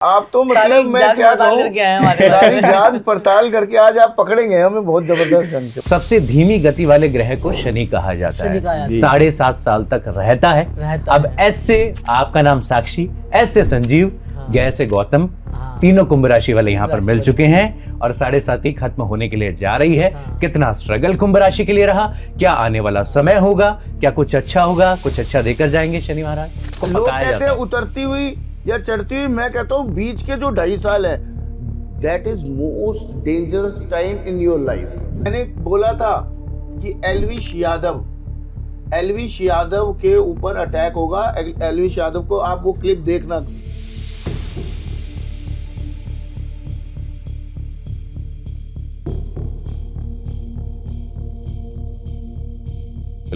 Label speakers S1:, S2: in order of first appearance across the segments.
S1: आप तो मतलब मैं क्या कहूँ, सारी जांच पड़ताल करके आज आप पकड़ेंगे हमें बहुत जबरदस्त ढंग से।
S2: सबसे धीमी गति वाले ग्रह को शनि कहा जाता है, 7.5 साल तक रहता है। अब एस से आपका नाम साक्षी, एस से संजीव, ग से गौतम, तीनों कुंभ राशि वाले यहाँ पर मिल चुके हैं और 7.5 ही खत्म होने के लिए जा रही है। कितना स्ट्रगल कुंभ राशि के लिए रहा, क्या आने वाला समय होगा, क्या कुछ अच्छा होगा, कुछ अच्छा देकर जाएंगे शनि महाराज।
S1: लोग कहते हैं उतरती हुई या चढ़ती हुई, मैं कहता हूँ बीच के जो 2.5 साल है, that is most dangerous time in your life. मैंने बोला था कि एलविश यादव के ऊपर अटैक होगा। एलविश यादव को आप वो क्लिप देखना।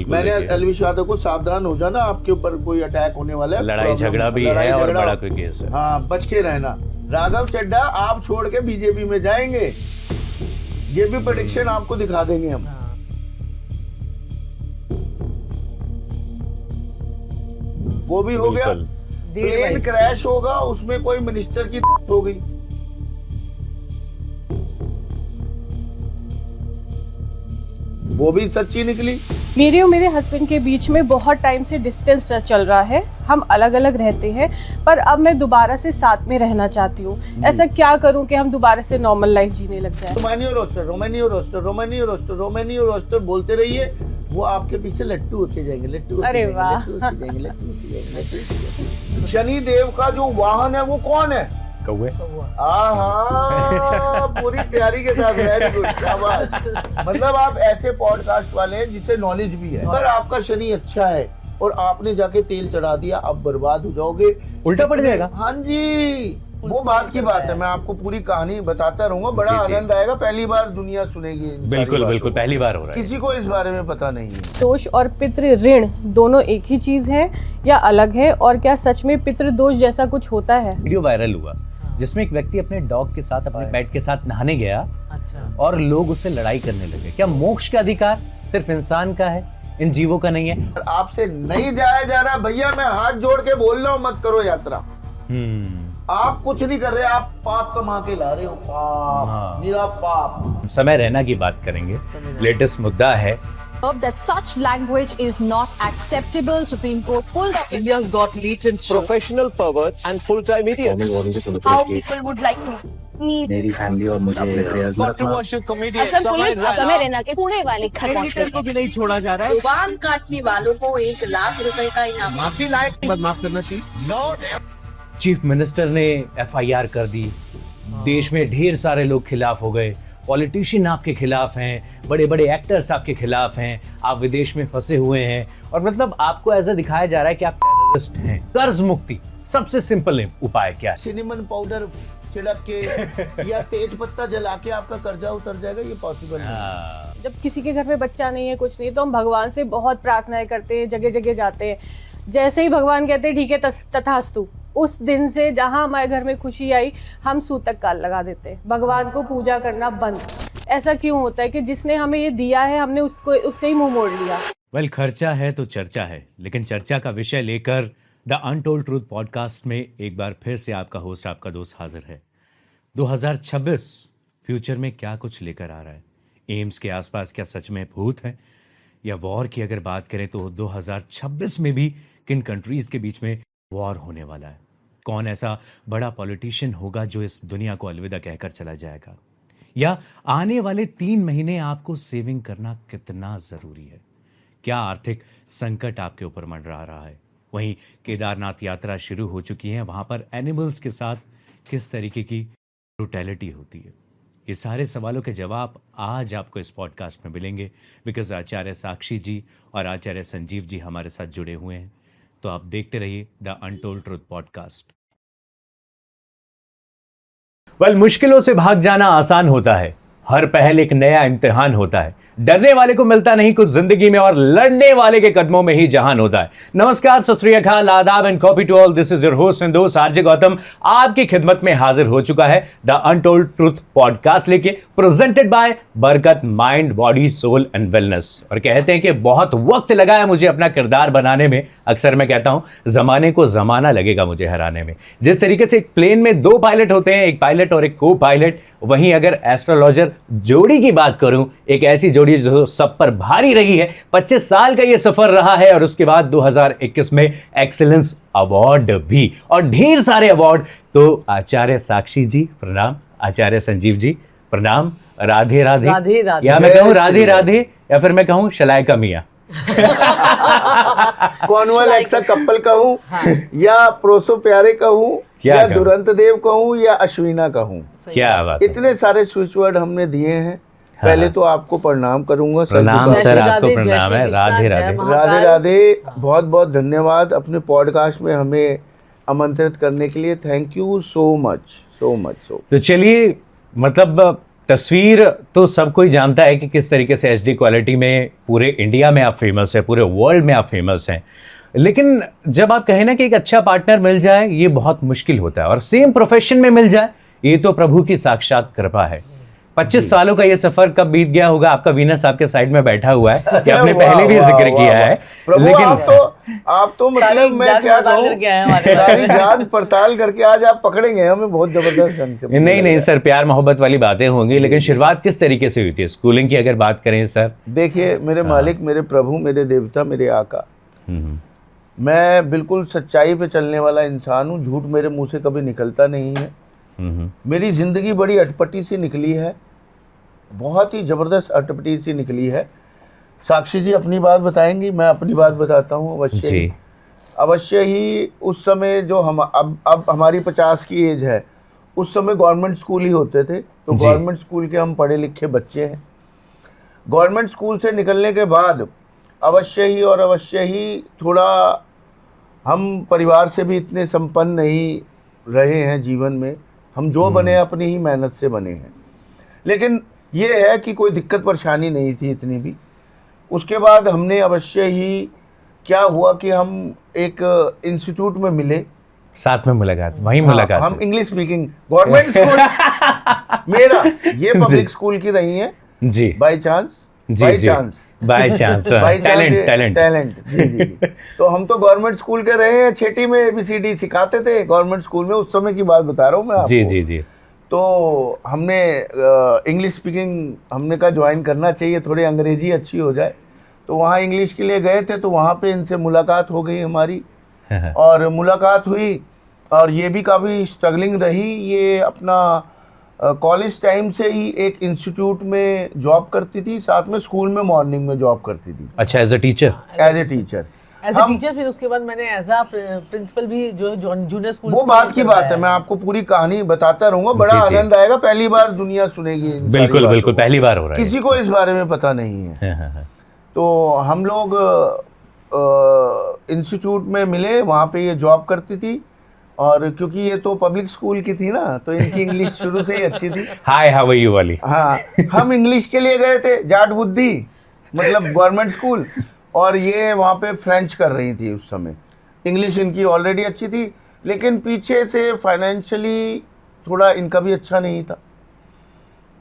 S1: मैंने एलविश यादव को सावधान हो जाना, आपके ऊपर कोई अटैक होने वाला है,
S2: लड़ाई झगड़ा भी है और बड़ा कोई केस है।
S1: हाँ, बच के रहना। राघव चड्ढा आप छोड़ के बीजेपी में जाएंगे, ये भी प्रेडिक्शन आपको दिखा देंगे हम। वो भी हो गया। प्लेन क्रैश होगा, उसमें कोई मिनिस्टर की हो गई। वो भी सच्ची निकली।
S3: मेरे और मेरे हस्बैंड के बीच में बहुत टाइम से डिस्टेंस चल रहा है, हम अलग अलग रहते हैं, पर अब मैं दोबारा से साथ में रहना चाहती हूँ। ऐसा क्या करूँ कि हम दोबारा से नॉर्मल लाइफ जीने लग जाए।
S1: रोमानियो रोस्टर बोलते रहिए, वो आपके पीछे लट्टू होते जाएंगे, लट्टू।
S3: अरे वाह।
S1: शनि देव का जो वाहन है वो कौन है?
S2: कौवे।
S1: पूरी तैयारी के साथ। वेरी गुड, शाबाश। मतलब आप ऐसे पॉडकास्ट वाले हैं जिसे नॉलेज भी है। अगर आपका शनि अच्छा है और आपने जाके तेल चढ़ा दिया, आप बर्बाद हो जाओगे,
S2: उल्टा पड़ जाएगा।
S1: हाँ जी, वो बात की बात है। मैं आपको पूरी कहानी बताता रहूंगा, बड़ा आनंद आएगा। पहली बार दुनिया सुनेगी।
S2: बिल्कुल बिल्कुल, पहली बार हो रहा है।
S1: किसी को इस बारे में पता नहीं है।
S3: दोष और पितृ ऋण दोनों एक ही चीज है या अलग है, और क्या सच में पितृ दोष जैसा कुछ होता है?
S2: वीडियो वायरल हुआ जिसमें एक व्यक्ति अपने डॉग के साथ, अपने पेट के साथ नहाने गया। अच्छा। और लोग उससे लड़ाई करने लगे। क्या मोक्ष का अधिकार सिर्फ इंसान का है, इन जीवों का नहीं है?
S1: आपसे नहीं जाया जा रहा भैया, मैं हाथ जोड़ के बोल रहा हूँ, मत करो यात्रा। आप कुछ नहीं कर रहे, आप पाप कमा के ला रहे हो, पाप, निरा पाप।
S2: समय रहना की बात करेंगे। लेटेस्ट मुद्दा है
S4: that such language is not acceptable. Supreme Court pulled up.
S5: India's got latent professional perverts and full-time idiots.
S4: How people would like to meet.
S6: मेरी फैमिली और मुझे अपने प्रेयर्स में
S5: Controversial comedian.
S4: असम पुलिस समय रहना के पुणे वाले घर पहुंचे
S5: को भी नहीं छोड़ा जा रहा है।
S7: जुबान काटने वालों को 1 लाख रुपए का इनाम।
S5: माफी लायक माफ करना चाहिए।
S2: चीफ मिनिस्टर ने FIR कर दी। देश में ढेर सारे लोग खिलाफ हो गए। पॉलिटिशियन आपके खिलाफ हैं, बड़े बड़े एक्टर्स आपके खिलाफ हैं, आप विदेश में फंसे हुए हैं और मतलब आपको ऐसा दिखाया जा रहा है कि आप टेररिस्ट हैं। कर्ज मुक्ति सबसे सिंपल उपाय क्या है?
S1: सिनेमन पाउडर छिड़क के या तेज पत्ता जला के आपका कर्जा उतर जाएगा, ये पॉसिबल है।
S3: जब किसी के घर में बच्चा नहीं है, कुछ नहीं, तो हम भगवान से बहुत प्रार्थनाएं करते हैं, जगह जगह जाते हैं। जैसे ही भगवान कहते हैं ठीक है तथास्तु, उस दिन से जहाँ हमारे घर में खुशी आई, हम सूतक काल लगा देते हैं। भगवान को पूजा करना बंद। ऐसा क्यों होता है कि जिसने हमें ये दिया है, हमने उससे ही मुंह मोड़ लिया?
S2: वेल, खर्चा है तो चर्चा है, लेकिन चर्चा का विषय लेकर द अनटोल्ड ट्रूथ पॉडकास्ट में एक बार फिर से आपका होस्ट, आपका दोस्त हाजिर है। 2026 फ्यूचर में क्या कुछ लेकर आ रहा है? एम्स के आसपास क्या सच में भूत है? या वॉर की अगर बात करें तो 2026 में भी किन कंट्रीज के बीच में वॉर होने वाला है? कौन ऐसा बड़ा पॉलिटिशियन होगा जो इस दुनिया को अलविदा कहकर चला जाएगा? या आने वाले 3 महीने आपको सेविंग करना कितना जरूरी है? क्या आर्थिक संकट आपके ऊपर मंडरा रहा है? वहीं केदारनाथ यात्रा शुरू हो चुकी है, वहां पर एनिमल्स के साथ किस तरीके की ब्रूटैलिटी होती है? ये सारे सवालों के जवाब आज आपको इस पॉडकास्ट में मिलेंगे, बिकॉज आचार्य साक्षी जी और आचार्य संजीव जी हमारे साथ जुड़े हुए हैं। तो आप देखते रहिए the untold truth podcast. Well, मुश्किलों से भाग जाना आसान होता है, हर पहल एक नया इम्तिहान होता है। डरने वाले को मिलता नहीं कुछ जिंदगी में, और लड़ने वाले के कदमों में ही जहान होता है। नमस्कार, सत श्री अकाल, आदाब and copy to all. This is your host and दोस्त आरजे गौतम, आपकी खिदमत में हाजिर हो चुका है द अनटोल्ड ट्रूथ पॉडकास्ट लेके, presented by Barkat mind body soul and wellness. और कहते हैं कि बहुत वक्त लगा है मुझे अपना किरदार बनाने में। अक्सर मैं कहता हूं जमाने को जमाना लगेगा मुझे हराने में। जिस तरीके से एक प्लेन में दो पायलट होते हैं, एक पायलट और एक को पायलट, वहीं अगर एस्ट्रोलॉजर जोड़ी की बात करूं, एक ऐसी जोड़ी जो सब पर भारी रही है। 25 साल का ये सफर रहा है, और उसके बाद 2021 में एक्सीलेंस अवार्ड भी, और ढेर सारे अवार्ड। तो आचार्य साक्षी जी प्रणाम, आचार्य संजीव जी प्रणाम, राधे राधे,
S8: राधे राधे।
S2: या मैं कहूँ राधे राधे, या फिर मैं कहूँ शलायका मियां।
S1: कॉर्नवाल एक्सा कपल कहूँ, या प्रोसो प्यारे कहूँ,
S2: क्या
S1: या
S2: कहूं?
S1: दुरंत देव कहूँ, या अश्विना कहूँ।
S2: क्या बात है।
S1: इतने सारे स्विच वर्ड हमने दिए हैं। पहले तो आपको प्रणाम करूंगा।
S2: प्रणाम
S1: सर,
S2: सर,
S8: जय
S2: आपको
S8: श्री राधे,
S2: प्रणाम
S8: जय
S2: है।
S8: श्री
S2: राधे
S8: कृष्णा,
S2: राधे।
S8: जय
S1: राधे राधे। बहुत बहुत धन्यवाद अपने पॉडकास्ट में हमें आमंत्रित करने के लिए। Thank you so much, so much, so.
S2: तो चलिए, मतलब तस्वीर तो सब कोई जानता है कि किस तरीके से एचडी क्वालिटी में पूरे इंडिया में आप फेमस है, पूरे वर्ल्ड में आप फेमस हैं। लेकिन जब आप कहें ना कि एक अच्छा पार्टनर मिल जाए, ये बहुत मुश्किल होता है, और सेम प्रोफेशन में मिल जाए, ये तो प्रभु की साक्षात कृपा है। 25 सालों का ये सफर कब बीत गया होगा। आपका वीनस आपके साइड में बैठा हुआ है, कि आपने पहले भी जिक्र किया है।
S1: प्रभु,
S2: लेकिन
S1: आप तो मतलब मैं क्या कहूँ, सारी जांच पड़ताल करके आज आप पकड़ेंगे हमें बहुत जबरदस्त ढंग से।
S2: नहीं सर, प्यार मोहब्बत वाली बातें होंगी, लेकिन शुरुआत किस तरीके से हुई थी स्कूलिंग की अगर बात करें सर?
S1: देखिए, मेरे मालिक, मेरे प्रभु, मेरे देवता, मेरे आका, मैं बिल्कुल सच्चाई पे चलने वाला इंसान हूँ। झूठ मेरे मुंह से कभी निकलता नहीं है। मेरी जिंदगी बड़ी अटपटी सी निकली है, बहुत ही जबरदस्त अटपटी सी निकली है। साक्षी जी अपनी बात बताएंगी, मैं अपनी बात बताता हूँ। अवश्य ही उस समय जो हम अब हमारी 50 की एज है, उस समय गवर्नमेंट स्कूल ही होते थे। तो गवर्नमेंट स्कूल के हम पढ़े लिखे बच्चे हैं। गवर्नमेंट स्कूल से निकलने के बाद अवश्य ही थोड़ा हम परिवार से भी इतने संपन्न नहीं रहे हैं जीवन में। हम जो बने अपनी ही मेहनत से बने हैं। लेकिन ये है कि कोई दिक्कत परेशानी नहीं थी इतनी भी। उसके बाद हमने अवश्य ही क्या हुआ कि हम एक इंस्टीट्यूट में मिले,
S2: साथ में मुलाकात, वहीं मुलाकात।
S1: हम इंग्लिश स्पीकिंग गवर्नमेंट स्कूल मेरा ये पब्लिक स्कूल की रही है
S2: जी,
S1: बाय चांस टैलेंट जी। तो हम तो गवर्नमेंट स्कूल के रहे हैं। छेटी में ABCD सिखाते थे गवर्नमेंट स्कूल में, उस समय की बात बता रहा हूँ मैं आपको।
S2: जी।
S1: तो हमने इंग्लिश स्पीकिंग हमने कहा ज्वाइन करना चाहिए, थोड़ी अंग्रेजी अच्छी हो जाए। तो वहाँ इंग्लिश के लिए गए थे, तो वहाँ पे इनसे मुलाकात हो गई हमारी। और मुलाकात हुई, और ये भी काफ़ी स्ट्रगलिंग रही। ये अपना कॉलेज टाइम से ही एक इंस्टीट्यूट में जॉब करती थी, साथ में स्कूल में मॉर्निंग में जॉब करती थी।
S2: अच्छा, as a teacher?
S1: As a teacher.
S8: फिर उसके बाद मैंने एज अ प्रिंसिपल भी जो जूनियर स्कूल,
S1: वो बात की बात है, मैं आपको पूरी कहानी बताता रहूंगा। बड़ा आनंद आएगा, पहली बार दुनिया सुनेगी।
S2: बिल्कुल, पहली बार हो रहा है,
S1: किसी को इस बारे में पता नहीं है। तो हम लोग इंस्टीट्यूट में मिले, वहाँ पे ये जॉब करती थी। और क्योंकि ये तो पब्लिक स्कूल की थी ना, तो इनकी इंग्लिश शुरू से ही अच्छी थी।
S2: हाय हाउ आर यू वाली।
S1: हाँ, हम इंग्लिश के लिए गए थे, जाट बुद्धि मतलब गवर्नमेंट स्कूल, और ये वहाँ पे फ्रेंच कर रही थी उस समय। इंग्लिश इनकी ऑलरेडी अच्छी थी, लेकिन पीछे से फाइनेंशियली थोड़ा इनका भी अच्छा नहीं था।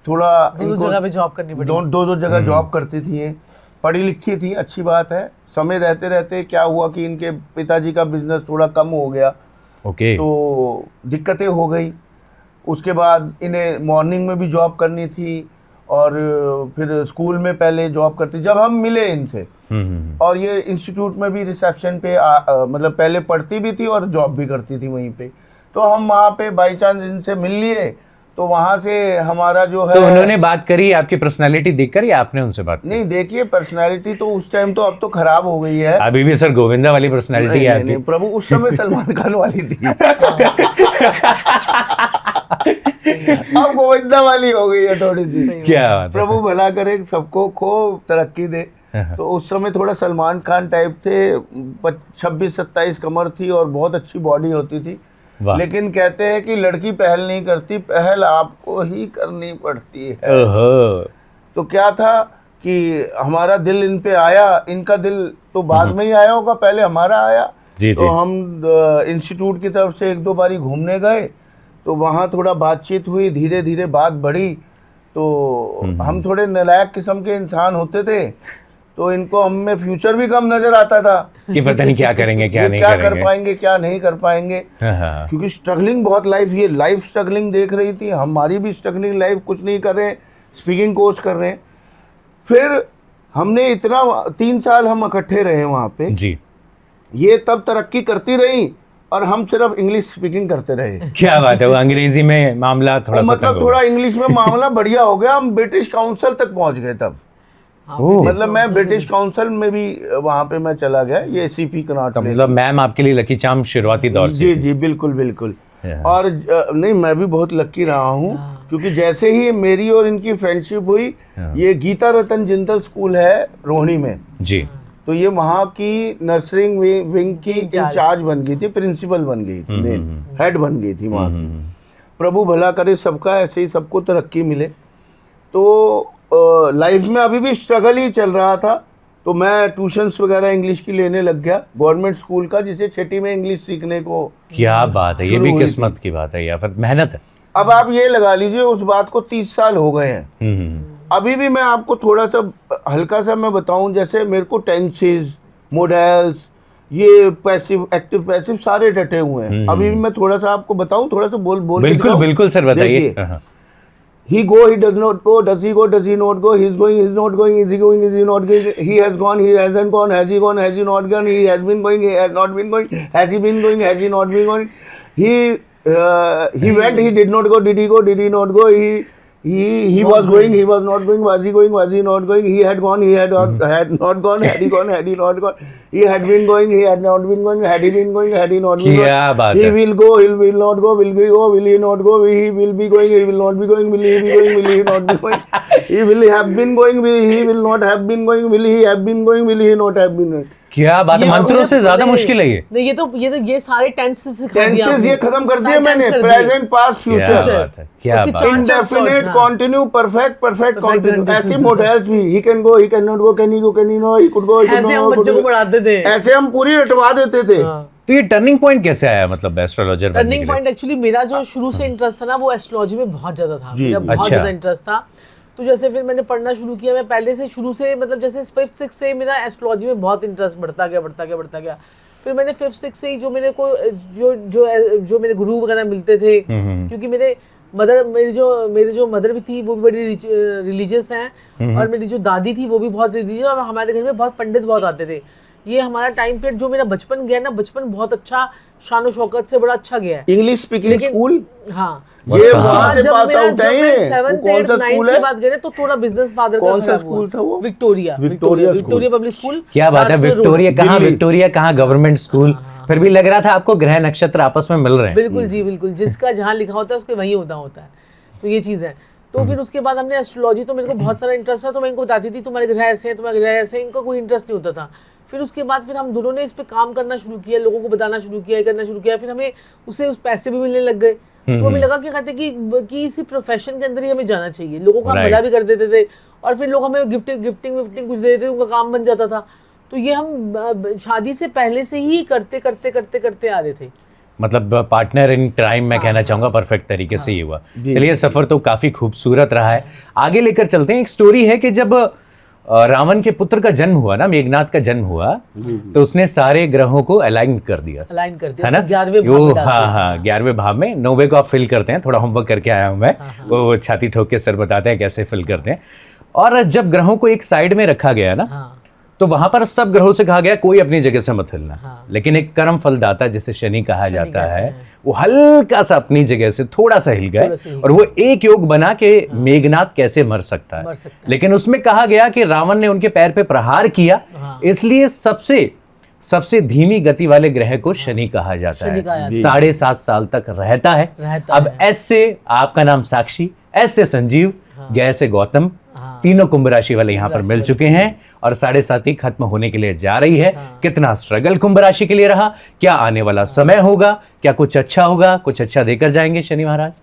S1: थोड़ा
S8: दो जगह पे जॉब करनी पड़ी।
S1: दो जगह जॉब करती थी। ये पढ़ी लिखी थी, अच्छी बात है। समय रहते रहते क्या हुआ कि इनके पिताजी का बिजनेस थोड़ा कम हो गया। तो दिक्कतें हो गई। उसके बाद इन्हें मॉर्निंग में भी जॉब करनी थी, और फिर स्कूल में पहले जॉब करती। जब हम मिले इनसे, और ये इंस्टीट्यूट में भी रिसेप्शन पे मतलब पहले पढ़ती भी थी और जॉब भी करती थी वहीं पे। तो हम वहाँ पे बाई चांस इनसे मिल लिए। तो वहाँ से हमारा जो है,
S2: तो उन्होंने बात करी आपकी पर्सनालिटी देखकर, या आपने उनसे बात
S1: नहीं? देखिए, पर्सनालिटी तो उस टाइम तो अब तो खराब हो गई है।
S2: अभी भी सर गोविंदा वाली पर्सनालिटी है?
S1: नहीं प्रभु, उस समय सलमान खान वाली थी। अब गोविंदा वाली हो गई है थोड़ी सी।
S2: क्या बात है।
S1: प्रभु भला करे, सबको खूब तरक्की दे। तो उस समय थोड़ा सलमान खान टाइप थे। 26-27 कमर थी और बहुत अच्छी बॉडी होती थी।
S2: वाह।
S1: लेकिन कहते हैं कि लड़की पहल नहीं करती, पहल आपको ही करनी पड़ती है।
S2: ओहो।
S1: तो क्या था कि हमारा दिल इन पे आया, इनका दिल तो बाद में ही आया होगा, पहले हमारा आया।
S2: जी,
S1: तो
S2: जी।
S1: हम इंस्टीट्यूट की तरफ से 1-2 बारी घूमने गए, तो वहाँ थोड़ा बातचीत हुई, धीरे धीरे बात बढ़ी। तो हम थोड़े नालायक किस्म के इंसान होते थे, तो इनको हम में फ्यूचर भी कम नजर आता था
S2: कि पता नहीं क्या करेंगे, क्या
S1: ये
S2: नहीं
S1: क्या
S2: करेंगे।
S1: कर पाएंगे, क्या नहीं कर पाएंगे।
S2: हाँ।
S1: क्योंकि स्ट्रगलिंग बहुत लाइफ, ये लाइफ स्ट्रगलिंग देख रही थी, हमारी भी स्ट्रगलिंग लाइफ, कुछ नहीं कर रहे हैं, स्पीकिंग कोर्स कर रहे हैं। फिर हमने इतना 3 साल हम इकट्ठे रहे वहाँ पे,
S2: जी।
S1: ये तब तरक्की करती रही और हम सिर्फ इंग्लिश स्पीकिंग करते रहे।
S2: क्या बात है, वो अंग्रेजी में मामला थोड़ा सा तंग
S1: मतलब
S2: हो
S1: थोड़ा
S2: गया।
S1: इंग्लिश में मामला बढ़िया हो गया, हम ब्रिटिश काउंसिल तक पहुंच गए तब।
S2: ओह।
S1: मतलब मैं ब्रिटिश काउंसिल में भी वहाँ पे मैं चला गया, ये सीपी कनॉट
S2: तो मतलब मैम आपके लिए लकी चार्म शुरुआती दौर से
S1: जी
S2: थी।
S1: जी बिल्कुल बिल्कुल।
S2: हाँ।
S1: और नहीं, मैं भी बहुत लकी रहा हूँ, क्योंकि जैसे ही मेरी और इनकी फ्रेंडशिप हुई,
S2: हाँ।
S1: ये गीता रतन जिंदल स्कूल है रोहिणी में,
S2: जी।
S1: तो ये वहाँ की नर्सरी विंग की इंचार्ज बन गई थी, प्रिंसिपल बन गई थी, मेन हेड बन गई थी वहाँ की। प्रभु भला करे सबका, ऐसे ही सबको तरक्की मिले। तो लाइफ में अभी भी स्ट्रगल ही चल रहा था, तो मैं ट्यूशन्स वगैरह इंग्लिश की लेने लग गया, गवर्नमेंट स्कूल का, जिसे छठी में इंग्लिश सीखने को।
S2: क्या बात है, ये
S1: शुरू
S2: भी
S1: हुई
S2: किस्मत की बात है या फिर मेहनत है।
S1: अब आप ये लगा लीजिए, उस बात को 30 साल हो गए हैं। अभी भी मैं आपको थोड़ा सा हल्का सा मैं बताऊं, जैसे मेरे को टेंसेस, मॉडल्स, ये पैसिव एक्टिव पैसिव सारे डटे हुए हैं। अभी भी मैं थोड़ा सा आपको बताऊं, थोड़ा सा बोल के
S2: बिल्कुल
S1: दिखाऊं?
S2: बिल्कुल सर, बताइए।
S1: देखिए, he go, he does not go, does he go, does he not go, he is going, he is not going, is he going, is he not going, he has gone, he hasn't gone, has he gone, has he not gone, he has been going, he has not been going, has he been going, has he not been going, he went, he did not go, did he go, did he not go, he was going, he was not going, was he going, was he not going, he had gone, he had not gone, had he gone, had he not gone, he had been going, he had not been going, had he been going, had he not been going,
S2: क्या बात
S1: he
S2: है।
S1: will go, he will not go, will he go, will he not go, he will be going, he will not be going, will he be going, will he not be going, he will have been going, will he will not have been going, will he have been going, will he not have been going.
S2: क्या बात है,
S8: ये
S2: मंत्रों
S8: हमने-
S2: से ज्यादा
S8: नहीं,
S2: मुश्किल है ये।
S8: नहीं, ये सारे टेंसेस सिखा दिया
S1: टेंसेस
S8: आपने।
S1: ये खत्म कर दिए
S8: सारे
S1: मैंने,
S8: tense कर दिए।
S1: प्रेजेंट पास्ट
S2: क्या
S1: फ्यूचर,
S2: बात है, क्या
S8: उसके
S2: बात
S8: चार-
S2: है।
S1: इंडेफिनिट,
S8: हाँ।
S1: Continuous, perfect, perfect, continuous,
S8: continuous।
S1: ऐसे मॉडल्स भी, he can go, he can not go, can he go, can he no, he could go,
S8: ऐसे हम बच्चों को पढ़ाते थे।
S1: ऐसे हम पूरी रटवा देते थे।
S2: तो ये टर्निंग पॉइंट कैसे आया, मतलब एस्ट्रोलॉजर बनने के
S8: टर्निंग
S2: लिए?
S8: पॉइंट एक्चुअली मेरा जो शुरू से इंटरेस्ट था ना, वो एस्ट्रोलॉजी में बहुत ज्यादा था।
S1: जी,
S8: मेरा
S1: जी।
S8: बहुत
S2: अच्छा।
S8: ज्यादा इंटरेस्ट था। तो जैसे फिर मैंने पढ़ना शुरू किया, मैं पहले से शुरू से मतलब जैसे 5th 6th से मेरा एस्ट्रोलॉजी में बहुत इंटरेस्ट बढ़ता गया। फिर मैंने 5th 6th से ही जो मेरे को जो मेरे गुरु वगैरह मिलते थे, क्योंकि मेरी जो मदर भी थी वो भी बड़ी रिलीजियस हैं, और मेरी जो दादी थी वो भी बहुत रिलीजियस, और हमारे घर में बहुत पंडित बहुत आते थे। ये हमारा टाइम पीरियड जो मेरा बचपन गया ना, बचपन बहुत अच्छा, शान शौकत से बड़ा अच्छा गया है।
S1: इंग्लिश स्पीकिंग
S8: लेकिन-
S1: स्कूल,
S8: हाँ,
S1: ये
S2: हाँ।
S1: वहाँ से
S8: जब
S1: पास
S8: मेरा-
S1: आउट
S8: जब
S1: है
S8: मैं
S1: ये। वो
S8: 7th,
S1: कौन
S8: 8th,
S1: सा
S8: 9th
S1: स्कूल
S8: के
S1: है?
S8: बाद गए तो थोड़ा बिजनेस फादर का
S1: कौन सा
S8: खराब
S1: स्कूल
S8: हुआ।
S1: था वो?
S8: Victoria
S1: Victoria school.
S8: Public school.
S2: क्या बात है,
S8: राजपुर रोड।
S2: विक्टोरिया कहाँ,
S1: दिल्ली।
S2: विक्टोरिया कहाँ गवर्नमेंट स्कूल। फिर भी लग रहा था आपको ग्रह नक्षत्र आपस में मिल रहे हैं।
S8: बिल्कुल जी, बिल्कुल, जिसका जहाँ लिखा होता है उसके वहीं होता है। तो ये चीज़ है। तो फिर उसके बाद हमने एस्ट्रोलॉजी, तो मेरे को बहुत सारा इंटरेस्ट था, तो मैं इनको बताती थी तुम्हारे ग्रह ऐसे हैं, तुम्हारे ग्रह ऐसे हैं, इनका कोई इंटरेस्ट नहीं होता था। फिर उसके बाद फिर हम दोनों ने इस पे काम करना शुरू किया, लोगों को बताना शुरू किया, ये करना शुरू किया। फिर हमें उससे उस पैसे भी मिलने लग गए। तो हमें लगा कि कहते कि इसी प्रोफेशन के अंदर ही हमें जाना चाहिए, लोगों का
S2: Right.
S8: भला भी कर देते थे, और फिर लोग हमें गिफ्टिंग कुछ दे देते थे, उनका काम बन जाता था। तो ये हम शादी से पहले से ही करते आ रहे थे।
S2: मतलब पार्टनर इन क्राइम मैं कहना चाहूंगा, परफेक्ट तरीके से ये हुआ। चलिए, सफर तो काफी खूबसूरत रहा है, आगे लेकर चलते हैं। एक स्टोरी है कि जब रावण के पुत्र का जन्म हुआ ना, मेघनाथ का जन्म हुआ, तो उसने सारे ग्रहों को अलाइन कर दिया,
S8: अलाइन करते
S2: है ना?
S8: 11वें भाव
S2: वो
S8: में डालते हैं।
S2: हाँ, 11वें भाव में, 9वें को आप फिल करते हैं। थोड़ा होमवर्क करके आया हूं मैं, वो छाती ठोक के सर बताते हैं कैसे फिल करते हैं। और जब ग्रहों को एक साइड में रखा गया ना,
S8: हाँ,
S2: तो वहां पर सब ग्रहों से कहा गया कोई अपनी जगह से मत हिलना।
S8: हाँ।
S2: लेकिन एक कर्म फलदाता जिसे शनि कहा जाता
S8: कहते
S2: है,
S8: हैं।
S2: वो हल्का सा अपनी जगह से थोड़ा सा हिल
S8: थोड़ा
S2: गए,
S8: सा हिल
S2: और वो एक योग बना के मेघनाथ कैसे मर सकता
S8: मर
S2: है।
S8: सकता है।
S2: लेकिन उसमें कहा गया कि रावण ने उनके पैर पे प्रहार किया,
S8: हाँ।
S2: इसलिए सबसे धीमी गति वाले ग्रह को शनि कहा जाता
S8: शनि कहा
S2: है।
S8: जाता है।
S2: 7.5 साल तक रहता है।
S8: रहता
S2: अब
S8: है।
S2: एस से आपका नाम साक्षी, एस से संजीव, गै से गौतम, तीनों कुंभ राशि वाले यहाँ पर मिल चुके हैं और 7.5 खत्म होने के लिए जा रही है। कितना स्ट्रगल कुंभ राशि के लिए रहा, क्या आने वाला समय होगा, क्या कुछ अच्छा होगा, कुछ अच्छा देकर जाएंगे शनि महाराज?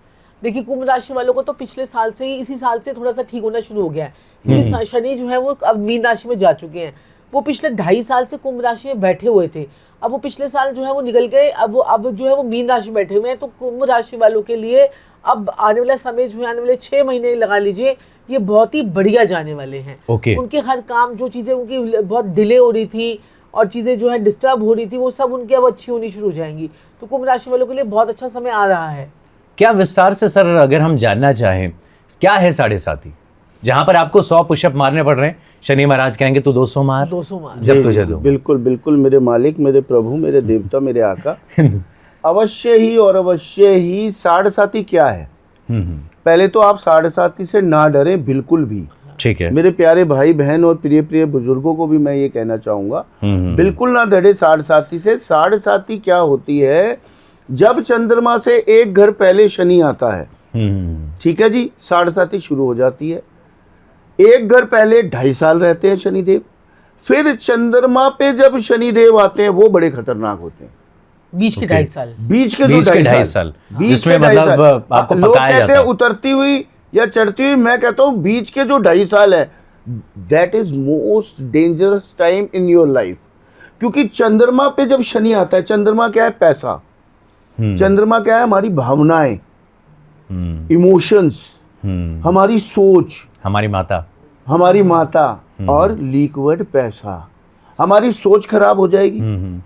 S8: देखिए कुंभ राशि वालों को तो पिछले साल से ही, इसी साल से थोड़ा सा ठीक होना शुरू हो गया है, क्योंकि शनि जो है वो अब मीन राशि में जा चुके हैं। वो पिछले 2.5 साल से कुंभ राशि में बैठे हुए थे, अब वो पिछले साल जो है वो निकल गए, अब जो है वो मीन राशि में बैठे हुए हैं। तो कुंभ राशि वालों के लिए अब आने वाला समय जो है, आने वाले 6 महीने लगा लीजिए, ये बहुत ही बढ़िया जाने वाले हैं। उनके हर काम, जो चीज़ें उनकी बहुत डिले हो रही थी और चीज़ें जो है डिस्टर्ब हो रही थी, वो सब उनकी अब अच्छी होनी शुरू हो जाएंगी। तो कुंभ राशि वालों के लिए बहुत अच्छा समय आ रहा है।
S2: क्या विस्तार से सर अगर हम जानना चाहें, क्या है 7.5? जहां पर आपको 100 पुशअप मारने पड़ रहे हैं, शनि महाराज कहेंगे तो 200 मार,
S8: 200 मार,
S2: जब तुझे दूं।
S1: बिल्कुल बिल्कुल मेरे मालिक, मेरे प्रभु, मेरे देवता, मेरे आका। अवश्य ही और अवश्य ही 7.5 क्या है, पहले तो आप 7.5 से ना डरें बिल्कुल भी।
S2: ठीक है।
S1: मेरे प्यारे भाई बहन और प्रिय प्रिय बुजुर्गों को भी मैं ये कहना चाहूँगा, बिल्कुल ना डरे 7.5 से। 7.5 क्या होती है, जब चंद्रमा से एक घर पहले शनि आता है, ठीक है जी, 7.5 शुरू हो जाती है। एक घर पहले 2.5 साल रहते हैं शनिदेव, फिर चंद्रमा पे जब शनिदेव आते हैं वो बड़े खतरनाक होते हैं।
S8: बीच के 2.5 साल,
S1: बीच के 2.5 साल,
S2: जिसमें मतलब आपको
S1: लोग
S2: पकाया
S1: कहते
S2: जाता
S1: हैं
S2: है।
S1: उतरती हुई या चढ़ती हुई, मैं कहता हूँ बीच के जो 2.5 साल है, that is most dangerous time in your life. क्योंकि चंद्रमा पे जब शनि आता है, चंद्रमा क्या है, पैसा। चंद्रमा क्या है, हमारी भावनाएं, इमोशंस, हमारी सोच,
S2: हमारी माता
S1: और लिक्विड पैसा। हमारी सोच खराब हो जाएगी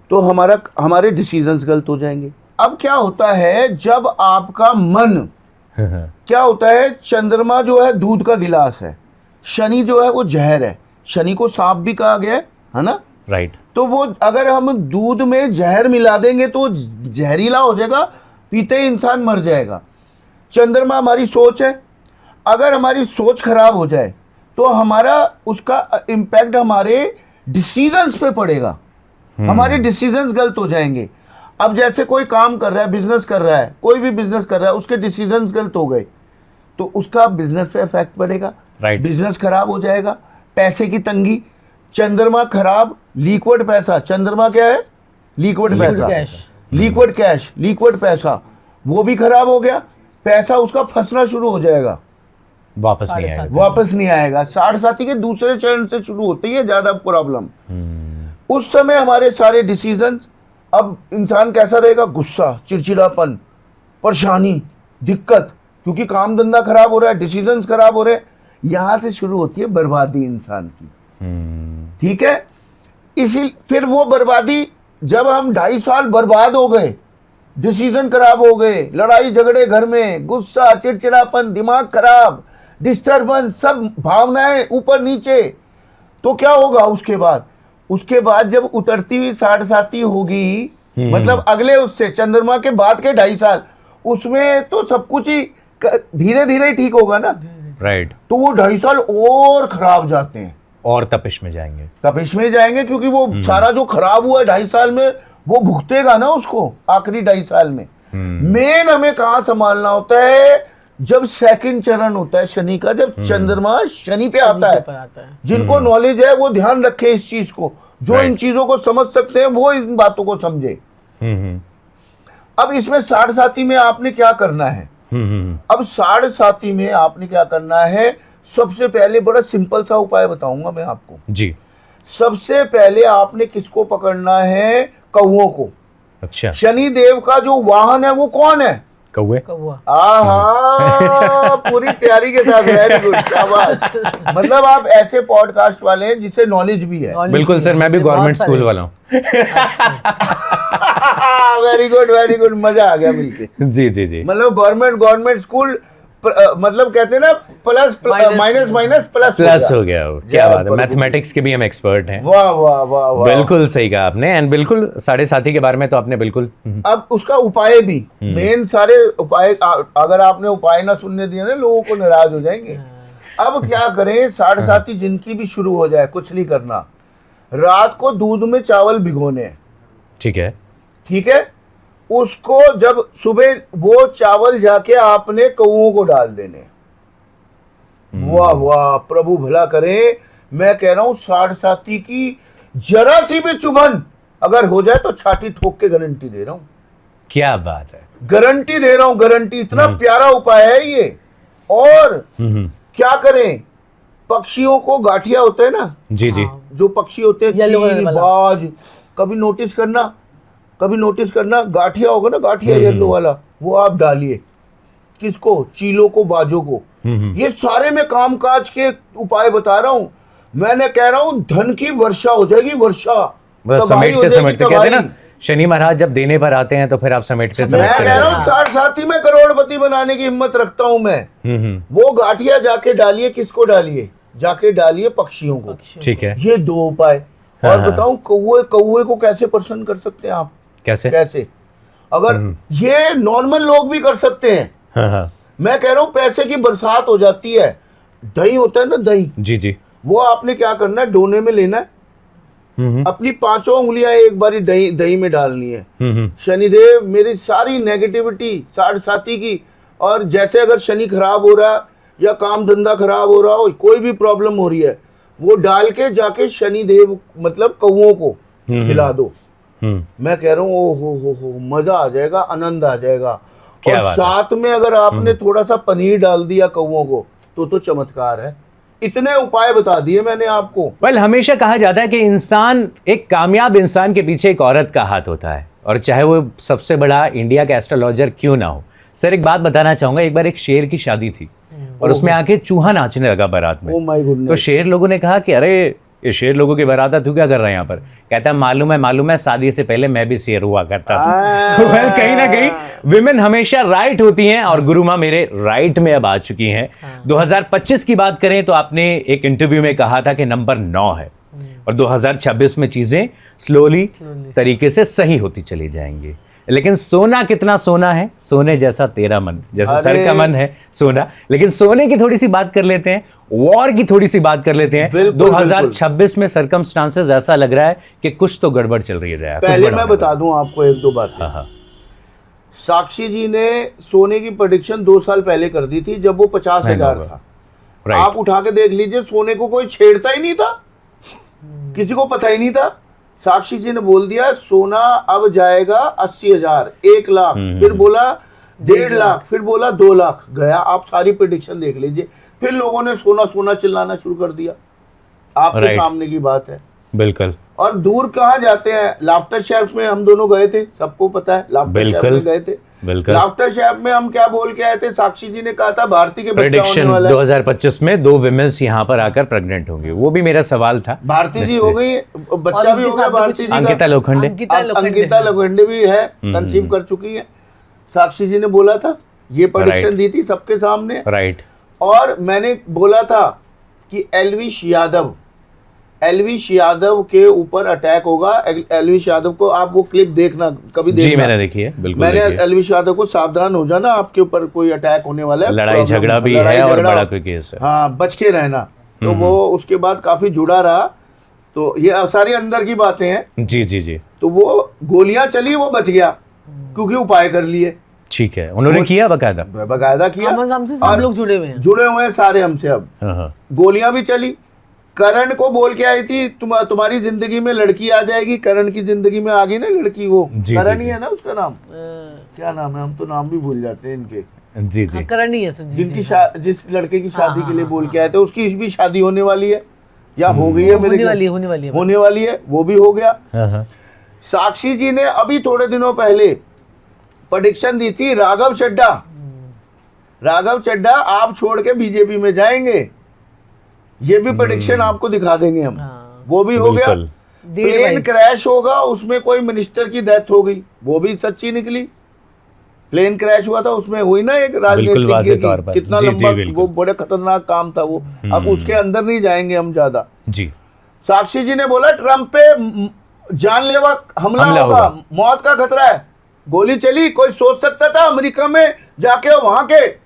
S1: तो हमारे डिसीजंस गलत हो जाएंगे। अब क्या होता है, जब आपका मन क्या होता है, चंद्रमा जो है दूध का गिलास है, शनि जो है वो जहर है। शनि को सांप भी कहा गया है ना,
S2: राइट।
S1: तो वो अगर हम दूध में जहर मिला देंगे तो जहरीला हो जाएगा, पीते ही इंसान मर जाएगा। चंद्रमा हमारी सोच है, अगर हमारी सोच खराब हो जाए तो हमारा उसका इम्पैक्ट हमारे डिसीजंस पे पड़ेगा, हमारे डिसीजंस गलत हो जाएंगे। अब जैसे कोई काम कर रहा है, बिजनेस कर रहा है, कोई भी बिजनेस कर रहा है, उसके डिसीजंस गलत हो गए तो उसका बिजनेस पे इफेक्ट पड़ेगा, बिजनेस खराब हो जाएगा। पैसे की तंगी, चंद्रमा खराब, लिक्विड पैसा। चंद्रमा क्या है, लिक्विड पैसा, लिक्विड कैश, लिक्विड पैसा, वो भी खराब हो गया, पैसा उसका फंसना शुरू हो जाएगा, वापस नहीं आएगा। 7.5 के दूसरे चरण से शुरू होती है ज्यादा प्रॉब्लम। उस समय हमारे सारे डिसीजन, अब इंसान कैसा रहेगा, गुस्सा, चिड़चिड़ापन, परेशानी, दिक्कत, क्योंकि काम धंधा खराब हो रहा है, डिसीजंस खराब हो रहे हैं। यहां से शुरू होती है बर्बादी इंसान की, ठीक है। इसी फिर वो बर्बादी, जब हम 2.5 साल बर्बाद हो गए, डिसीजन खराब हो गए, लड़ाई झगड़े घर में, गुस्सा, चिड़चिड़ापन, दिमाग खराब, डिस्टर्बेंस, सब भावनाएं ऊपर नीचे, तो क्या होगा उसके बाद जब उतरती हुई 7.5 होगी, मतलब अगले उससे चंद्रमा के बाद के 2.5 साल, उसमें तो सब कुछ ही धीरे धीरे ही ठीक होगा ना,
S2: राइट।
S1: तो वो 2.5 साल और खराब जाते हैं,
S2: और तपिश में जाएंगे, क्योंकि वो सारा जो खराब हुआ है 2.5 साल में वो भुगतेगा ना उसको आखिरी 2.5 साल में। मेन हमें कहाँ संभालना होता है, जब सेकंड चरण होता है शनि का, जब चंद्रमा शनि पे आता है। जिनको नॉलेज है वो ध्यान रखे इस चीज को, जो इन चीजों को समझ सकते हैं वो इन बातों को समझे। अब इसमें 7.5 में आपने क्या करना है, अब 7.5 में आपने क्या करना है, सबसे पहले बड़ा सिंपल सा उपाय बताऊंगा मैं आपको जी। सबसे पहले आपने किसको पकड़ना है, कौओं को। अच्छा। शनि देव का जो वाहन है वो कौन है, कौवा। आहा, पूरी तैयारी के साथ, वेरी गुड, शाबाश। मतलब आप ऐसे पॉडकास्ट वाले हैं जिसे नॉलेज भी है। बिल्कुल सर, मैं भी गवर्नमेंट स्कूल वाला हूँ।
S1: वेरी गुड, मजा आ गया मिलके।
S2: जी।
S1: मतलब गवर्नमेंट स्कूल, मतलब कहते हैं ना, प्लस माइनस प्लस
S2: हो गया। क्या बात है, मैथमेटिक्स के भी हम एक्सपर्ट हैं।
S1: वाह वाह वाह वाह,
S2: बिल्कुल सही कहा आपने। एंड बिल्कुल 7.5 के बारे में तो आपने बिल्कुल।
S1: अब उसका उपाय भी, मेन सारे उपाय, अगर आपने उपाय ना सुनने दिए ना, लोगों को नाराज हो जाएंगे। अब क्या करें, 7.5 जिनकी भी शुरू हो जाए, कुछ नहीं करना, रात को दूध में चावल भिगोने। ठीक है, उसको जब सुबह वो चावल जाके आपने कौओं को डाल देने। वाह वाह, प्रभु भला करे। मैं कह रहा हूँ साढ़साती की जरा सी भी चुभन अगर हो जाए तो छाती ठोक के गारंटी दे रहा हूँ।
S2: क्या बात है,
S1: गारंटी दे रहा हूँ, गारंटी। इतना प्यारा उपाय है ये। और क्या करें, पक्षियों को गाठिया होते हैं ना,
S2: जी जी,
S1: जो पक्षी होते हैं
S8: Yellow
S1: चील,
S8: वाला।
S1: बाज, कभी नोटिस करना गाठिया होगा ना, गाठिया येलो वाला, वो आप डालिए। किसको? चीलों को, बाजों को। ये सारे मैं कामकाज के उपाय बता रहा हूँ। मैंने कह रहा हूँ धन की वर्षा हो जाएगी, वर्षा।
S2: बस
S1: तबाही हो
S2: समेटते
S1: जाएगी,
S2: समेटते कहते हैं ना,
S1: तबाही।
S2: शनि महाराज जब देने पर आते हैं तो फिर आप समेटते
S1: मैं
S2: समेटते
S1: कह रहा
S2: रहते
S1: हूँ साढ़साती में करोड़पति बनाने की हिम्मत रखता हूँ मैं।
S2: हैं।
S1: वो गाठिया जाके डालिए, किसको डालिए? जाके डालिए पक्षियों को।
S2: ठीक है,
S1: ये 2 उपाय।
S2: हाँ,
S1: और
S2: हाँ।
S1: बताऊं, कौवे को कैसे प्रसन्न कर सकते हैं आप?
S2: कैसे?
S1: कैसे? अगर ये नॉर्मल लोग भी कर सकते हैं।
S2: हाँ हाँ,
S1: मैं कह रहा हूँ पैसे की बरसात हो जाती है। दही होता है ना, दही,
S2: जी जी,
S1: वो आपने क्या करना है, डोने में लेना है, अपनी 5 उंगलियां एक बारी दही में डालनी है। शनिदेव, मेरी सारी नेगेटिविटी साढ़साती की, और जैसे अगर शनि खराब हो रहा या काम धंधा खराब हो रहा हो, कोई भी प्रॉब्लम हो रही है, वो डाल के जाके शनिदेव मतलब कौवों को खिला दो। मैं कह रहा हूँ ओ हो मजा आ जाएगा, आनंद आ जाएगा।
S2: क्या
S1: और
S2: बात है।
S1: साथ में अगर आपने थोड़ा सा पनीर डाल दिया कौवों को, तो चमत्कार है। इतने उपाय बता दिए मैंने आपको।
S2: वेल, हमेशा कहा जाता है कि इंसान, एक कामयाब इंसान के पीछे एक औरत का हाथ होता है, और चाहे वो सबसे बड़ा इंडिया का एस्ट्रोलॉजर क्यों ना हो। सर, एक बात बताना चाहूंगा, एक बार एक शेर की शादी थी और उसमें आके चूहा नाचने लगा बारात में।
S1: Oh my goodness.
S2: तो शेर लोगों ने कहा कि अरे ये शेर लोगों की बारात है, तू क्या कर रहा है यहाँ पर? कहता है मालूम है, शादी से पहले मैं भी शेर हुआ करता था। वेल, कहीं ना कहीं विमेन हमेशा राइट होती हैं, और गुरु माँ मेरे राइट में अब आ चुकी हैं। 2025 की बात करें तो आपने एक इंटरव्यू में कहा था कि नंबर 9 है, और 2026 में चीजें स्लोली तरीके से सही होती चली जाएंगी। लेकिन सोना कितना सोना है, सोने जैसा तेरा मन, जैसे सर का मन है सोना। लेकिन सोने की थोड़ी सी बात कर लेते हैं, वॉर की थोड़ी सी बात कर लेते हैं।
S1: बिल्कुल,
S2: 2026 में सर्कमस्टांसेस ऐसा लग रहा है कि कुछ तो गड़बड़ चल रही है।
S1: पहले मैं बता दूं आपको 1-2 बातें।
S2: हाँ,
S1: साक्षी जी ने सोने की प्रेडिक्शन 2 साल पहले कर दी थी, जब वो 50,000 था।
S2: राइट।
S1: आप उठा के देख लीजिए, सोने को कोई छेड़ता ही नहीं था, किसी को पता ही नहीं था। साक्षी जी ने बोल दिया सोना अब जाएगा 80,000, 1 लाख, फिर बोला 1.5 लाख, फिर बोला 2 लाख, गया। आप सारी प्रेडिक्शन देख लीजिए। फिर लोगों ने सोना सोना चिल्लाना शुरू कर दिया। आपके
S2: Right.
S1: सामने की बात है।
S2: बिल्कुल।
S1: और दूर कहाँ जाते हैं, लाफ्टर शेफ में हम दोनों गए थे, सबको पता है, लाफ्टर शेफ में गए थे।
S2: बिल्कुल।
S1: लाफ्टर शेफ में हम क्या बोल के आए थे, साक्षी जी ने कहा था भारती के बच्चा होने
S2: प्रेडिक्शन
S1: वाला है।
S2: 2025 में 2 विमेन्स यहाँ पर आकर प्रेग्नेंट होंगी, वो भी मेरा सवाल था।
S1: भारती जी हो गई, बच्चा भी हो गया भारती जी का।
S2: अंकिता लोखंडे।
S1: अंकिता लोखंडे भी है, कंसीव कर चुकी है। साक्षी जी ने बोला था, ये प्रेडिक्शन
S2: Right.
S1: दी थी सबके सामने।
S2: राइट।
S1: और मैंने बोला था कि एलविश यादव के ऊपर अटैक होगा। एलविश यादव को आप वो क्लिप देखना, कभी देखना।
S2: जी, मैंने देखी है, बिल्कुल
S1: मैंने
S2: देखी है।
S1: एलविश यादव को सावधान हो जाना, आपके ऊपर कोई अटैक होने वाला है,
S2: लड़ाई
S1: प्रॉब्लम,
S2: झगड़ा भी
S1: लड़ाई
S2: है और
S1: झगड़ा,
S2: बड़ा कोई केस है।
S1: हाँ, बच के रहना। तो वो उसके बाद काफी जुड़ा रहा। तो ये सारी अंदर की बातें हैं।
S2: जी जी जी,
S1: तो वो गोलियां चली, वो बच गया क्योंकि उपाय कर लिए,
S2: ठीक है, उन्होंने किया बकायदा।
S1: बकायदा किया।
S8: हमसे सब
S1: और
S8: लोग जुड़े हुए हैं।
S1: जुड़े हुए हैं सारे हमसे। अब
S2: हाँ,
S1: गोलियां भी चली। करण को बोल के आई थी तुम्हारी जिंदगी में लड़की आ जाएगी। करण की जिंदगी में आ गई ना लड़की, वो
S2: जी,
S1: करण
S2: जी,
S1: ही
S2: जी।
S1: है ना उसका नाम, क्या नाम है, हम तो नाम भी भूल जाते हैं इनके।
S2: जी जी,
S8: करण ही है सर जी,
S1: जिनकी
S8: जी।
S1: जिस लड़के की शादी के लिए बोल के आए थे, उसकी भी शादी होने वाली है या हो गई है, मेरे
S8: होने वाली है,
S1: वो भी हो गया।
S2: हाँ,
S1: साक्षी जी ने अभी थोड़े दिनों पहले प्रेडिक्शन दी थी, राघव चड्ढा आप छोड़ के बीजेपी में जाएंगे। ये भी प्रेडिक्शन आपको दिखा देंगे हम। वो भी हो गया।
S2: बिल्कुल।
S1: प्लेन क्रैश होगा, उसमें कोई मिनिस्टर की डेथ हो गई, वो भी सच्ची निकली। प्लेन क्रैश हुआ था, उसमें हुई ना एक
S2: बिल्कुल वाज़ेह
S1: राजनीतिक
S2: तौर पर।
S1: कितना
S2: जी, जी,
S1: लंबा,
S2: बिल्कुल।
S1: वो बड़ा खतरनाक काम था वो। अब उसके अंदर नहीं जाएंगे हम ज्यादा।
S2: जी,
S1: साक्षी जी ने बोला ट्रंप पे जानलेवा हमला होगा, मौत का खतरा है। गोली चली, कोई सोच सकता था अमेरिका में जाके वहां के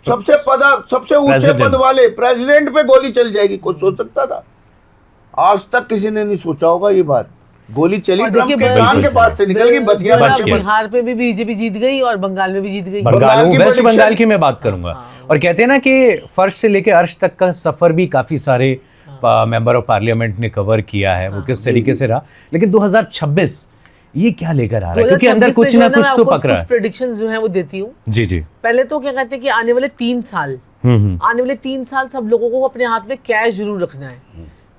S1: सबसे ऊंचे पद वाले प्रेसिडेंट पे गोली चल जाएगी? कोई सोच सकता था? आज तक किसी ने नहीं सोचा होगा ये बात। गोली चली
S8: और
S1: ट्रम्प
S8: देखिए,
S1: के कान के पास से निकल गई, बच गया
S8: जो है ना,
S2: बच गया।
S8: बिहार पे भी बीजेपी जीत गई और बंगाल में भी जीत गई।
S1: बंगाल की
S2: वेस्ट
S1: prediction-
S2: बंगाल की मैं बात करूंगा। और कहते हैं ना कि फर्श से लेकर अर्श तक का सफर भी काफी सारे मेंबर ऑफ पार्लियामेंट ने कवर किया है, वो किस तरीके से रहा। लेकिन 2026 ये क्या लेकर आ रहा है, क्योंकि अंदर कुछ ना कुछ तो पक रहा है।
S8: प्रेडिक्शंस जो है वो देती हूँ।
S2: जी जी।
S8: पहले तो क्या कहते हैं कि आने वाले 3 साल आने वाले 3 साल सब लोगों को अपने हाथ में कैश जरूर रखना है,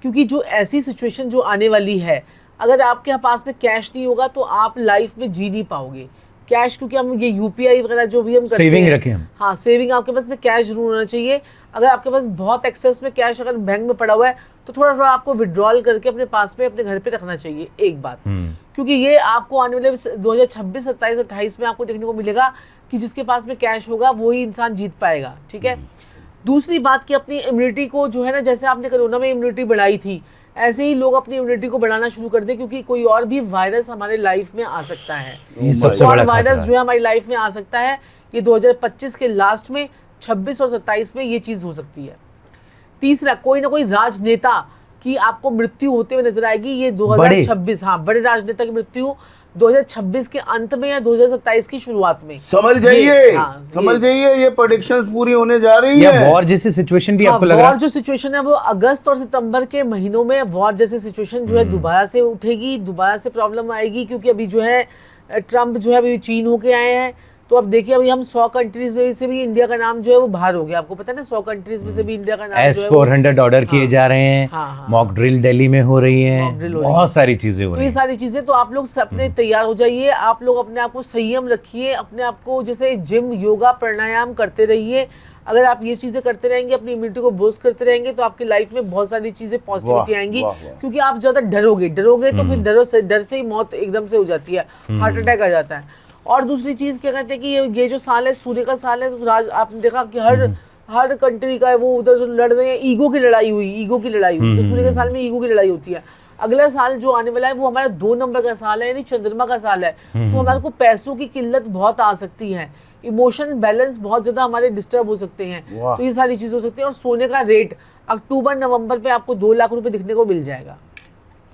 S8: क्योंकि जो ऐसी सिचुएशन जो आने वाली है, अगर आपके पास में कैश नहीं होगा तो आप लाइफ में जी नहीं पाओगे। कैश, क्योंकि हम ये यूपीआई वगैरह जो भी हम करते
S2: सेविंग
S8: हैं,
S2: रखें हम।
S8: हाँ, सेविंग आपके पास में कैश जरूर होना चाहिए। अगर आपके पास बहुत एक्सेस में कैश अगर बैंक में पड़ा हुआ है तो थोड़ा थोड़ा आपको विड्रॉल करके अपने पास में अपने घर पे रखना चाहिए, एक बात। क्योंकि ये आपको आने वाले 2026, 27 और 28 में आपको देखने को मिलेगा कि जिसके पास में कैश होगा वही इंसान जीत पाएगा, ठीक है। दूसरी बात कि अपनी इम्यूनिटी को जो है ना, जैसे आपने कोरोना में इम्यूनिटी बढ़ाई थी, ऐसे ही लोग अपनी इम्यूनिटी को बढ़ाना शुरू कर दें, क्योंकि कोई और भी वायरस हमारे लाइफ में आ सकता है।
S2: ये सबसे
S8: और
S2: बड़ा
S8: वायरस
S2: खतरा
S8: जो है हमारी लाइफ में आ सकता है। ये 2025 के लास्ट में, 26 और 27 में ये चीज हो सकती है। तीसरा, कोई ना कोई राजनेता की आपको मृत्यु होते हुए नजर आएगी। ये 2026, हाँ, बड़े राजनेता की मृत्यु 2026 के अंत में या 2027 की शुरुआत में।
S1: समझ जाइए,
S8: हाँ,
S1: समझ जाइए, ये प्रेडिक्शंस पूरी होने जा रही
S2: या
S1: है।
S2: वॉर जैसी सिचुएशन भी
S8: हाँ,
S2: आपको लग रहा
S8: वॉर
S2: है?
S8: जो सिचुएशन है वो अगस्त और सितंबर के महीनों में वॉर जैसी सिचुएशन जो है दोबारा से उठेगी, दोबारा से प्रॉब्लम आएगी। क्योंकि अभी जो है ट्रम्प जो है अभी चीन होके आए हैं, तो अब देखिए अभी हम 100 कंट्रीज में से भी इंडिया का नाम जो है वो बाहर हो गया। आपको पता है ना, 100 कंट्रीज में से भी इंडिया का नाम जो है वो-
S2: S-400 ऑर्डर किए जा रहे हैं,
S8: हाँ, हाँ,
S2: मॉक ड्रिल दिल्ली में हो रही
S8: मॉक ड्रिल
S2: है,
S8: हो रही
S2: बहुत सारी चीजें हो
S8: तो
S2: रही
S8: ये
S2: हैं।
S8: सारी चीजें, तो आप लोग अपने तैयार हो जाइए। आप लोग अपने आप को संयम रखिए, अपने आप को जैसे जिम, योगा, प्राणायाम करते रहिए। अगर आप ये चीजें करते रहेंगे, अपनी इम्यूनिटी को बूस्ट करते रहेंगे, तो आपकी लाइफ में बहुत सारी चीजें पॉजिटिविटी
S1: वाह,
S8: आएंगी।
S1: वाह, वाह।
S8: क्योंकि आप ज्यादा डरोगे तो फिर डर से ही मौत एकदम से हो जाती है, हार्ट अटैक आ जाता है। और दूसरी चीज क्या कहते हैं कि ये जो साल है, सूर्य का साल है, तो आपने देखा कि हर कंट्री का है वो उधर जो लड़ रहे हैं, ईगो की लड़ाई हुई तो सूर्य के साल में ईगो की लड़ाई होती है। अगला साल जो आने वाला है वो हमारा 2 नंबर का साल है, यानी चंद्रमा का साल है। तो हमारे को पैसों की किल्लत बहुत आ सकती है, इमोशन बैलेंस बहुत ज्यादा हमारे डिस्टर्ब हो सकते हैं।
S1: वाह।
S8: तो ये सारी चीजें हो सकती हैं। और सोने का रेट अक्टूबर नवंबर पे आपको 2 लाख रुपए दिखने को मिल जाएगा।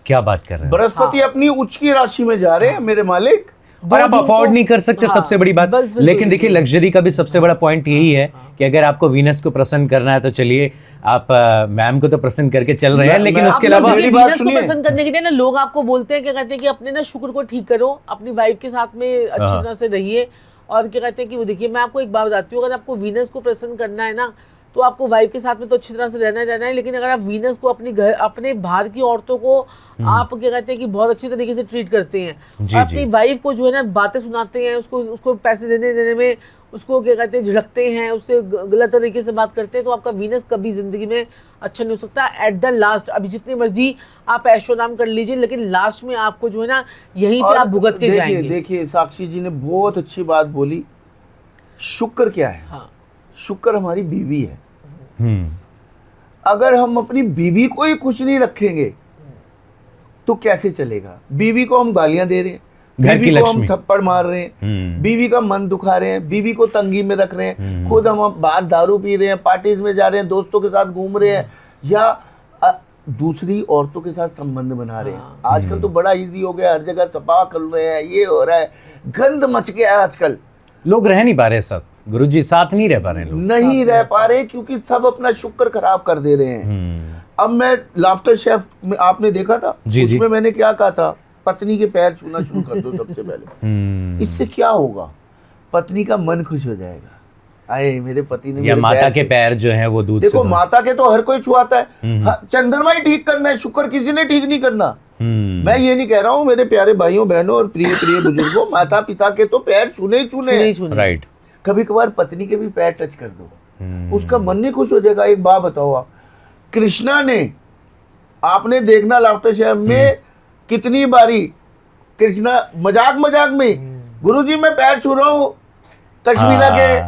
S2: क्या बात कर रहे हैं?
S1: बृहस्पति अपनी उच्च की राशि में जा रहे हैं मेरे मालिक।
S2: और आप
S8: जून
S2: अफोर्ड
S8: को-
S2: नहीं कर सकते,
S8: हाँ,
S2: सबसे बड़ी बात।
S8: बस बिल्कुल,
S2: लेकिन देखिए,
S8: बिल्कुल।
S2: लग्जरी का भी सबसे बड़ा पॉइंट यही है कि अगर आपको वीनस को प्रसन्न करना है तो चलिए आप मैम को तो प्रसन्न करके चल रहे हैं, लेकिन
S1: मैं-
S2: उसके
S8: आप लोग
S2: अलावा
S1: मेरी
S8: देखिए,
S1: बात
S8: वीनस को
S1: सुनिए।
S8: प्रसन्न करने के लिए ना लोग आपको बोलते हैं, क्या कहते हैं कि अपने ना शुक्र को ठीक करो, अपनी वाइफ के साथ में अच्छी
S2: हाँ।
S8: तरह से रहिए। और क्या कहते हैं कि वो देखिए, मैं आपको एक बात बताती हूँ, अगर आपको वीनस को प्रसन्न करना है ना, तो आपको वाइफ के साथ में तो अच्छी तरह से रहना है, लेकिन अगर आप वीनस को अपने बाहर की औरतों को आप क्या कहते हैं कि बहुत अच्छी तरीके से ट्रीट करते हैं,
S2: जी,
S8: और अपनी
S2: जी।
S8: वाइफ को जो है ना बातें सुनाते हैं, उसको पैसे देने में उसको क्या कहते हैं झिड़कते हैं, उससे गलत तरीके से बात करते हैं, तो आपका वीनस कभी जिंदगी में अच्छा नहीं हो सकता। एट द लास्ट, अभी जितनी मर्जी आप ऐशोनाम कर लीजिए, लेकिन लास्ट में आपको जो है ना यहीं पे
S1: और
S8: आप भुगत के जाएंगे।
S1: देखिए साक्षी जी ने बहुत अच्छी बात बोली। शुक्र क्या है?
S8: हाँ,
S1: शुक्र हमारी बीवी है।
S2: हम्म,
S1: अगर हम अपनी बीवी को ही खुश नहीं रखेंगे तो कैसे चलेगा? बीवी को हम गालियां दे रहे हैं,
S2: घर की
S1: बीवी को हम
S2: लक्ष्मी।
S1: थप्पड़ मार रहे हैं, बीवी का मन दुखा रहे हैं, बीवी को तंगी में रख रहे हैं, खुद हम बाहर दारू पी रहे हैं, पार्टीज में जा रहे हैं, दोस्तों के साथ घूम रहे हैं, या दूसरी औरतों के साथ संबंध बना रहे हैं। आजकल तो बड़ा इजी हो गया, हर जगह सपा कर रहे हैं, ये हो रहा है, गंद मच गया है आजकल।
S2: लोग रह नहीं पा रहे साथ, गुरुजी साथ नहीं रह पा रहे हैं लोग।
S1: नहीं रह पा रहे क्योंकि सब अपना शुक्र खराब कर दे रहे हैं। अब मैं लाफ्टर शेफ में आपने देखा था,
S2: जी, जी।
S1: उसमें मैंने क्या कहा था, पत्नी के पैर छूना शुरू कर दो सबसे पहले। इससे क्या होगा? पत्नी का मन खुश हो जाएगा, आए मेरे पति ने
S2: या
S1: मेरे
S2: माता के
S1: छुए।
S2: पैर जो हैं वो दूध
S1: देखो
S2: से
S1: माता के तो हर कोई छुआता है, हाँ, चंद्रमा ही ठीक करना है, शुक्र किसी ने ठीक नहीं करना। मैं ये नहीं कह रहा हूँ मेरे प्यारे भाइयों बहनों और प्रिय प्रिय बुजुर्गों, माता पिता के तो पैर छूने ही छूने हैं।
S2: राइट।
S1: कभी कभार पत्नी के भी पैर टच कर दो, उसका मन नहीं खुश हो जाएगा? एक बात बताओ आप, कृष्णा ने, आपने देखना लाफ्टर शेफ में कितनी बारी कृष्णा मजाक में, गुरुजी मैं पैर छू रहा हूँ कश्मीरा के,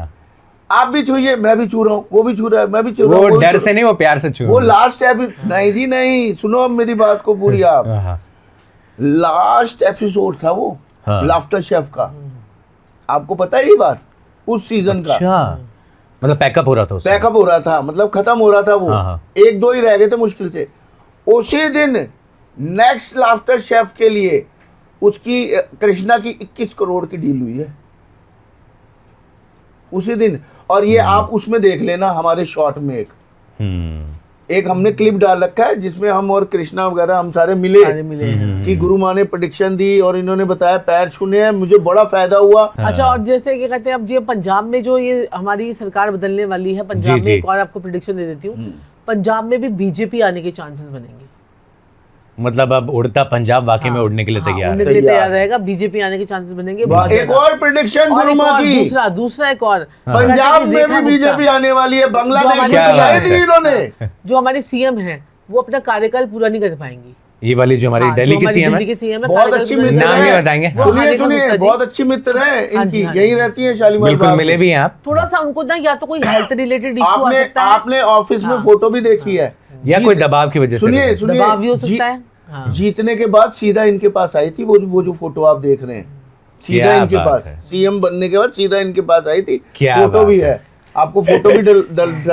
S1: आप भी छूइए, मैं भी छू रहा हूँ, वो भी छू रहा है, मैं भी छू रहा हूँ।
S2: वो डर से नहीं, वो प्यार से छू
S1: वो लास्ट नहीं जी नहीं, सुनो अब मेरी बात को पूरी आप। लास्ट एपिसोड था वो लाफ्टर शेफ का, आपको पता है ये बात? उस सीजन का
S2: अच्छा, मतलब पैकअप हो रहा था उसमें।
S1: पैकअप हो रहा था, मतलब खत्म हो रहा था वो,
S2: हाँ, हाँ।
S1: 1-2 ही रह गए थे मुश्किल से। उसी दिन नेक्स्ट लाफ्टर शेफ के लिए उसकी कृष्णा की 21 करोड़ की डील हुई है उसी दिन। और ये आप उसमें देख लेना हमारे शॉट में एक हमने क्लिप डाल रखा है जिसमें हम और कृष्णा वगैरह हम सारे मिले कि गुरु माँ ने प्रेडिक्शन दी और इन्होंने बताया पैर छूने हैं, मुझे बड़ा फायदा हुआ।
S8: अच्छा, और जैसे क्या कहते हैं, अब ये पंजाब में जो ये हमारी सरकार बदलने वाली है, पंजाब में एक और आपको प्रेडिक्शन दे देती हूँ, पंजाब में भी बीजेपी आने के चांसेस बनेंगे।
S2: मतलब अब उड़ता पंजाब वाकई में उड़ने के लिए तैयार
S8: उड़ने के लिए तैयार रहेगा, बीजेपी आने के चांसेस बनेंगे।
S1: एक और प्रेडिक्शन गुरु माँ की,
S8: दूसरा एक और
S1: पंजाब में भी बीजेपी आने वाली है, बांग्लादेश में लाई थी इन्होंने।
S8: जो हमारे सीएम हैं वो अपना कार्यकाल पूरा नहीं कर पाएंगी।
S2: ये वाली जो हमारी दिल्ली की सीएम है,
S1: बहुत अच्छी मित्र
S2: नाम भी बताएंगे।
S1: सुनिए बहुत अच्छी मित्र है इनकी, यही रहती है शालीमार
S2: बिल्कुल, मिले भी हैं आप।
S8: थोड़ा सा उनको ना या तो कोई हेल्थ रिलेटेड इशू आ सकता है,
S1: आपने ऑफिस में फोटो भी देखी है,
S2: या कोई दबाव की वजह से।
S1: सुनिए
S8: दबाव भी हो सकता है।
S1: जीतने के बाद सीधा इनके पास आई थी वो जो फोटो आप देख रहे हैं, सीधा इनके पास सीएम बनने के बाद सीधा इनके पास आई थी, फोटो भी है, आपको फोटो भी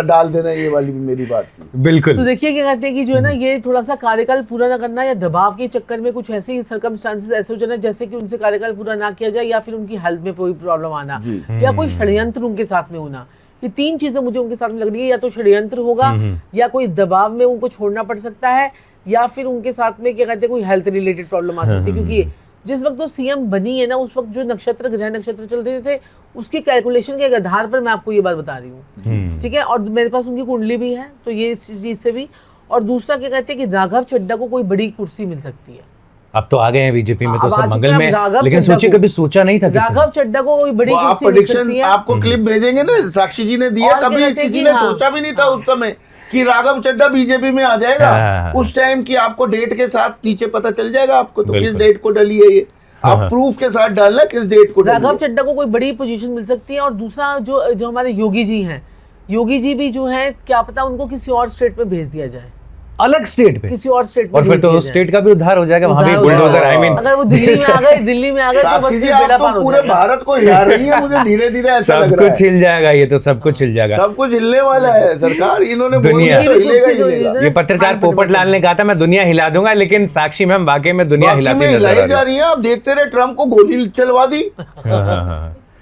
S1: डाल देना, ये वाली भी मेरी बात थी।
S2: बिल्कुल।
S8: तो देखिए क्या कहते हैं कि जो है ना, ये थोड़ा सा कार्यकाल पूरा ना करना या दबाव के चक्कर में कुछ ऐसे ही सर्कमस्टांसेस ऐसे हो जाना जैसे कि उनसे कार्यकाल पूरा ना किया जाए, या फिर उनकी हेल्थ में कोई प्रॉब्लम आना, या कोई षड्यंत्र उनके साथ में होना। ये तीन चीजें मुझे उनके साथ में लग रही है, या तो षड्यंत्र होगा, या कोई दबाव में उनको छोड़ना पड़ सकता है, या फिर उनके साथ में क्या कहते हैं कोई हेल्थ रिलेटेड प्रॉब्लम आ सकती है। क्योंकि जिस वक्त वो सीएम बनी है ना, उस वक्त जो नक्षत्र ग्रह नक्षत्र चल रहे थे, उसकी कैलकुलेशन के आधार पर मैं आपको ये बात बता रही हूँ, ठीक है। और मेरे पास उनकी कुंडली भी है, तो ये इस चीज से भी। और दूसरा क्या कहते हैं कि राघव चड्ढा को कोई बड़ी कुर्सी मिल सकती है।
S2: अब तो आ गए हैं बीजेपी में, तो सब मंगल में, लेकिन सोचिए कभी सोचा नहीं था
S8: राघव चड्ढा को कोई बड़ी कुर्सी मिल सकती है।
S1: आपको क्लिप भेजेंगे ना, साक्षी जी ने दिया, कभी किसी ने सोचा भी नहीं था उस समय कि राघव चड्ढा बीजेपी में आ जाएगा। उस टाइम की आपको डेट के साथ नीचे पता चल जाएगा आपको, तो किस डेट को डली है ये, आप प्रूफ के साथ डालना किस डेट को।
S8: राघव चड्ढा को कोई बड़ी पोजीशन मिल सकती है। और दूसरा जो हमारे योगी जी हैं, योगी जी भी जो है, क्या पता उनको किसी और स्टेट में भेज दिया जाए,
S2: अलग स्टेट पे,
S8: किसी और स्टेट में,
S2: और फिर तो स्टेट का भी उद्धार हो जाएगा, वहां भी बुलडोजर। आई मीन
S8: अगर वो दिल्ली में आ गए तो बस बेड़ा पार हो
S1: पूरे भारत को हिला रही है, मुझे धीरे धीरे ऐसा लग रहा है।
S2: सब कुछ हिल जाएगा, ये तो सब कुछ हिल जाएगा,
S1: सब कुछ हिलने वाला है। सरकार इन्होंने
S2: दुनिया
S1: हिलेगा।
S2: ये पत्रकार पोपटलाल ने कहा था मैं दुनिया हिला दूंगा, लेकिन साक्षी मैम वाकई में दुनिया हिलाती
S1: हिलाई जा रही है। आप देखते रहे, ट्रम्प को गोली चलवा दी।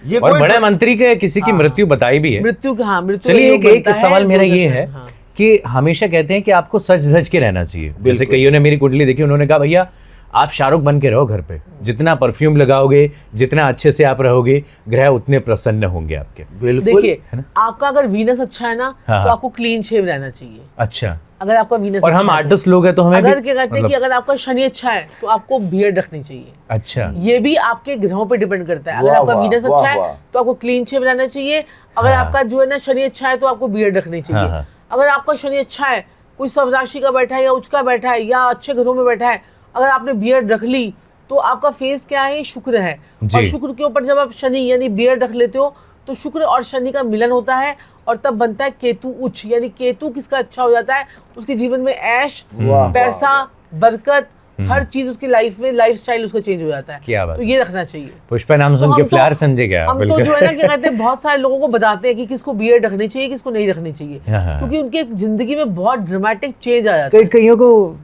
S2: ये और बड़े मंत्री के किसी की मृत्यु बताई भी है,
S8: मृत्यु।
S2: चलिए एक सवाल मेरा ये है कि हमेशा कहते हैं कि आपको सच धज के रहना चाहिए। जैसे कईयों ने मेरी कुंडली देखी, उन्होंने कहा भैया आप शाहरुख बन के रहो घर पे, जितना परफ्यूम लगाओगे, जितना अच्छे से आप रहोगे, ग्रह उतने प्रसन्न होंगे आपके।
S1: बिल्कुल।
S8: देखिए आपका अगर वीनस अच्छा है ना, तो आपको क्लीन शेव रहना चाहिए।
S2: अच्छा,
S8: अगर आपका वीनस
S2: और हम 8-10 लोग हैं तो हमें
S8: अगर क्या कहते हैं कि अगर आपका शनि अच्छा है तो आपको बियर्ड रखनी चाहिए।
S2: अच्छा,
S8: ये भी आपके ग्रहों पे डिपेंड करता है। अगर आपका वीनस अच्छा है तो आपको क्लीन शेव रहना चाहिए। अगर आपका जो है ना शनि अच्छा है तो आपको बियर्ड रखनी चाहिए। अगर आपका शनि अच्छा है, कोई स्वराशि का बैठा है या उच्च का बैठा है या अच्छे घरों में बैठा है, अगर आपने बियर्ड रख ली तो आपका फेस क्या है, शुक्र है। और शुक्र के ऊपर जब आप शनि यानी बियर्ड रख लेते हो तो शुक्र और शनि का मिलन होता है, और तब बनता है केतु उच्च। यानी केतु किसका अच्छा हो जाता है, उसके जीवन में ऐश, पैसा, बरकत, हर चीज उसकी लाइफ में, लाइफ स्टाइल उसका चेंज हो जाता है।
S2: क्या बात,
S8: तो ये रखना चाहिए।
S2: पुष्पा नाम सुन के फ्लावर समझे क्या?
S8: हम तो जो है ना क्या कहते हैं, बहुत सारे लोगों को बताते हैं कि किसको बियर्ड रखनी चाहिए, किसको नहीं रखनी चाहिए, क्योंकि उनकी जिंदगी में बहुत ड्रामेटिक चेंज आ जाता है।
S2: कईयों को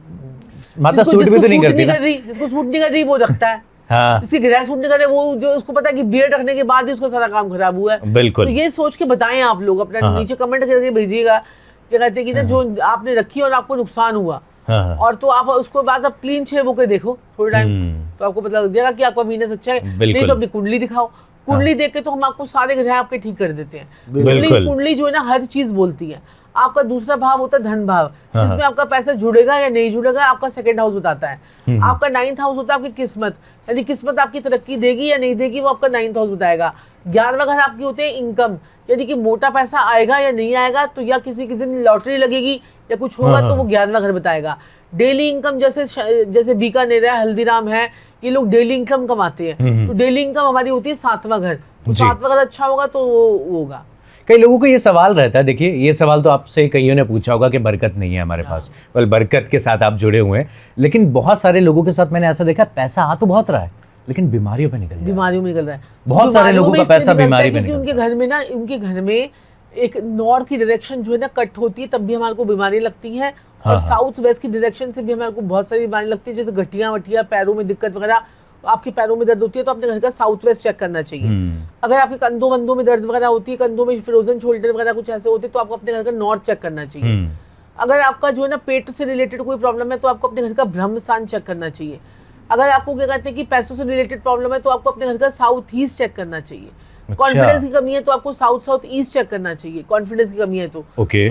S2: माता सूट भी तो नहीं करती ना,
S8: जिसको सूट नहीं कर रही वो रखता है।
S2: हाँ,
S8: किसी ग्रह सूट नहीं कर रहे, वो जो उसको पता है कि बियर्ड रखने के बाद ही उसका सारा काम खराब हुआ है।
S2: बिल्कुल।
S8: तो ये सोच के बताएं आप लोग, अपना नीचे कमेंट करके भेजिएगा, क्या कहते हैं कि ना जो आपने रखी और आपको नुकसान हुआ, और तो आप उसको बाद आप क्लीन शेव होकर देखो थोड़े टाइम, तो आपको पता लग जाएगा कि आपका वीनस अच्छा है। नहीं तो अपनी कुंडली दिखाओ, कुंडली देख के तो हम आपको सारे ग्रह आपके ठीक कर देते हैं। कुंडली जो है ना हर चीज बोलती है। आपका दूसरा भाव होता है धन भाव, जिसमें आपका पैसा जुड़ेगा या नहीं जुड़ेगा आपका सेकंड हाउस बताता है। आपका 9th हाउस होता है आपकी किस्मत, यानी किस्मत आपकी तरक्की देगी या नहीं देगी, वो आपका 9th हाउस बताएगा। 11वां घर आपकी होते हैं इनकम, यानी कि मोटा पैसा आएगा या नहीं आएगा, तो या किसी दिन लॉटरी लगेगी या कुछ होगा, तो वो 11वां घर बताएगा। डेली इनकम जैसे बीकानेर है, हल्दीराम है, ये लोग डेली इनकम कमाते हैं, तो डेली इनकम हमारी होती है 7वां घर। तो 7वां घर अच्छा होगा तो वो होगा।
S2: कई लोगों को ये सवाल रहता है, देखिए ये सवाल तो आपसे कईयों ने पूछा होगा कि बरकत नहीं है हमारे पास, वेल बरकत के साथ आप जुड़े हुए हैं, लेकिन बहुत सारे लोगों के साथ मैंने ऐसा देखा पैसा आ तो बहुत रहा है लेकिन बीमारियों पे निकल रहा है।
S8: बीमारियों में निकल रहा है
S2: बहुत सारे लोगों का पैसा बीमारी पे
S8: निकल रहा है। उनके घर में एक नॉर्थ की डायरेक्शन जो है ना कट होती है, तब भी हमारे को बीमारी लगती है। और साउथ वेस्ट की डायरेक्शन से भी हमारे को बहुत सारी बीमारी लगती है, जैसे गठिया वठिया, पैरों में दिक्कत वगैरह, आपके पैरों में दर्द होती है तो अपने घर का साउथ वेस्ट चेक करना चाहिए। अगर आपके कंधों वंधों में दर्द वगैरह होती है, कंधों में फ्रोजन शोल्डर वगैरह कुछ ऐसे होते हैं, तो आपको अपने घर का नॉर्थ चेक करना चाहिए। अगर आपका जो है ना पेट से रिलेटेड कोई प्रॉब्लम है तो आपको अपने घर का ब्रह्म स्थान चेक करना चाहिए। अगर आपको क्या कहते हैं कि पैसों से रिलेटेड प्रॉब्लम है तो आपको अपने घर का साउथ ईस्ट चेक करना चाहिए। कॉन्फिडेंस की कमी है तो आपको साउथ ईस्ट चेक करना चाहिए, कॉन्फिडेंस की कमी है तो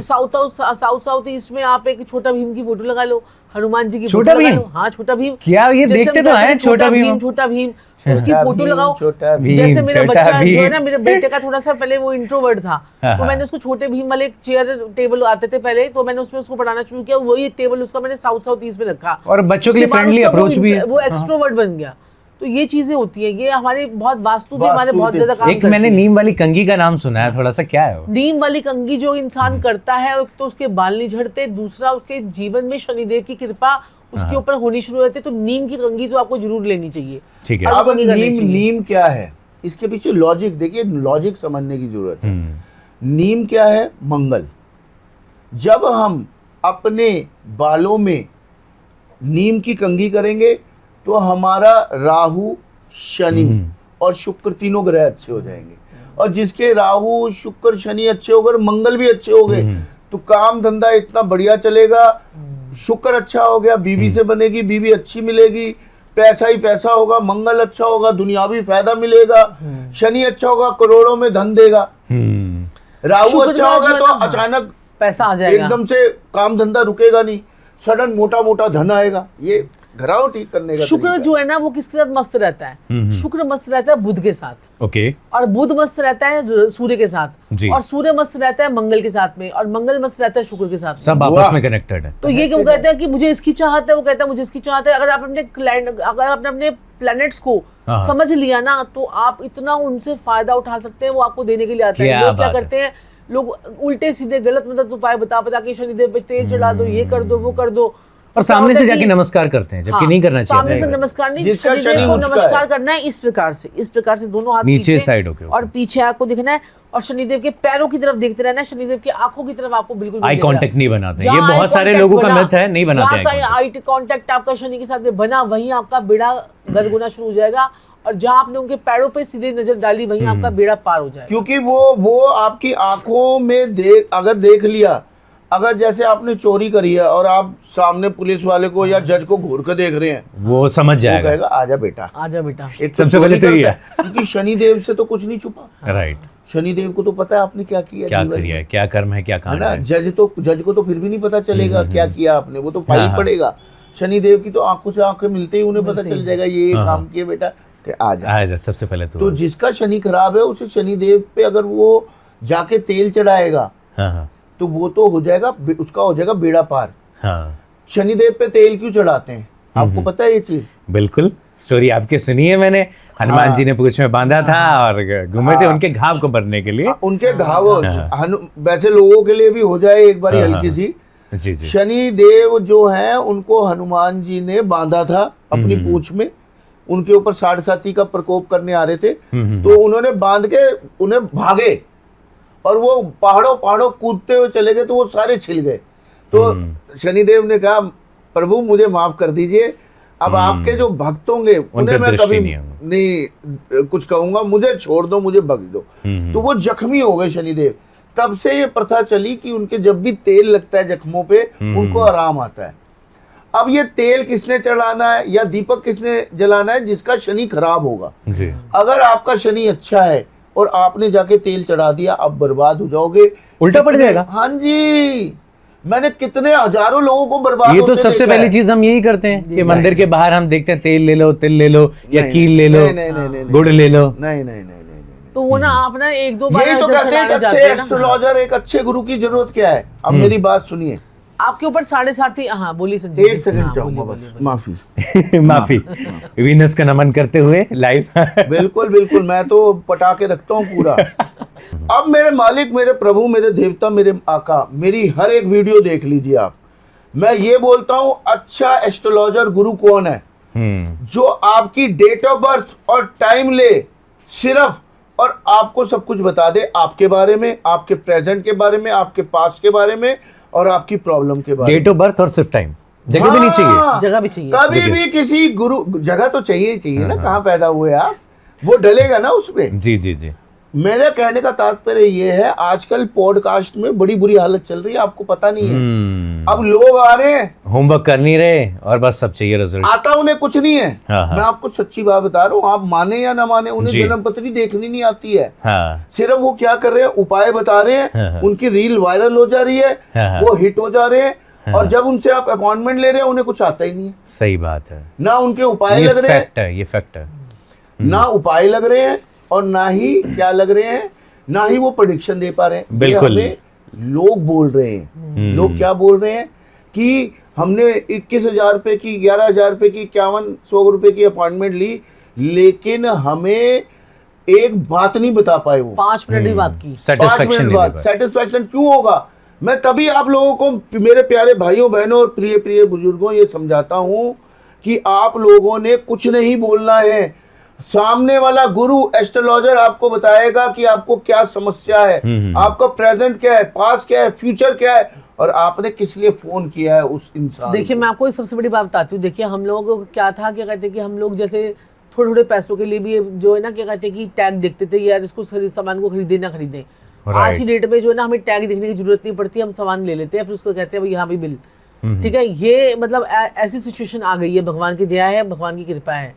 S8: साउथ ईस्ट में आप एक छोटा भीम की फोटो लगा लो, हनुमान जी की
S2: छोटा
S8: फोटो लगा
S2: भीम?
S8: लो। हाँ, छोटा भीम,
S2: क्या ये
S8: जैसे
S2: देखते
S8: हम
S2: तो
S8: कहते
S2: हैं
S8: हैं
S2: छोटा भीम।
S8: छोटा भीम उसकी
S1: छोटा
S8: फोटो
S1: भीम,
S8: लगाओ।
S1: छोटा भीम।
S8: जैसे मेरा
S2: छोटा
S8: बच्चा जो है
S2: भीम।
S8: ना, मेरे बेटे का थोड़ा सा पहले वो इंट्रोवर्ट था, तो मैंने उसको छोटे भीम वाले एक चेयर टेबल आते थे पहले, तो मैंने उसमें उसको पढ़ाना शुरू किया, वही टेबल उसका मैंने साउथ ईस्ट में रखा,
S2: और बच्चों के लिए
S8: उसके बाद
S2: फ्रेंडली
S8: उसका
S2: अप्रोच भी है।
S8: वो एक्सट्रोवर्ट बन गया। तो ये चीजें होती है, ये हमारे बहुत वास्तु भी हमारे बहुत ज्यादा काम
S2: एक
S8: करती
S2: मैंने
S8: है।
S2: नीम वाली कंघी का नाम सुना है, थोड़ा सा क्या है वो?
S8: नीम वाली कंघी जो इंसान करता है, एक तो उसके बाल नहीं झड़ते, दूसरा उसके जीवन में शनिदेव की कृपा उसके ऊपर होनी शुरू होती है, तो नीम की कंघी तो आपको जरूर लेनी चाहिए।
S2: ठीक है।
S1: अब नीम क्या है, इसके पीछे लॉजिक देखिए, लॉजिक समझने की जरूरत है। नीम क्या है? मंगल। जब हम अपने बालों में नीम की कंघी करेंगे तो हमारा राहु, शनि और शुक्र तीनों ग्रह अच्छे हो जाएंगे, और जिसके राहु, शुक्र, शनि अच्छे हो गए, मंगल भी अच्छे हो गए, तो काम धंधा इतना बढ़िया चलेगा। शुक्र अच्छा हो गया, बीवी से बनेगी, बीवी अच्छी मिलेगी, पैसा ही पैसा होगा, मंगल अच्छा होगा, दुनियावी फायदा मिलेगा, शनि अच्छा होगा, करोड़ों में धन देगा, राहु
S8: शुक्र
S1: अच्छा
S8: का
S1: होगा
S8: जो है
S1: तो
S8: ना,
S1: अचानक
S8: पैसा आ जाएगा,
S1: एकदम से काम धंधा रुकेगा नहीं, सडन मोटा मोटा धन आएगा। ये घराव ठीक करने का
S8: शुक्र
S1: तरीका
S8: जो है ना वो किसके साथ मस्त रहता है? शुक्र मस्त रहता है बुध के साथ,
S2: ओके,
S8: और बुध मस्त रहता है सूर्य के साथ,
S2: जी।
S8: और सूर्य मस्त रहता है मंगल के साथ में, और मंगल मस्त रहता है शुक्र के साथ में।
S2: सब आपस में कनेक्टेड है।
S8: तो ये क्यों कहते हैं कि मुझे इसकी चाहत है, वो कहता है मुझे इसकी चाहत है। अगर आप अपने प्लैनेट्स को समझ लिया ना, तो आप इतना उनसे फायदा उठा सकते हैं, वो आपको देने के लिए आते हैं। लोग क्या करते हैं, लोग उल्टे सीधे गलत मतलब उपाय बता के शनिदेव पे तेल चढ़ा दो, ये कर दो, वो कर दो,
S2: और सामने से जाके नमस्कार करते हैं, जबकि नहीं करना चाहिए।
S8: सामने से नमस्कार नहीं,
S1: जिसका
S8: शनिदेव
S1: शनि
S8: को
S1: उच्च का
S8: नमस्कार
S1: है।
S8: करना है इस प्रकार से दोनों हाथ
S2: नीचे साइड होके
S8: और पीछे आपको दिखना है, और शनिदेव के पैरों की तरफ देखते रहना है, शनिदेव की आंखों की तरफ आपको बिल्कुल
S2: आई कांटेक्ट नहीं बनाते। ये बहुत सारे लोगों का मिथ है, नहीं बनाते हैं।
S8: आई कांटेक्ट आपका शनि के साथ में बना, वहीं आपका बेड़ा गर्क होना शुरू हो जाएगा, और जहां आपने उनके पैरों पे सीधे नजर डाली, वहीं आपका बेड़ा पार हो जाएगा।
S1: क्योंकि वो आपकी आंखों में अगर देख लिया, अगर जैसे आपने चोरी करी है और आप सामने पुलिस वाले को या जज को घूर के देख रहे हैं,
S2: वो समझ
S1: वो
S2: जाएगा,
S1: कहेगा आजा बेटा,
S8: आजा बेटा।
S1: एक
S2: सबसे पहले तो ये है।
S1: क्योंकि शनिदेव से तो कुछ नहीं छुपा,
S2: राइट।
S1: शनिदेव को तो पता है आपने क्या किया,
S2: क्या
S1: जीवन
S2: करिए,
S1: में।
S2: क्या कर्म है, क्या
S1: है
S2: कांड
S1: ना,
S2: है।
S1: जज को तो फिर भी नहीं पता चलेगा क्या किया आपने, वो तो फाइल पड़ेगा। शनिदेव की तो आंखों से आंखें मिलते ही उन्हें पता चल जाएगा ये काम किया बेटा, आजा।
S2: सबसे पहले
S1: तो जिसका शनि खराब है उसे शनिदेव पे अगर वो जाके तेल चढ़ाएगा, तो वो तो हो जाएगा, उसका हो जाएगा बेड़ा पार। शनिदेव पे तेल क्यों चढ़ाते हैं, आपको पता है ये चीज?
S2: बिल्कुल, स्टोरी आपकी सुनी है मैंने। हनुमान जी ने पूंछ में बांधा था और घूमे थे उनके घाव को भरने के लिए।
S1: उनके घाव वैसे लोगों के लिए भी हो जाए एक बारी हल्की सी।
S2: जी जी।
S1: शनि देव जो है उनको हनुमान जी ने बांधा था अपनी पूंछ में, उनके ऊपर 7.5 का प्रकोप करने आ रहे थे, तो उन्होंने बांध के उन्हें भागे और वो पहाड़ों कूदते हुए चले गए, तो वो सारे छिल गए। तो शनिदेव ने कहा प्रभु मुझे माफ कर दीजिए, अब आपके जो भक्त होंगे उन्हें मैं कभी नहीं कुछ कहूंगा, मुझे छोड़ दो, मुझे बख्श दो। तो वो जख्मी हो गए शनिदेव। तब से ये प्रथा चली कि उनके जब भी तेल लगता है जख्मों पे उनको आराम आता है। अब ये तेल किसने चढ़ाना है या दीपक किसने जलाना है? जिसका शनि खराब होगा। अगर आपका शनि अच्छा है और आपने जाके तेल चढ़ा दिया, आप बर्बाद हो जाओगे,
S2: उल्टा पड़ जाएगा।
S1: हाँ जी, मैंने कितने हजारों लोगों को बर्बाद
S2: ये तो सबसे पहली चीज हम यही करते हैं कि मंदिर के बाहर हम देखते हैं तेल ले लो, तिल ले लो, या कील ले लो, गुड़ ले लो।
S1: नहीं,
S8: तो वो ना आप ना एक दो बार
S1: यही तो कहते हैं एक अच्छे एस्ट्रोलॉजर, एक अच्छे गुरु की जरूरत क्या है। अब मेरी बात सुनिए,
S8: आपके ऊपर 7.5 हाँ बोलिए संजय।
S1: एक सेकंड चाहूंगा बस, माफी
S2: माफी वीनस का नमन करते हुए लाइव।
S1: बिल्कुल मैं तो पटा के रखता हूँ पूरा। अब मेरे मालिक, मेरे प्रभु, मेरे देवता, मेरे आका, मेरी हर एक वीडियो देख लीजिए आप। मैं ये बोलता हूँ अच्छा एस्ट्रोलॉजर गुरु कौन है? जो आपकी डेट ऑफ बर्थ और टाइम ले सिर्फ, और आपको सब कुछ बता दे आपके बारे में, आपके प्रेजेंट के बारे में, आपके पास्ट के बारे में, और आपकी प्रॉब्लम के बारे में।
S2: डेट ऑफ बर्थ और सिर्फ टाइम, जगह भी नहीं चाहिए।
S1: हाँ,
S8: जगह भी चाहिए।
S1: कभी भी किसी गुरु, जगह तो चाहिए ही चाहिए ना, कहाँ पैदा हुए आप, वो डलेगा ना उसमें।
S2: जी जी जी।
S1: मेरे कहने का तात्पर्य ये है, आजकल पॉडकास्ट में बड़ी बुरी हालत चल रही है, आपको पता नहीं है। अब लोग आ रहे हैं,
S2: होमवर्क कर नहीं रहे और बस सब चाहिए रिजल्ट।
S1: आता उन्हें कुछ नहीं है।
S2: हाँ।
S1: मैं आपको सच्ची बात बता रहा हूँ, आप माने या ना माने, उन्हें
S2: जी।
S1: जन्म पत्री देखनी नहीं आती है।
S2: हाँ
S1: सिर्फ वो क्या कर रहे हैं, उपाय बता रहे
S2: हाँ।
S1: हैं, उनकी रील वायरल हो जा रही है,
S2: हाँ।
S1: वो हिट हो जा रहे हैं,
S2: हाँ।
S1: और जब उनसे आप अपॉइंटमेंट ले रहे हैं, उन्हें कुछ आता ही नहीं है।
S2: सही बात है,
S1: ना उनके उपाय
S2: ये
S1: लग रहे हैं,
S2: फैक्ट है, ये फैक्ट है।
S1: ना उपाय लग रहे हैं, और ना ही क्या लग रहे हैं, ना ही वो प्रेडिक्शन दे पा रहे हैं। ये
S2: बिल्कुल।
S1: हमें लोग बोल रहे हैं। लोग क्या बोल रहे हैं कि हमने 21,000 रुपए की, 11,000 रुपए की, 5100 रुपए की अपॉइंटमेंट ली, लेकिन हमें एक बात नहीं बता पाए वो।
S8: 5 मिनट ही बात की।
S1: 5
S2: सेटिस्फेक्शन
S1: मिनट
S2: नहीं
S1: बाद
S2: दे पाए।
S1: सेटिस्फेक्शन क्यों होगा? मैं तभी आप लोगों को, मेरे प्यारे भाइयों बहनों और प्रिय प्रिय बुजुर्गों, ये समझाता हूं कि आप लोगों ने कुछ नहीं बोलना है। सामने वाला गुरु एस्ट्रोलॉजर आपको बताएगा कि आपको क्या समस्या है, आपका प्रेजेंट क्या है, पास्ट क्या है, फ्यूचर क्या है, और आपने किस लिए फोन किया है उस इंसान
S8: देखिए
S1: को।
S8: मैं आपको सबसे बड़ी बात बताती हूँ। देखिए हम लोगों को क्या था, क्या कहते हैं कि हम लोग जैसे थोड़े थोड़े पैसों के लिए भी जो है ना, क्या कहते हैं कि टैग देखते थे, यार इसको सामान को खरीदे ना खरीदें। आज की डेट में जो है ना, हमें टैग देखने की जरूरत नहीं पड़ती, हम सामान ले लेते हैं, फिर उसको कहते हैं भाई यहाँ भी बिल। ठीक है, ये मतलब ऐसी सिचुएशन आ गई है, भगवान की दया है, भगवान की कृपा है।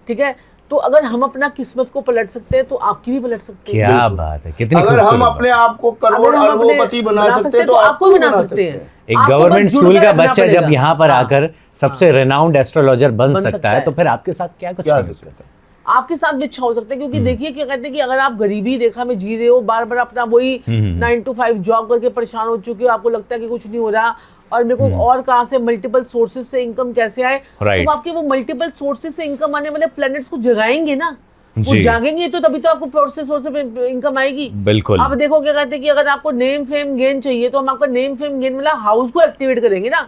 S8: ठीक है, तो अगर हम अपना किस्मत को पलट सकते हैं तो आपकी भी पलट सकते हैं।
S2: क्या बात है, कितनी
S1: अगर हम
S2: खूबसूरत
S1: अपने
S2: बात।
S1: आप को करोड़
S8: अगर हम अपने
S1: अरबोपति बना सकते हैं तो
S8: आपको भी बना सकते हैं।
S2: एक
S8: आपको
S2: गवर्नमेंट
S8: बस जुड़
S2: स्कूल
S8: के
S2: का
S8: रखना
S2: बच्चा जब
S8: पड़ेगा।
S2: यहाँ पर
S8: हाँ।
S2: आकर सबसे रेनाउंड एस्ट्रोलॉजर बन सकता है, तो फिर आपके साथ क्या कुछ
S1: क्या
S2: नहीं हो
S1: दिक्कत
S2: सकता?
S1: है?
S8: आपके साथ भी अच्छा हो सकता है, क्योंकि देखिए क्या कहते हैं कि अगर आप गरीबी रेखा में जी रहे हो, बार बार अपना वही 9 to 5 जॉब करके परेशान हो चुके हो, आपको लगता है कि कुछ नहीं हो रहा और मेरे को और कहाँ से मल्टीपल सोर्सेज से इनकम कैसे आए,
S2: Right.
S8: तो आपके वो मल्टीपल सोर्सेज से इनकम आने वाले प्लैनेट्स को जगाएंगे ना, वो
S2: जी।
S8: जागेंगे तो तभी तो आपको सोर्स पे इनकम आएगी।
S2: बिल्कुल।
S8: अब देखो क्या कहते हैं कि अगर आपको नेम फेम गेन चाहिए तो हम आपका नेम फेम गेन वाला हाउस को एक्टिवेट करेंगे ना।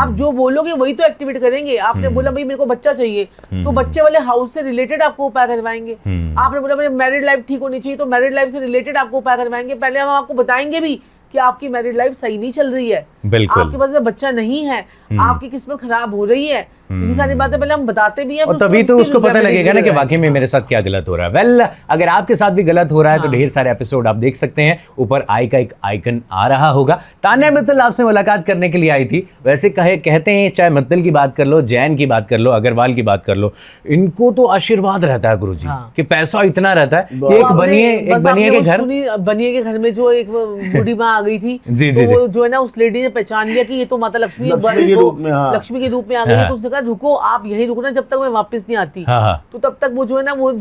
S8: आप जो बोलोगे वही तो एक्टिवेट करेंगे। आपने बोला भाई मेरे को बच्चा चाहिए, तो बच्चे वाले हाउस से रिलेटेड आपको उपाय करवाएंगे। आपने बोला मेरी मैरिड लाइफ ठीक होनी चाहिए, तो मैरिड लाइफ से रिलेटेड आपको उपाय करवाएंगे। पहले हम आपको बताएंगे भी कि आपकी मैरिड लाइफ सही नहीं चल रही है,
S2: बिल्कुल।
S8: आपके पास में बच्चा नहीं है, आपकी किस्मत खराब हो रही है, ये सारी बातें पहले हम बताते भी हैं।
S2: और तभी तो उसको पता लगेगा ना कि वाकई में मेरे साथ क्या गलत हो रहा है। वेल, अगर आपके साथ भी गलत हो रहा है तो ढेर सारे एपिसोड आप देख सकते हैं, ऊपर आई का एक आइकन आ रहा होगा। तान्या मित्तल आपसे मुलाकात करने के लिए आई थी। वैसे कहते हैं, चाहे मित्तल की बात कर लो, जैन की बात कर लो, अग्रवाल की बात कर लो, इनको तो आशीर्वाद रहता है गुरुजी कि पैसा इतना रहता है कि एक बनिए के घर,
S8: बनिए के घर में जो एक बूढ़ी माँ आ गई थी,
S2: जी,
S8: तो
S2: जी,
S8: वो जो है ना उस लेडी ने पहचान लिया कि ये तो माता लक्ष्मी
S1: के रूप में, हाँ।
S8: लक्ष्मी के रूप में आ गई है। तो उसने कहा रुको, आप यहीं रुकना जब तक मैं वापस नहीं आती।
S2: हाँ।
S8: तो तब तक वो जो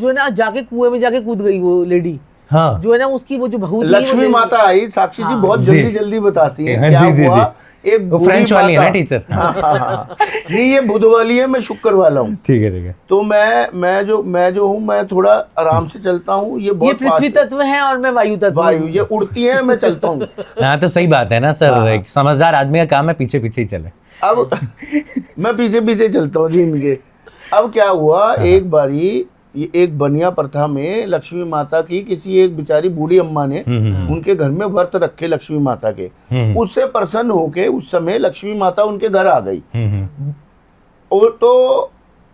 S8: है ना जाके कुएं में जाके कूद गई वो लेडी।
S2: हाँ।
S8: जो है ना उसकी वो जो बहू थी,
S1: लक्ष्मी माता आई, साक्षी जी बहुत जल्दी जल्दी बताती है
S2: हाँ,
S1: क्या
S2: जी, जी,
S1: हुआ।
S2: जी।
S1: एक
S2: वो
S1: बूढ़ी
S2: फ्रेंच वाली है ना
S1: माता-
S2: टीचर?
S1: हाँ। नहीं, ये बुध वाली है, मैं शुक्र वाला हूँ।
S2: ठीक है।
S1: तो मैं जो हूँ, मैं थोड़ा आराम से चलता हूँ। ये
S8: ये
S1: बहुत
S8: पृथ्वी
S1: फास्ट है।
S8: तत्व है और मैं वायु तत्व हूँ।
S1: वायु ये उड़ती है, मैं चलता हूँ।
S2: हाँ, तो सही बात है ना सर।
S1: हाँ।
S2: एक समझदार आदमी का काम है पीछे पीछे ही चले।
S1: अब मैं पीछे पीछे चलता हूँ दिन के। अब क्या हुआ, एक बारी ये एक बनिया प्रथा में लक्ष्मी माता की किसी एक बेचारी बूढ़ी अम्मा ने उनके घर में व्रत रखे लक्ष्मी माता के। उससे प्रसन्न होके उस समय लक्ष्मी माता उनके घर आ गई। और तो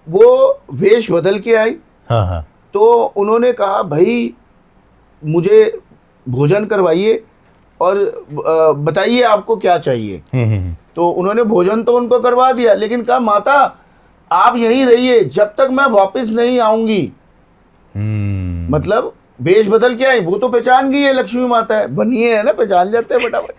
S1: वो वेश बदल के आई।
S2: हाँ।
S1: तो उन्होंने कहा भाई मुझे भोजन करवाइए और बताइए आपको क्या चाहिए। तो उन्होंने भोजन तो उनको करवा दिया, लेकिन कहा माता आप यहीं रहिए जब तक मैं वापस नहीं आऊंगी। मतलब वेश बदल के आई, वो तो पहचान गई है लक्ष्मी माता है, बनिए है ना, पहचान जाते हैं फटाफट।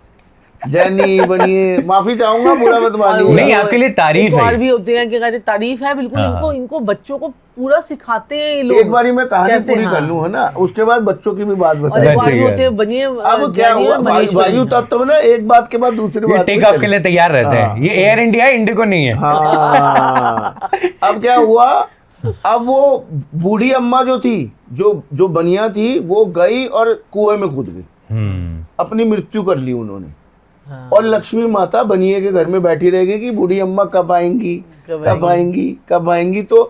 S1: जैनी बनिए, माफी चाहूंगा, बुरा मत मानिए।
S2: नहीं, आपके लिए तारीफ है।
S8: और भी होते हैं, क्या कहते हैं, तारीफ है बिल्कुल।
S2: हाँ।
S8: इनको बच्चों को पूरा सिखाते हैं ये लोग।
S1: एक बारी मैं कहानी
S8: कैसे,
S1: पूरी
S8: हाँ।
S1: कर लूं, है ना, उसके बाद बच्चों की भी बात
S8: और
S1: बता।
S8: एक बार
S2: ठीक
S8: भी
S2: है।
S8: होते हैं बनिए।
S1: अब क्या हुआ, वायु तत्व ना एक बात के बाद दूसरी
S2: ये
S1: बात
S2: टेक
S1: पे
S2: ऑफ
S1: चले।
S2: के लिए तैयार रहते हैं। ये एयर इंडिया है, इंडिगो नहीं है।
S1: हाँ। अब क्या हुआ, अब वो बूढ़ी अम्मा जो थी, जो बनिया थी, वो गई और कुएं में कूद गई। अपनी मृत्यु कर ली उन्होंने। और लक्ष्मी माता बनिए के घर में बैठी रहेगी कि बूढ़ी अम्मा कब आएंगी, कब आएंगी, कब आएंगी। तो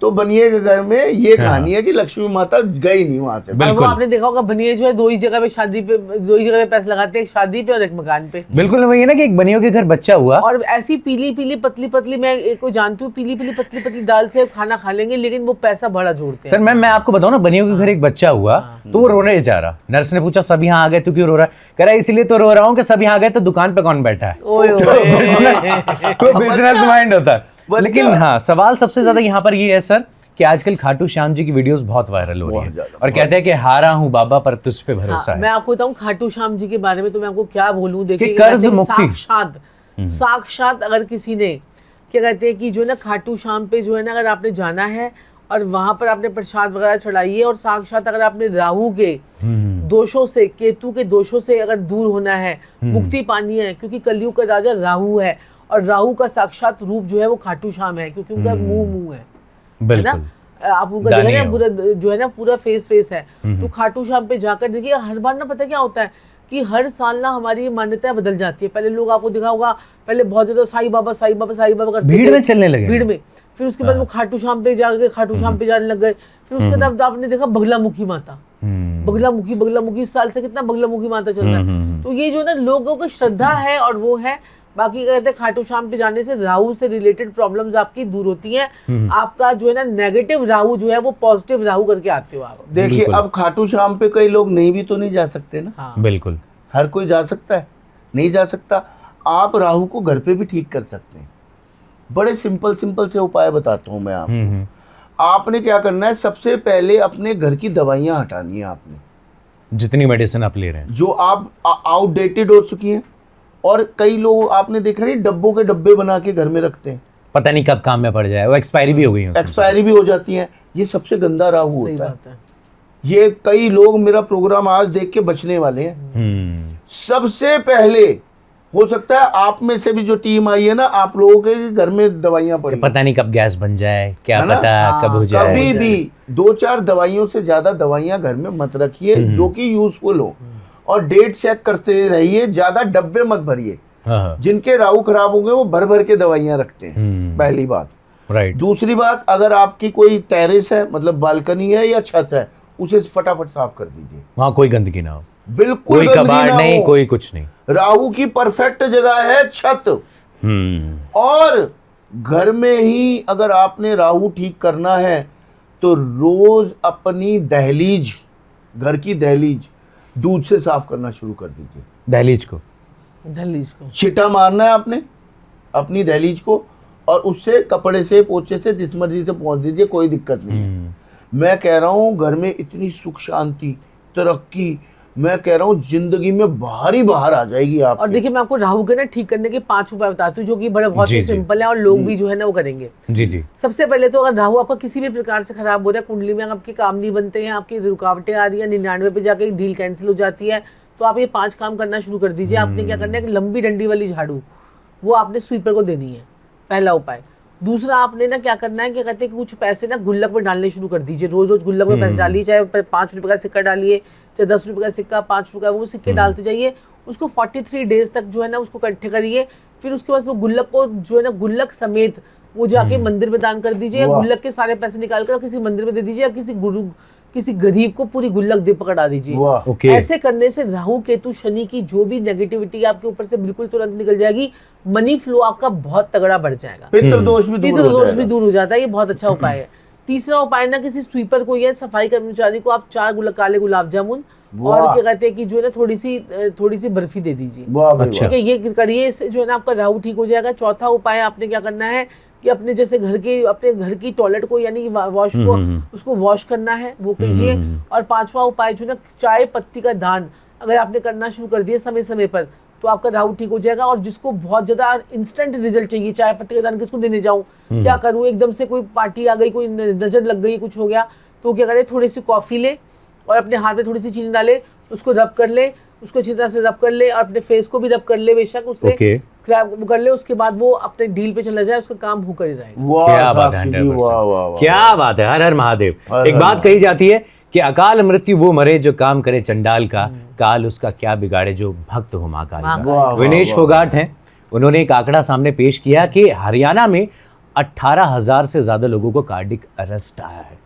S1: तो बनिए के घर में ये कहानी है कि लक्ष्मी माता गई नहीं वहां से।
S8: और वो आपने देखा होगा बनिए जो है दो ही जगह पे शादी पे, दो ही जगह पे पैसे लगाते हैं, एक शादी पे और एक मकान पे।
S2: बिल्कुल वही है ना कि एक बनियों के घर बच्चा हुआ
S8: और ऐसी पीली पीली पतली पतली, मैं एक को जानती हूँ, पीली पीली पतली पतली दाल से खाना खा लेंगे, लेकिन वो पैसा बड़ा जोड़ते हैं।
S2: सर मैं आपको बताऊं ना, बनियों के घर एक बच्चा हुआ तो वो रोने जा रहा, नर्स ने पूछा सब यहाँ आ गए, तू क्यों रो रहा है? कह रहा है इसलिए तो रो रहा हूँ कि सब यहाँ आ गए तो दुकान पे कौन बैठा है।
S8: ओए
S2: तो बिजनेस माइंड होता है। लेकिन हाँ, सवाल सबसे ज्यादा यहाँ पर ये है सर कि आजकल खाटू श्याम जी की वीडियोस बहुत वायरल हो रही है और कहते हैं कि हारा हूँ बाबा पर तुझ पे भरोसा है।
S8: मैं आपको बताऊं खाटू श्याम जी के बारे में तो मैं आपको क्या बोलूं, देखिए
S2: कर्ज मुक्ति
S8: साक्षात अगर किसी ने क्या कहते हैं कि जो ना खाटू श्याम पे जो है ना, अगर आपने जाना है और वहां पर आपने प्रसाद वगैरह चढ़ाइए और साक्षात अगर आपने राहु के दोषों से, केतु के दोषों से अगर दूर होना है, मुक्ति पानी है, क्योंकि कलयुग का राजा राहु है और राहु का साक्षात रूप जो है वो खाटू श्याम है, क्योंकि उनका मुंह है
S2: बिल्कुल,
S8: आप उनका देखिए ना पूरा जो है ना पूरा फेस है। तो खाटू श्याम पे जाकर देखिए, हर बार ना पता क्या होता है कि हर साल ना हमारी मान्यताएं बदल जाती है। पहले लोग आपको दिखा होगा, पहले बहुत ज्यादा साईं बाबा करते
S2: भीड़ में चलने लगे,
S8: भीड़ में, फिर उसके बाद वो खाटू श्याम पे जाके खाटू श्याम पे जाने लग गए। फिर उसके बाद आपने देखा बगलामुखी माता, बगलामुखी इस साल से कितना बगलामुखी माता चल रहा है। तो ये जो ना लोगों की श्रद्धा है और वो है। बाकी कहते हैं खाटू श्याम पे जाने से राहु से रिलेटेड प्रॉब्लम्स आपकी दूर होती हैं। आपका जो है ना नेगेटिव राहु जो है वो पॉजिटिव राहु करके आते हो आप।
S1: देखिए अब खाटू श्याम पे कई लोग नहीं भी तो नहीं जा सकते ना।
S8: हाँ।
S2: बिल्कुल,
S1: हर कोई जा सकता है? नहीं जा सकता। आप राहु को घर पे भी ठीक कर सकते हैं। बड़े सिंपल से उपाय बताता हूँ मैं आपको। आपने क्या करना है, सबसे पहले अपने घर की दवाइयाँ हटानी है आपने,
S2: जितनी मेडिसिन आप ले रहे हैं
S1: जो आप आउटडेटेड हो चुकी हैं। और कई लोग आपने देखा नहीं, डब्बों के डब्बे बना के घर में रखते हैं,
S2: पता नहीं कब काम में पड़ जाए, वो एक्सपायरी भी हो गई है,
S1: एक्सपायरी भी हो जाती है। ये सबसे गंदा राहु
S8: सही
S1: होता है।
S8: बात है।
S1: ये कई लोग मेरा प्रोग्राम आज देख के बचने वाले हैं। सबसे पहले हो सकता है आप में से भी जो टीम आई है ना, आप लोगों के घर में दवाइयां पड़ी,
S2: पता नहीं कब गैस बन जाए, क्या पता कब हो जाए।
S1: कभी भी 2-4 दवाइयों से ज्यादा दवाइयां घर में मत रखिए जो कि यूजफुल हो, और डेट चेक करते रहिए। ज्यादा डब्बे मत भरिए। जिनके राहु खराब होंगे वो भर के दवाइयां रखते हैं, पहली बात।
S2: राइट।
S1: दूसरी बात, अगर आपकी कोई टेरेस है, मतलब बालकनी है या छत है, उसे फटाफट साफ कर दीजिए।
S2: वहाँ कोई गंदगी ना हो,
S1: बिल्कुल
S2: कोई कबाड़ नहीं, कोई कुछ नहीं।
S1: राहु की परफेक्ट जगह है छत। और घर में ही अगर आपने राहु ठीक करना है तो रोज अपनी दहलीज, घर की दहलीज दूध से साफ करना शुरू कर दीजिए।
S2: दहलीज को
S1: छिटा मारना है आपने अपनी दहलीज को, और उससे कपड़े से, पोछे से, जिस मर्जी से पहुंच दीजिए, कोई दिक्कत नहीं है। मैं कह रहा हूँ घर में इतनी सुख शांति, तरक्की, मैं कह रहा हूँ जिंदगी में बाहर आ जाएगी आप।
S8: और देखिए मैं आपको राहु के ना ठीक करने के 5 उपाय बताती हूँ, जो कि बड़े बहुत ही सिंपल है और लोग भी जो है ना वो करेंगे।
S2: जी।
S8: सबसे पहले तो अगर राहु आपका किसी भी प्रकार से खराब हो रहा है, कुंडली में आपके काम नहीं बनते हैं, आपकी रुकावटें आ रही है, 99 पे जाके डील कैंसिल हो जाती है, तो आप ये 5 काम करना शुरू कर दीजिए। आपने क्या करना है, एक लंबी डंडी वाली झाड़ू वो आपने स्वीपर को देनी है, पहला उपाय। दूसरा आपने ना क्या करना है, क्या कहते हैं कि कुछ पैसे ना गुल्लक में डालने शुरू कर दीजिए। रोज गुल्लक में पैसे डालिए, चाहे 5 रुपए का सिक्का डालिए, चाहे 10 रुपए का सिक्का, 5 रुपए का, वो सिक्के डालते जाइए। उसको 43 डेज तक जो है ना उसको इकट्ठे करिए। फिर उसके बाद वो गुल्लक को जो है ना गुल्लक समेत वो जाके मंदिर में दान कर दीजिए, या गुल्लक के सारे पैसे निकाल कर किसी मंदिर में दे दीजिए, या किसी गरीब को पूरी गुल्लक दे पकड़ा दीजिए। ऐसे करने से राहु केतु शनि की जो भी नेगेटिविटी आपके ऊपर से बिल्कुल तुरंत निकल जाएगी। मनी फ्लो आपका बहुत तगड़ा बढ़ जाएगा,
S1: पितृदोष भी
S8: दूर हो जाता है। ये बहुत अच्छा उपाय है। तीसरा उपाय ना, किसी स्वीपर को या सफाई कर्मचारी को आप 4 काले गुलाब जामुन और क्या कहते हैं कि जो है ना थोड़ी सी बर्फी दे दीजिए। ठीक है, ये करिए, इससे जो है ना आपका राहु ठीक हो जाएगा। चौथा उपाय आपने क्या करना है कि अपने घर की टॉयलेट को यानी वॉश को उसको वॉश करना है, वो कीजिए। और 5वां उपाय जो ना, चाय पत्ती का दान अगर आपने करना शुरू कर दिया समय समय पर, तो आपका राहु ठीक हो जाएगा। और जिसको बहुत ज्यादा इंस्टेंट रिजल्ट चाहिए, चाय पत्ती का दान किसको देने जाऊं, क्या करूं, एकदम से कोई पार्टी आ गई, कोई नजर लग गई, कुछ हो गया, तो क्या करें, थोड़ी सी कॉफी ले और अपने हाथ में थोड़ी सी चीनी डाले, उसको रब कर ले, उसको अच्छी तरह से रब कर ले, और अपने फेस को भी रब कर ले, बेशक उससे स्क्रैप कर ले। उसके बाद वो अपने डील पे चला जाए, उसका काम हो कर ही जाएगा।
S2: क्या बात है, क्या बात है। हर हर महादेव। एक बात कही जाती है कि अकाल मृत्यु वो मरे जो काम करे चंडाल का, काल उसका क्या बिगाड़े जो भक्त हो महाकाल का। विनेश फोगाट हैं, उन्होंने एक आंकड़ा सामने पेश किया कि हरियाणा में 18,000 से ज्यादा लोगों को कार्डिक अरेस्ट आया है,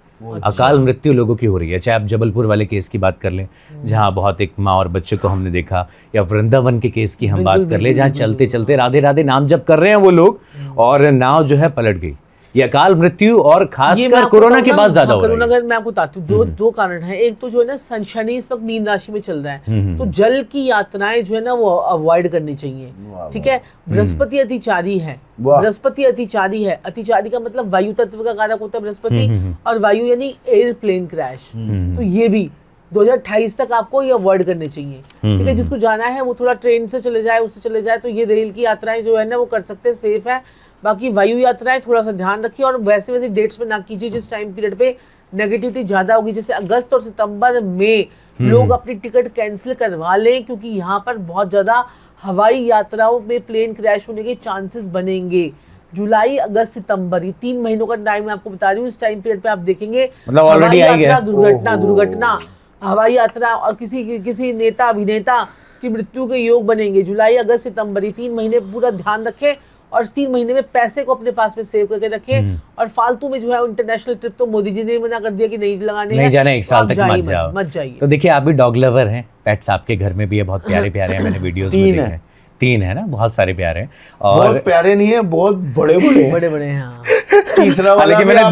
S2: अकाल मृत्यु लोगों की हो रही है। चाहे आप जबलपुर वाले केस की बात कर लें, जहां बहुत एक माँ और बच्चे को हमने देखा, या वृंदावन के केस की हम बात कर लें, जहां चलते चलते राधे राधे नाम जप कर रहे हैं वो लोग और नाव जो है पलट गई। ये अकाल मृत्यु और खासकर कोरोना के बाद ज्यादा हो रहा है।
S8: कोरोना का मैं आपको बताती हूँ, दो कारण है। एक तो जो है ना शनि इस वक्त मीन राशि में चल रहा है, तो जल की यात्राएं जो है ना वो अवॉइड करनी चाहिए, ठीक है। बृहस्पति अतिचारी है, बृहस्पति अतिचारी है। अतिचारी का मतलब वायु तत्व का कारक होता है बृहस्पति, और वायु यानी एयरप्लेन क्रैश। तो ये भी 2028 तक आपको ये अवॉइड करने चाहिए, ठीक है। जिसको जाना है वो थोड़ा ट्रेन से चले जाए, उससे चले जाए, तो ये रेल की यात्राएं जो है ना वो कर सकते हैं, सेफ है। बाकी वायु यात्राएं थोड़ा सा ध्यान रखिए, और वैसे डेट्स पे ना कीजिए जिस टाइम पीरियड पे नेगेटिविटी ज्यादा होगी। जैसे अगस्त और सितंबर में लोग अपनी टिकट कैंसिल करवा लें, क्योंकि यहाँ पर बहुत ज्यादा हवाई यात्राओं में प्लेन क्रैश होने के चांसेस बनेंगे। जुलाई, अगस्त, सितंबर, ये 3 महीनों का टाइम मैं आपको बता रही हूँ। इस टाइम पीरियड पे आप देखेंगे
S2: मतलब ऑलरेडी आ गया
S8: दुर्घटना, हवाई यात्रा और किसी नेता अभिनेता की मृत्यु के योग बनेंगे। जुलाई, अगस्त, सितंबर, ये 3 महीने पूरा ध्यान रखें, और 3 महीने में पैसे को अपने पास में सेव करके रखें। और फालतू में जो है इंटरनेशनल ट्रिप तो मोदी जी ने मना कर दिया कि नहीं लगाने,
S2: नहीं जाना, 1 साल तक मत
S8: जाइए।
S2: तो देखिए, आप भी डॉग लवर हैं, पेट्स आपके घर में भी है, बहुत प्यारे प्यारे हैं, मैंने वीडियोस में देखे हैं। 3 है ना, बहुत सारे प्यारे हैं, और
S1: बहुत प्यारे नहीं है, बहुत बड़े
S8: बड़े हैं।
S1: तीसरा वाला
S2: हालांकि मैंने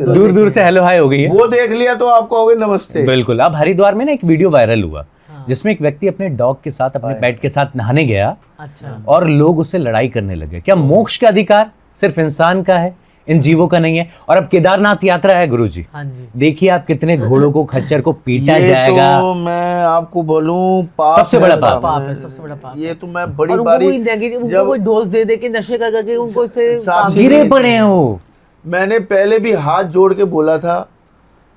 S2: दूर दूर से हेलो हाय हो गई है,
S1: वो देख लिया तो आपको हो गए नमस्ते।
S2: बिल्कुल। अब हरिद्वार में ना एक वीडियो वायरल हुआ, जिसमें एक व्यक्ति अपने डॉग के साथ, अपने पेट के साथ नहाने गया,
S8: अच्छा,
S2: और लोग उससे लड़ाई करने लगे। क्या मोक्ष का अधिकार सिर्फ इंसान का है, इन जीवों का नहीं है? और अब केदारनाथ यात्रा है गुरुजी,
S8: हाँ जी,
S2: देखिए आप कितने घोड़ों को, खच्चर को पीटा
S1: ये
S2: जाएगा।
S1: तो मैं आपको बोलूं पाप
S2: सबसे बड़ा पाप
S8: है, सबसे बड़ा पाप।
S1: ये तो मैं बड़ी
S8: और
S1: बारी
S8: उनको कोई डोज दे के नशे करके उनको से
S2: गिरे पड़े हैं वो।
S1: मैंने पहले भी हाथ जोड़ के बोला था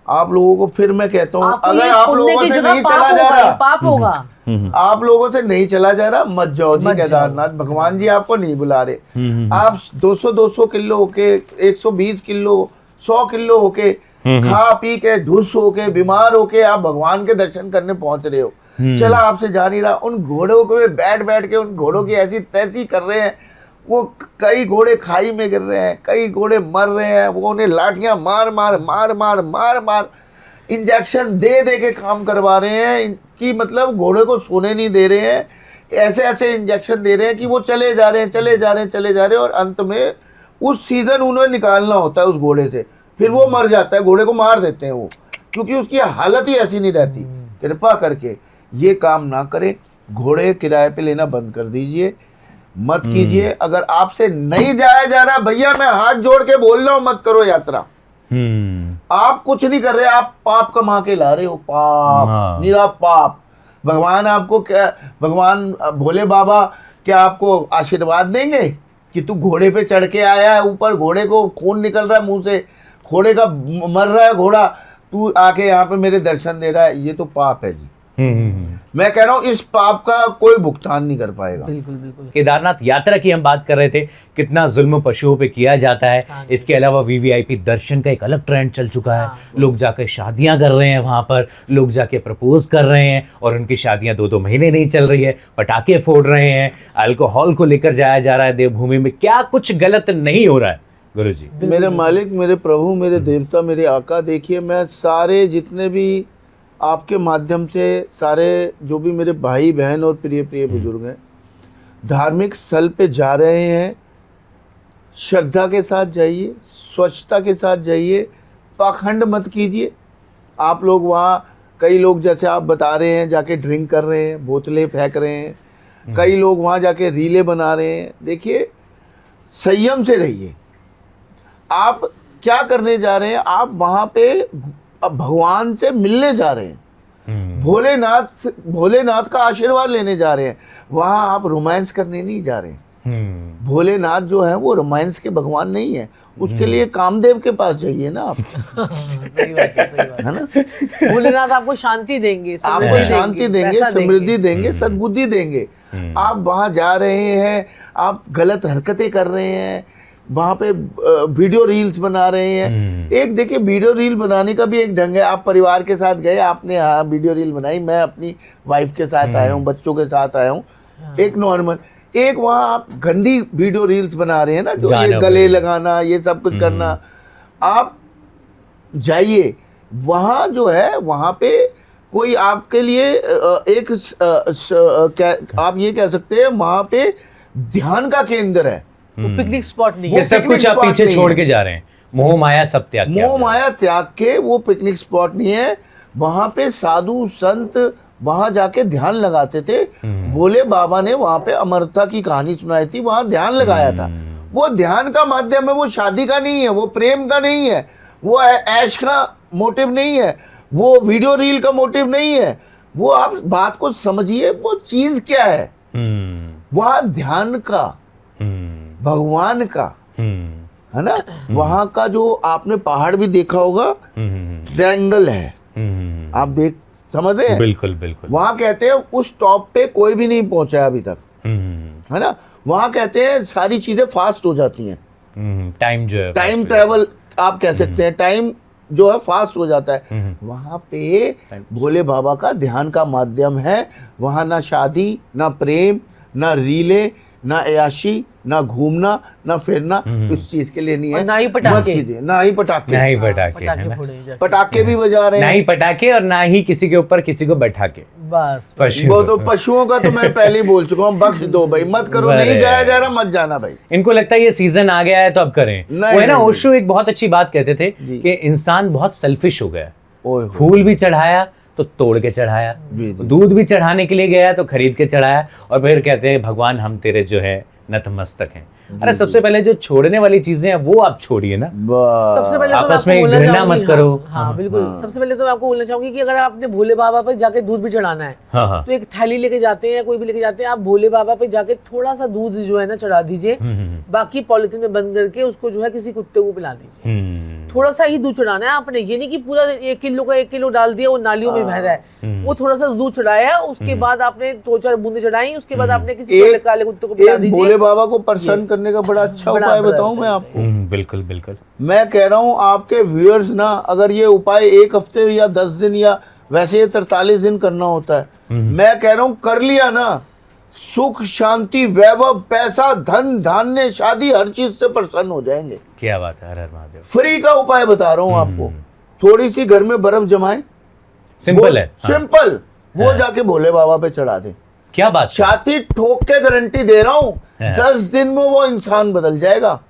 S1: आप लोगों को, फिर मैं कहता हूँ, अगर आप लोगों से नहीं चला जा रहा,
S8: पाप होगा।
S1: आप लोगों से नहीं चला जा रहा, मत जाओ जी केदारनाथ। भगवान जी आपको नहीं बुला रहे। आप 200 किलो होके, 120 किलो, 100 किलो होके, खा पी के, ढुस होके, बीमार होके आप भगवान के दर्शन करने पहुंच रहे हो। चला आपसे जा नहीं रहा। उन घोड़ों को बैठ के उन घोड़ों की ऐसी तैसी कर रहे हैं, वो कई घोड़े खाई में गिर रहे हैं, कई घोड़े मर रहे हैं, वो उन्हें लाठियां मार इंजेक्शन दे के काम करवा रहे हैं कि मतलब घोड़े को सोने नहीं दे रहे हैं। ऐसे इंजेक्शन दे रहे हैं कि वो चले जा रहे हैं, और अंत में उस सीजन उन्हें निकालना होता है उस घोड़े से, फिर वो मर जाता है, घोड़े को मार देते हैं वो, क्योंकि उसकी हालत ही ऐसी नहीं रहती। कृपा करके ये काम ना करें, घोड़े किराए पे लेना बंद कर दीजिए, मत कीजिए। अगर आपसे नहीं जाया जा रहा, भैया मैं हाथ जोड़ के बोल रहा हूँ, मत करो यात्रा। आप कुछ नहीं कर रहे, आप पाप कमा के ला रहे हो, पाप, निरा पाप। भगवान आपको क्या, भगवान भोले बाबा क्या आपको आशीर्वाद देंगे कि तू घोड़े पे चढ़ के आया है, ऊपर घोड़े को खून निकल रहा है मुंह से, घोड़े का मर रहा है घोड़ा, तू आके यहाँ पे मेरे दर्शन दे रहा है? ये तो पाप है जी। मैं कह रहा हूँ इस पाप का कोई भुगतान नहीं कर पाएगा।
S8: बिल्कुल बिल्कुल।
S2: केदारनाथ यात्रा की हम बात कर रहे थे, कितना जुल्म पशुओं पे किया जाता है। इसके अलावा वीवीआईपी दर्शन का एक अलग ट्रेंड चल चुका है। लोग जाकर शादियां कर रहे हैं, वहां पर लोग जाके प्रपोज कर रहे हैं, और उनकी शादियां 2-2 महीने नहीं चल रही है, पटाखे फोड़ रहे हैं, अल्कोहल को लेकर जाया जा रहा है देवभूमि में। क्या कुछ गलत नहीं हो रहा है गुरुजी?
S1: मेरे मालिक, मेरे प्रभु, मेरे देवता, मेरे आका, देखिए मैं सारे जितने भी आपके माध्यम से, सारे जो भी मेरे भाई बहन और प्रिय बुजुर्ग हैं, धार्मिक स्थल पे जा रहे हैं, श्रद्धा के साथ जाइए, स्वच्छता के साथ जाइए, पाखंड मत कीजिए। आप लोग वहाँ, कई लोग जैसे आप बता रहे हैं जाके ड्रिंक कर रहे हैं, बोतलें फेंक रहे हैं, कई लोग वहाँ जाके रीले बना रहे हैं। देखिए संयम से रहिए। आप क्या करने जा रहे हैं? आप वहाँ पे अब भगवान से मिलने जा रहे हैं, भोलेनाथ का आशीर्वाद लेने जा रहे हैं। वहाँ आप रोमांस करने नहीं जा रहे हैं। भोलेनाथ जो है वो रोमांस के भगवान नहीं है, उसके लिए कामदेव के पास जाइए ना आप।
S8: सही बात है
S1: ना?
S8: भोलेनाथ आपको शांति देंगे,
S1: आपको शांति देंगे, समृद्धि देंगे, सद्बुद्धि देंगे। आप वहाँ जा रहे हैं, आप गलत हरकतें कर रहे हैं, वहाँ पे वीडियो रील्स बना रहे हैं। एक देखिए, वीडियो रील बनाने का भी एक ढंग है। आप परिवार के साथ गए, आपने हाँ वीडियो रील बनाई, मैं अपनी वाइफ के साथ आया हूँ, बच्चों के साथ आया हूँ, एक नॉर्मल। एक वहाँ आप गंदी वीडियो रील्स बना रहे हैं ना, जो ये
S2: गाना
S1: गले
S2: बोल-
S1: लगाना, ये सब कुछ करना, आप जाइए वहाँ जो है, वहाँ पे कोई आपके लिए एक क्या आप ये कह सकते हैं, वहाँ पे ध्यान का केंद्र है।
S8: वो पिकनिक स्पॉट नहीं
S2: ये
S8: है।
S2: सब
S1: पिकनिक
S2: कुछ आप
S1: स्पॉट
S2: पीछे
S1: नहीं
S2: छोड़
S1: है।
S2: के जा रहे हैं, मोह माया सब त्याग के
S1: मोह
S2: आप जा रहे
S1: माया त्याग के वो पिकनिक स्पॉट नहीं है। वहाँ पे साधु संत वहाँ जाके ध्यान लगाते थे। भोले बाबा ने वहाँ पे अमरता की कहानी सुनाई थी, वहाँ ध्यान लगाया था। वो ध्यान का माध्यम है, वो शादी का नहीं है, वो प्रेम का नहीं है, वो ऐश का मोटिव नहीं है, वो वीडियो रील का मोटिव नहीं है। वो आप बात को समझिए, वो चीज क्या है। वहाँ ध्यान का, भगवान का, है ना। वहाँ का जो आपने पहाड़ भी देखा होगा, ट्रायंगल है, आप देख समझ रहे हैं।
S2: बिल्कुल बिल्कुल।
S1: वहाँ कहते हैं उस टॉप पे कोई भी नहीं पहुंचा अभी तक, है ना। वहाँ कहते हैं सारी चीजें फास्ट हो जाती हैं,
S2: टाइम जो है,
S1: टाइम ट्रेवल आप कह सकते हैं, टाइम जो है फास्ट हो जाता है। वहाँ पे भोले बाबा का ध्यान का माध्यम है। वहाँ ना शादी, ना प्रेम, ना रीले, ना अयाशी, ना घूमना, ना फिरना, इस चीज के लिए नहीं है।
S8: और ना ही
S1: मत
S8: पटाखे।
S1: कीजिए, ना ही पटाखे,
S2: ना ही पटाखे, है
S8: पटाखे
S2: ना?
S8: फोड़े जाके।
S1: पटाखे भी बजा रहे
S2: ना
S1: हैं।
S2: ही पटाखे और ना ही किसी के ऊपर किसी को बैठा के।
S8: बस
S2: पशु
S1: वो तो पशुओं का तो मैं पहले ही बोल चुका हूँ, बख्श दो भाई, मत करो,
S2: बड़े।
S1: नहीं जाया जा रहा, मत जाना भाई।
S2: इनको लगता है ये सीजन आ गया है तो अब करें।
S1: नहीं,
S2: वो है ना,
S1: नहीं,
S2: ओशो एक बहुत अच्छी बात कहते थे
S1: जी।
S2: कि इंसान बहुत सेल्फिश हो गया।
S1: ओए होए।
S2: फूल भी चढ़ाया तो तोड़ के चढ़ाया,
S1: जी, जी।
S2: दूध भी चढ़ाने के लिए गया तो खरीद के चढ़ाया, और फिर कहते हैं भगवान हम तेरे जो है नतमस्तक हैं। अरे सबसे पहले जो छोड़ने वाली चीजें हैं वो आप छोड़िए ना।
S8: सबसे पहले तो
S2: आपस
S8: मैं आपको
S2: में
S8: बोलना
S2: घृणा
S8: चाहूंगी,
S2: मत करो।
S8: हाँ बिल्कुल। सबसे पहले तो मैं आपको बोलना चाहूंगी कि अगर आपने भोले बाबा पे जाके दूध भी चढ़ाना है,
S2: हाँ हाँ।
S8: तो एक थैली लेके जाते हैं, कोई भी लेके जाते हैं, आप भोले बाबा पे जाके थोड़ा सा दूध जो है ना चढ़ा दीजिए, बाकी पॉलिथीन में बंद करके उसको जो है किसी कुत्ते को पिला दीजिए। थोड़ा सा ही दूध चढ़ाना है आपने, ये नहीं कि पूरा 1 किलो का 1 किलो डाल दिया, वो नालियों में बह रहा है। वो थोड़ा सा दूध चढ़ाया, उसके बाद आपने 2-4 बूंदे चढ़ाई, उसके बाद आपने किसी
S1: एक-
S8: काले कुत्ते को पिला
S1: एक
S8: दीजिए।
S1: भोले बाबा को प्रसन्न करने का बड़ा अच्छा
S8: बड़ा-
S1: उपाय
S8: बड़ा
S1: बताऊं
S8: उपाय।
S1: मैं आपको।
S2: बिल्कुल बिल्कुल।
S1: मैं कह रहा हूं आपके व्यूअर्स ना, अगर ये उपाय 1 हफ्ते या 10 दिन या वैसे 43 दिन करना होता है, मैं कह रहा हूं कर लिया ना, सुख शांति वैभव पैसा धन धान्य शादी हर चीज से प्रसन्न हो जाएंगे।
S2: क्या बात है, हर हर महादेव।
S1: फ्री का उपाय बता रहा हूं आपको। थोड़ी सी घर में बर्फ जमाएं,
S2: सिंपल है। हाँ।
S1: सिंपल, वो जाके भोले बाबा पे चढ़ा दे।
S2: क्या बात है?
S1: छाती ठोक के गारंटी दे रहा हूं,
S2: हाँ।
S1: 10 दिन में वो इंसान बदल जाएगा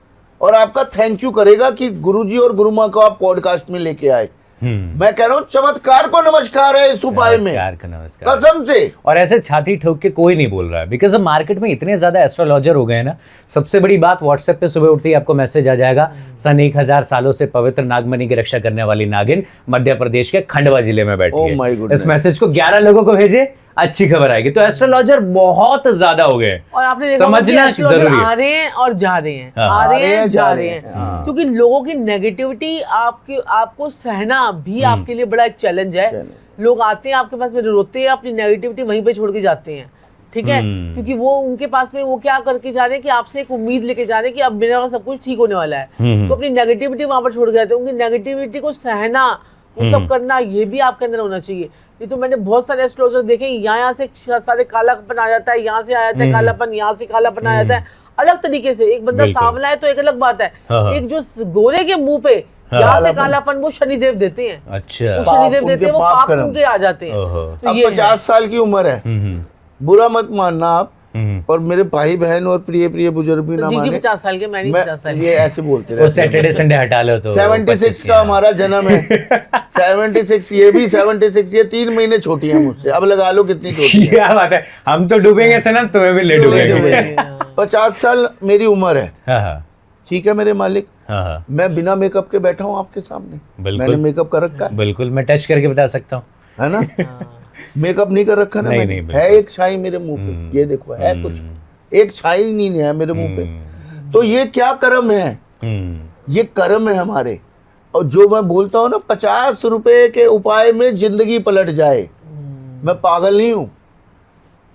S1: और आपका थैंक यू करेगा कि गुरुजी और गुरु माँ को आप पॉडकास्ट में लेके आए। मैं कह रहा हूं चमत्कार को नमस्कार है इस उपाय में,
S2: नमस्कार का नमस्कार।
S1: कसम से।
S2: और ऐसे छाती ठोक के कोई नहीं बोल रहा है, बिकॉज अब मार्केट में इतने ज्यादा एस्ट्रोलॉजर हो गए हैं ना। सबसे बड़ी बात, व्हाट्सएप पे सुबह उठते ही आपको मैसेज आ जाएगा, सन 1000 सालों से पवित्र नागमणि की रक्षा करने वाली नागिन मध्य प्रदेश के खंडवा जिले में बैठी
S1: Oh my
S2: है।
S1: goodness।
S2: इस मैसेज को 11 लोगों को भेजे, अच्छी खबर आएगी। तो एस्ट्रोलॉजर बहुत ज्यादा हो गए,
S8: और आपने देखा होगा कि
S2: समझना
S8: एस्ट्रोलॉजर
S2: जरूरी
S8: आ
S2: है।
S8: रहे हैं और जा रहे हैं,
S2: हाँ।
S8: आ रहे हैं जा रहे हैं,
S2: हाँ।
S8: क्योंकि लोगों की नेगेटिविटी आपको सहना भी आपके लिए बड़ा एक चैलेंज है। लोग आते हैं आपके पास में, रोते हैं, अपनी नेगेटिविटी वहीं पे छोड़ के जाते हैं, ठीक है। क्योंकि वो उनके पास में वो क्या करके जा रहे हैं कि आपसे एक उम्मीद लेके जा रहे हैं कि अब मेरा सब कुछ ठीक होने वाला है, तो अपनी नेगेटिविटी वहां पर छोड़ के जाते हैं। उनकी नेगेटिविटी को सहना, वो सब करना, ये भी आपके अंदर होना चाहिए। ये तो मैंने बहुत सारे एस्ट्रोलॉजर देखे, यहाँ से सारे कालापन आ जाता है, यहाँ से आ जाता है कालापन, यहाँ से कालापन आ जाता है, अलग तरीके से। एक बंदा
S2: बिल्कुल।
S8: सांवला है तो एक अलग बात है,
S2: हाँ।
S8: एक जो गोरे के मुंह पे यहाँ से कालापन, वो शनिदेव देते हैं,
S2: अच्छा।
S8: वो शनिदेव
S1: उनके
S8: देते हैं, वो
S1: पाप
S8: पाप
S1: कर्म।
S8: उनके आ जाते हैं।
S2: ओहो।
S8: तो
S1: अब
S8: ये है।
S1: 50 साल की उम्र है, बुरा मत मानना आप, और मेरे भाई बहन और प्रिय प्रिय बुजुर्ग भी ना
S8: जी जी
S1: माने।
S8: 50 साल के, मैं नहीं 50 साल
S1: ये ऐसे बोलते
S2: वो
S1: रहते
S2: सैटरडे संडे हटा लो तो
S1: 76 का हमारा जन्म है। 76, ये भी 76, ये 3 महीने छोटी है मुझसे। अब लगा लो कितनी छोटी है।
S2: क्या बात है, हम तो डूबेंगे सनम, तुम्हें भी ले डूबेंगे।
S1: 50 साल मेरी उम्र है,
S2: हाँ हाँ
S1: ठीक है मेरे मालिक।
S2: हाँ हाँ,
S1: मैं बिना मेकअप के बैठा हूँ आपके सामने,
S2: बिल्कुल।
S1: मैंने मेकअप कर रखा है,
S2: बिल्कुल, मैं टच करके बता सकता हूँ।
S1: है ना। मेकअप नहीं कर रखा ना
S2: नहीं,
S1: मैंने।
S2: नहीं, बिल्कुल।
S1: है एक छाई मेरे मुंह पे, ये देखो है कुछ, एक छाई नहीं है मेरे मुंह पे। तो ये क्या कर्म है, ये कर्म है हमारे। और जो मैं बोलता हूँ ना, 50 रुपए के उपाय में जिंदगी पलट जाए, मैं पागल नहीं हूँ।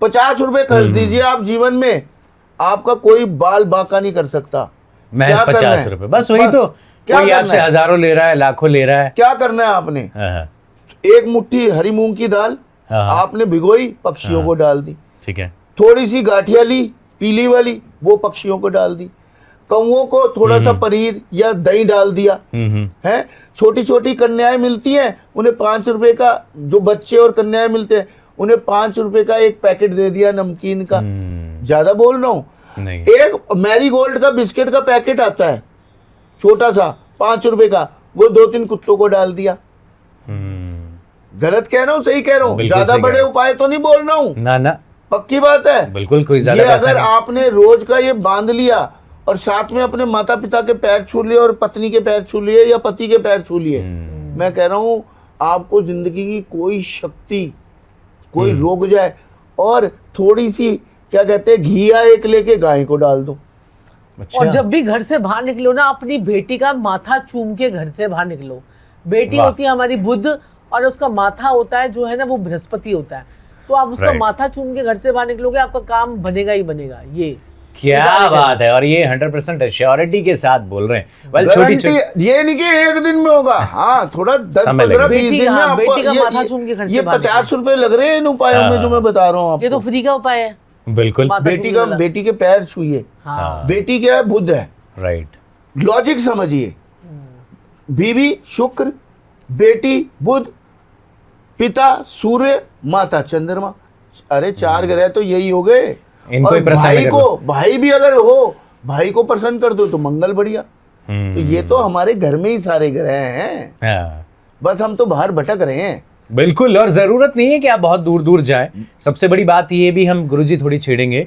S1: 50 रुपए खर्च दीजिए आप जीवन में, आपका कोई बाल बाका नहीं कर सकता।
S2: महज
S1: क्या करना
S2: 50
S1: है?
S2: रुपए, बस वही
S1: बस,
S2: तो।
S1: क्या
S2: कोई
S1: करना
S2: आपसे
S1: है?
S2: हजारों ले रहा है, लाखों ले रहा है।
S1: क्या करना है आपने,
S2: हाँ हाँ,
S1: एक मुट्ठी हरी मूंग की दाल
S2: हाँ।
S1: आपने भिगोई, पक्षियों को डाल दी।
S2: ठीक है।
S1: थोड़ी सी गाठिया ली, पीली वाली वो पक्षियों को डाल दी, कौओं को थोड़ा सा पनीर या दही डाल दिया है। छोटी छोटी कन्याएं मिलती हैं, उन्हें 5 रुपए का, जो बच्चे और कन्याएं मिलते हैं उन्हें 5 रुपए का एक पैकेट दे दिया नमकीन का। ज्यादा बोल रहा हूँ?
S2: नहीं।
S1: एक मैरी गोल्ड का बिस्किट का पैकेट आता है छोटा सा 5 रुपए का, वो 2-3 कुत्तों को डाल दिया। गलत कह रहा हूँ सही कह रहा हूँ?
S2: बिल्कुल
S1: ज्यादा
S2: सही कह
S1: बड़े
S2: रहे हो।
S1: उपाय तो नहीं बोल रहा हूँ,
S2: ना ना,
S1: पक्की बात है।
S2: बिल्कुल कोई
S1: ये
S2: ज्यादा पैसा
S1: अगर
S2: नहीं।
S1: आपने रोज का ये बांध लिया और साथ में अपने माता पिता के पैर छू लिए और पत्नी के पैर छू लिए या पति के पैर छू लिए, मैं कह रहा हूँ आपको जिंदगी की कोई शक्ति, कोई रोक जाए। और थोड़ी सी क्या कहते हैं, घिया एक लेके गाय को डाल दो।
S2: अच्छा।
S8: और जब भी घर से बाहर निकलो ना, अपनी बेटी का माथा चूम के घर से बाहर निकलो। बेटी
S2: वाह।
S8: होती है हमारी बुध और उसका माथा होता है जो है ना वो बृहस्पति होता है। तो आप उसका
S2: Right.
S8: माथा चूम के घर से बाहर निकलोगे, आपका काम बनेगा ही बनेगा। ये
S2: क्या बात है, और ये 100% एश्योरिटी के साथ बोल रहे हैं। वेल छोटी
S1: गारंटी ये नहीं कि एक दिन में होगा, हाँ थोड़ा 10,
S2: समय
S1: 15,
S2: लगेगा।
S1: 20 दिन में आपको
S8: बेटी का माथा चूम के घर से
S1: ये
S8: बाहर
S1: 50 रुपए लग रहे हैं इन उपायों में जो मैं बता रहा हूँ
S8: ये तो
S1: आपको।
S8: फ्री का उपाय है।
S2: बिल्कुल।
S8: माथा
S1: बेटी
S8: चूमने
S1: का,
S8: वाला।
S1: बेटी के पैर छूइए।
S8: हाँ।
S1: बेटी क्या है? बुध है।
S2: राइट।
S1: लॉजिक समझिए, बीवी शुक्र, बेटी बुध, पिता सूर्य, माता चंद्रमा। अरे 4 ग्रह तो यही हो गए।
S2: इनको
S1: और
S2: ही प्रसन्न
S1: भाई
S2: कर
S1: को,
S2: दो।
S1: भाई भी अगर हो, भाई को प्रसन्न कर दो तो मंगल बढ़िया। तो ये तो हमारे घर में ही सारे ग्रह हैं,
S2: हाँ।
S1: बस हम तो बाहर भटक रहे हैं।
S2: बिल्कुल, और जरूरत नहीं है कि आप बहुत दूर दूर जाएं। सबसे बड़ी बात ये भी हम गुरुजी थोड़ी छेड़ेंगे